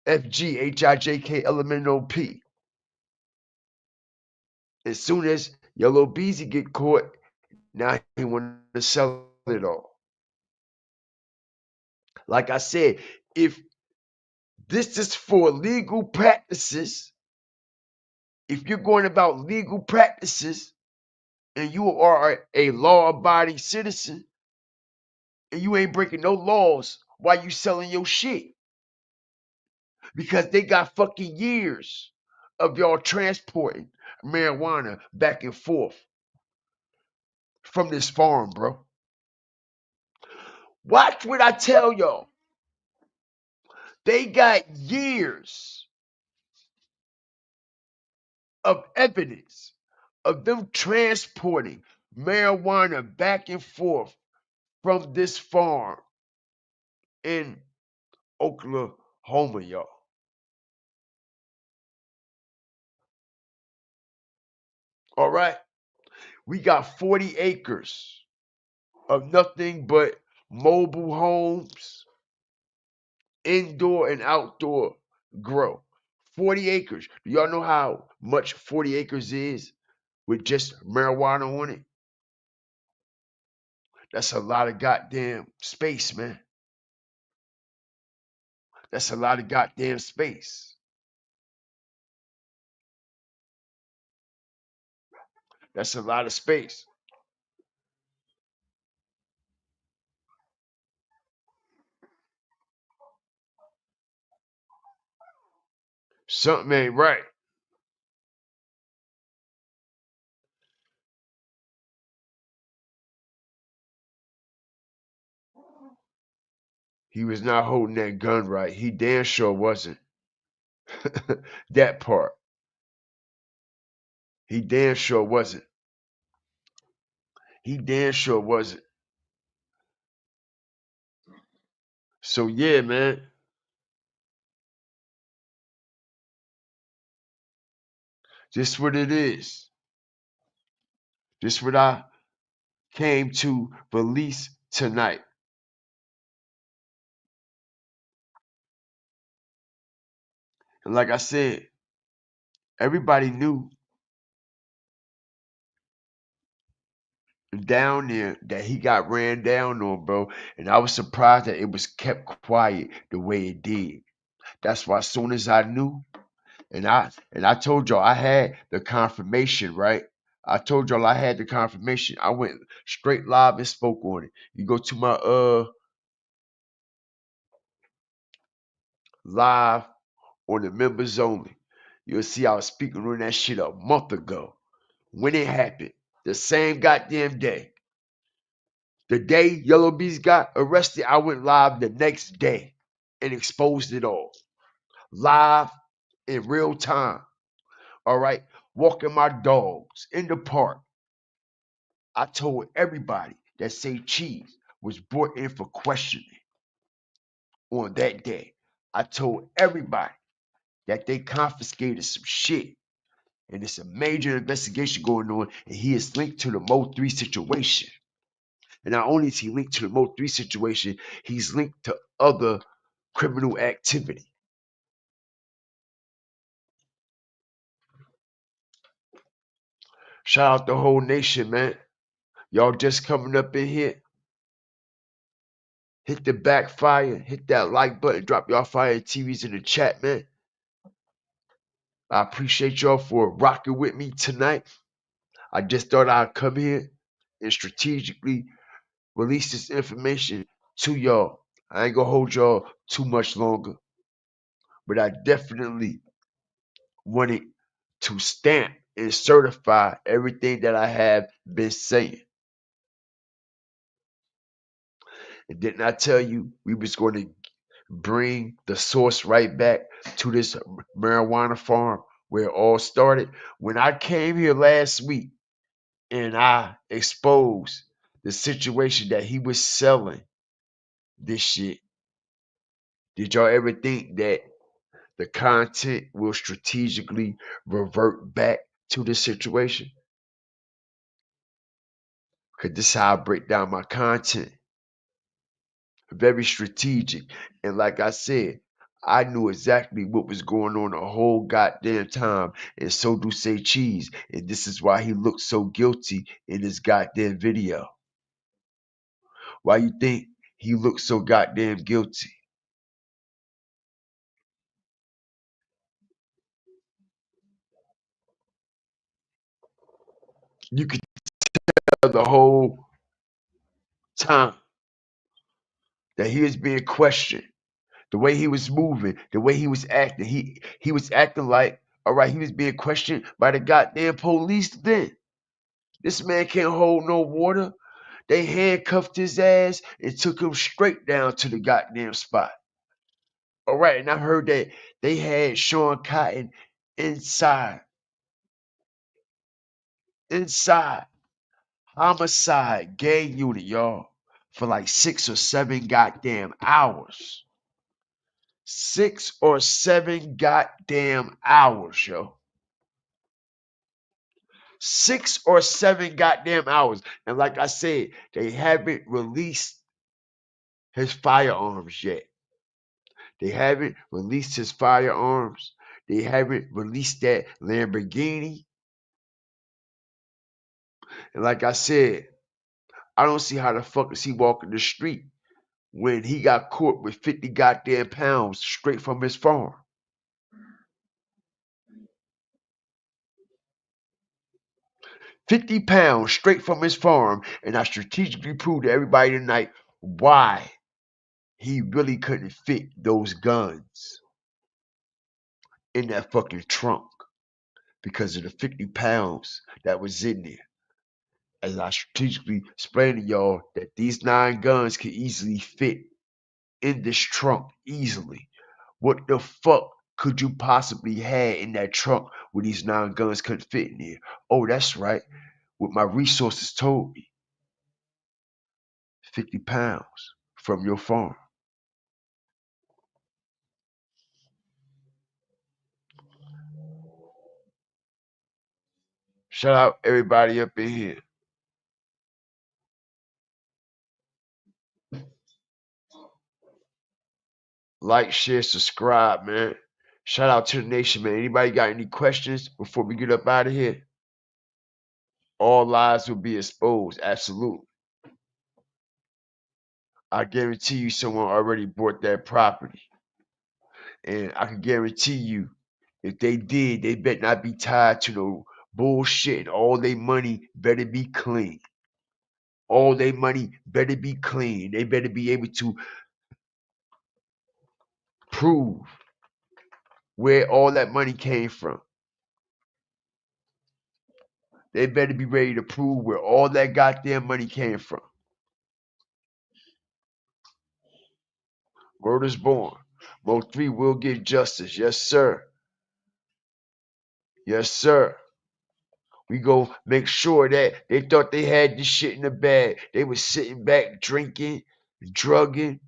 FG, HIJK, LMNOP. As soon as Yellow Beezy get caught, now he want to sell it all. Like I said, if this is for legal practices, if you're going about legal practices and you are a law-abiding citizen and you ain't breaking no laws while you selling your shit, because they got fucking years of y'all transporting marijuana back and forth from this farm, bro. Watch what I tell y'all. They got years of evidence of them transporting marijuana back and forth from this farm in Oklahoma, y'all. All right? We got 40 acres of nothing but mobile homes, indoor and outdoor grow. 40 acres. Do y'all know how much 40 acres is with just marijuana on it? That's a lot of goddamn space, man. That's a lot of goddamn space. That's a lot of space. Something ain't right. He was not holding that gun right. He damn sure wasn't. That part. He damn sure wasn't. He damn sure wasn't. So yeah, man. Just what it is. Just what I came to release tonight. And like I said, everybody knew down there that he got ran down on, bro. And I was surprised that it was kept quiet the way it did. That's why as soon as I knew, and I told y'all I had the confirmation, right? I told y'all I had the confirmation. I went straight live and spoke on it. You go to my live on the members only. You'll see I was speaking on that shit a month ago. When it happened. The same goddamn day. The day Yellow Beast got arrested, I went live the next day and exposed it all. Live in real time. All right. Walking my dogs in the park. I told everybody that Say Cheese was brought in for questioning on that day. I told everybody that they confiscated some shit. And it's a major investigation going on, and he is linked to the MO3 situation. And not only is he linked to the MO3 situation, he's linked to other criminal activity. Shout out the whole nation, man. Y'all just coming up in here. Hit the backfire, hit that like button, drop y'all fire TVs in the chat, man. I appreciate y'all for rocking with me tonight. I just thought I'd come here and strategically release this information to y'all. I ain't gonna hold y'all too much longer, but I definitely wanted to stamp and certify everything that I have been saying. And didn't I tell you we was going to bring the source right back to this marijuana farm where it all started? When I came here last week and I exposed the situation that he was selling this shit, did y'all ever think that the content will strategically revert back to the situation? Because this is how I break down my content. Very strategic. And like I said, I knew exactly what was going on the whole goddamn time. And so do Say Cheese. And this is why he looked so guilty in his goddamn video. Why you think he looked so goddamn guilty? You could tell the whole time that he is being questioned. The way he was moving, the way he was acting, he was acting like, all right, he was being questioned by the goddamn police then. This man can't hold no water. They handcuffed his ass and took him straight down to the goddamn spot. All right, and I heard that they had Sean Cotton inside homicide gang unit, y'all, for like 6 or 7 goddamn hours. 6 or 7 goddamn hours, yo. 6 or 7 goddamn hours. And like I said, they haven't released his firearms yet. They haven't released his firearms. They haven't released that Lamborghini. And like I said, I don't see how the fuck is he walking the street when he got caught with 50 goddamn pounds straight from his farm. 50 pounds straight from his farm, and I strategically proved to everybody tonight why he really couldn't fit those guns in that fucking trunk because of the 50 pounds that was in there. As I strategically explained to y'all that these 9 guns could easily fit in this trunk easily. What the fuck could you possibly have in that trunk where these 9 guns couldn't fit in there? Oh, that's right. What my resources told me. 50 pounds from your farm. Shout out everybody up in here. Like, share, subscribe, man. Shout out to the nation, man. Anybody got any questions before we get up out of here? All lies will be exposed. Absolutely. I guarantee you someone already bought that property. And I can guarantee you, if they did, they better not be tied to no bullshit. And all their money better be clean. All their money better be clean. They better be able to prove where all that money came from. They better be ready to prove where all that goddamn money came from. Word is born. MO3 will get justice. Yes, sir. Yes, sir. We go make sure that they thought they had this shit in the bag. They was sitting back drinking, drugging,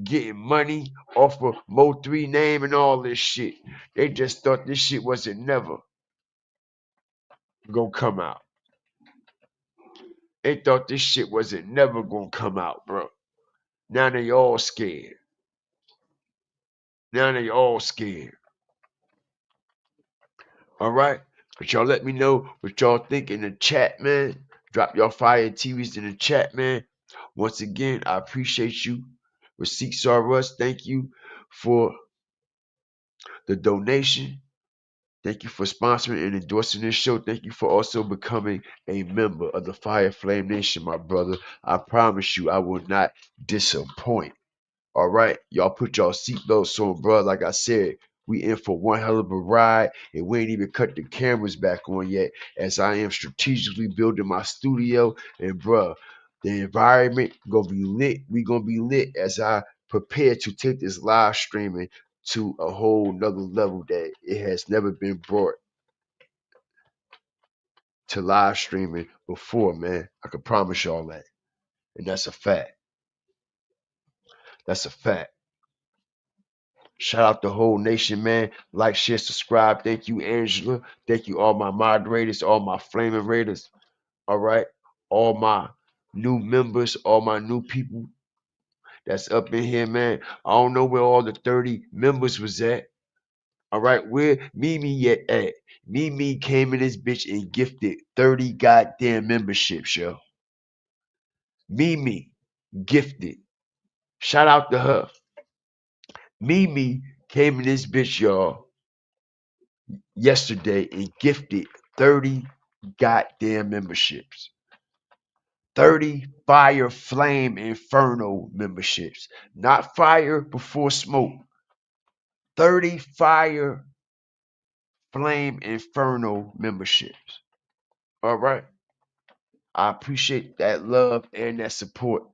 getting money off of MO3 name and all this shit. They just thought this shit wasn't never gonna come out. They thought this shit wasn't never gonna come out, bro. Now they all scared. Now they all scared. All right? But y'all let me know what y'all think in the chat, man. Drop y'all fire TVs in the chat, man. Once again, I appreciate you. Receipts are us. Thank you for the donation. Thank you for sponsoring and endorsing this show. Thank you for also becoming a member of the Fire Flame Nation, my brother. I promise you, I will not disappoint. All right, y'all put y'all seatbelts on, bro. Like I said, we in for one hell of a ride, and we ain't even cut the cameras back on yet, as I am strategically building my studio. And bro, the environment gonna be lit. We gonna be lit as I prepare to take this live streaming to a whole nother level that it has never been brought to live streaming before, man. I can promise y'all that, and that's a fact. That's a fact. Shout out the whole nation, man. Like, share, subscribe. Thank you, Angela. Thank you, all my moderators, all my flaming raiders. All right. All my new members, all my new people that's up in here, man. I don't know where all the 30 members was at. All right. Where Mimi yet at? Mimi came in this bitch and gifted 30 goddamn memberships, yo. Mimi gifted. Shout out to her. Mimi came in this bitch, y'all, yesterday and gifted 30 goddamn memberships. 30 Fire Flame Inferno memberships. Not fire before smoke. 30 Fire Flame Inferno memberships. All right. I appreciate that love and that support.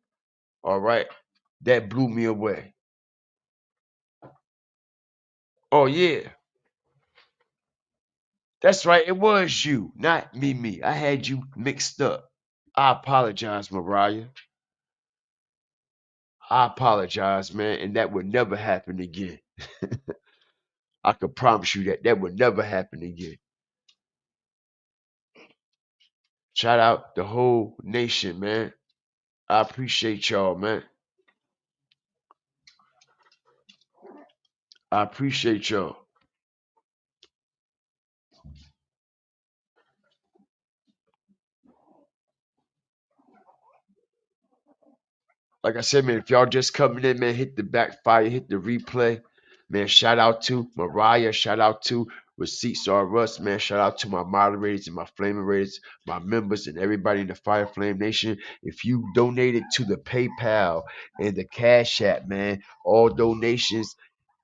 All right. That blew me away. Oh, yeah. That's right. It was you, not me. I had you mixed up. I apologize, Mariah. I apologize, man. And that would never happen again. I can promise you that would never happen again. Shout out the whole nation, man. I appreciate y'all, man. I appreciate y'all. Like I said, man, if y'all just coming in, man, hit the backfire, hit the replay. Man, shout out to Mariah. Shout out to Receipts Are Us, man. Shout out to my moderators and my flaming raiders, my members, and everybody in the Fire Flame Nation. If you donated to the PayPal and the Cash App, man, all donations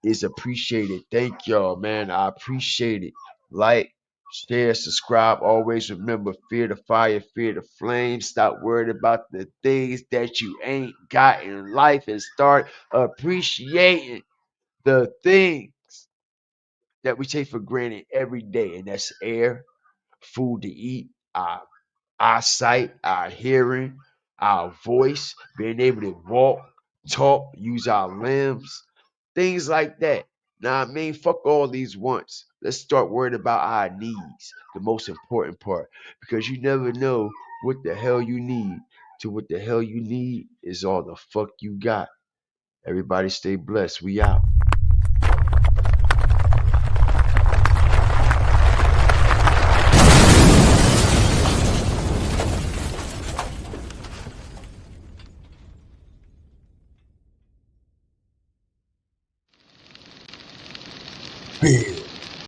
is appreciated. Thank y'all, man. I appreciate it. Like, share, subscribe. Always remember, fear the fire, fear the flame. Stop worrying about the things that you ain't got in life and start appreciating the things that we take for granted every day. And that's air, food to eat, our eyesight, our hearing, our voice, being able to walk, talk, use our limbs, things like that. Now, I mean, fuck all these wants. Let's start worrying about our needs, the most important part, because you never know what the hell you need. To what the hell you need is all the fuck you got. Everybody stay blessed. We out.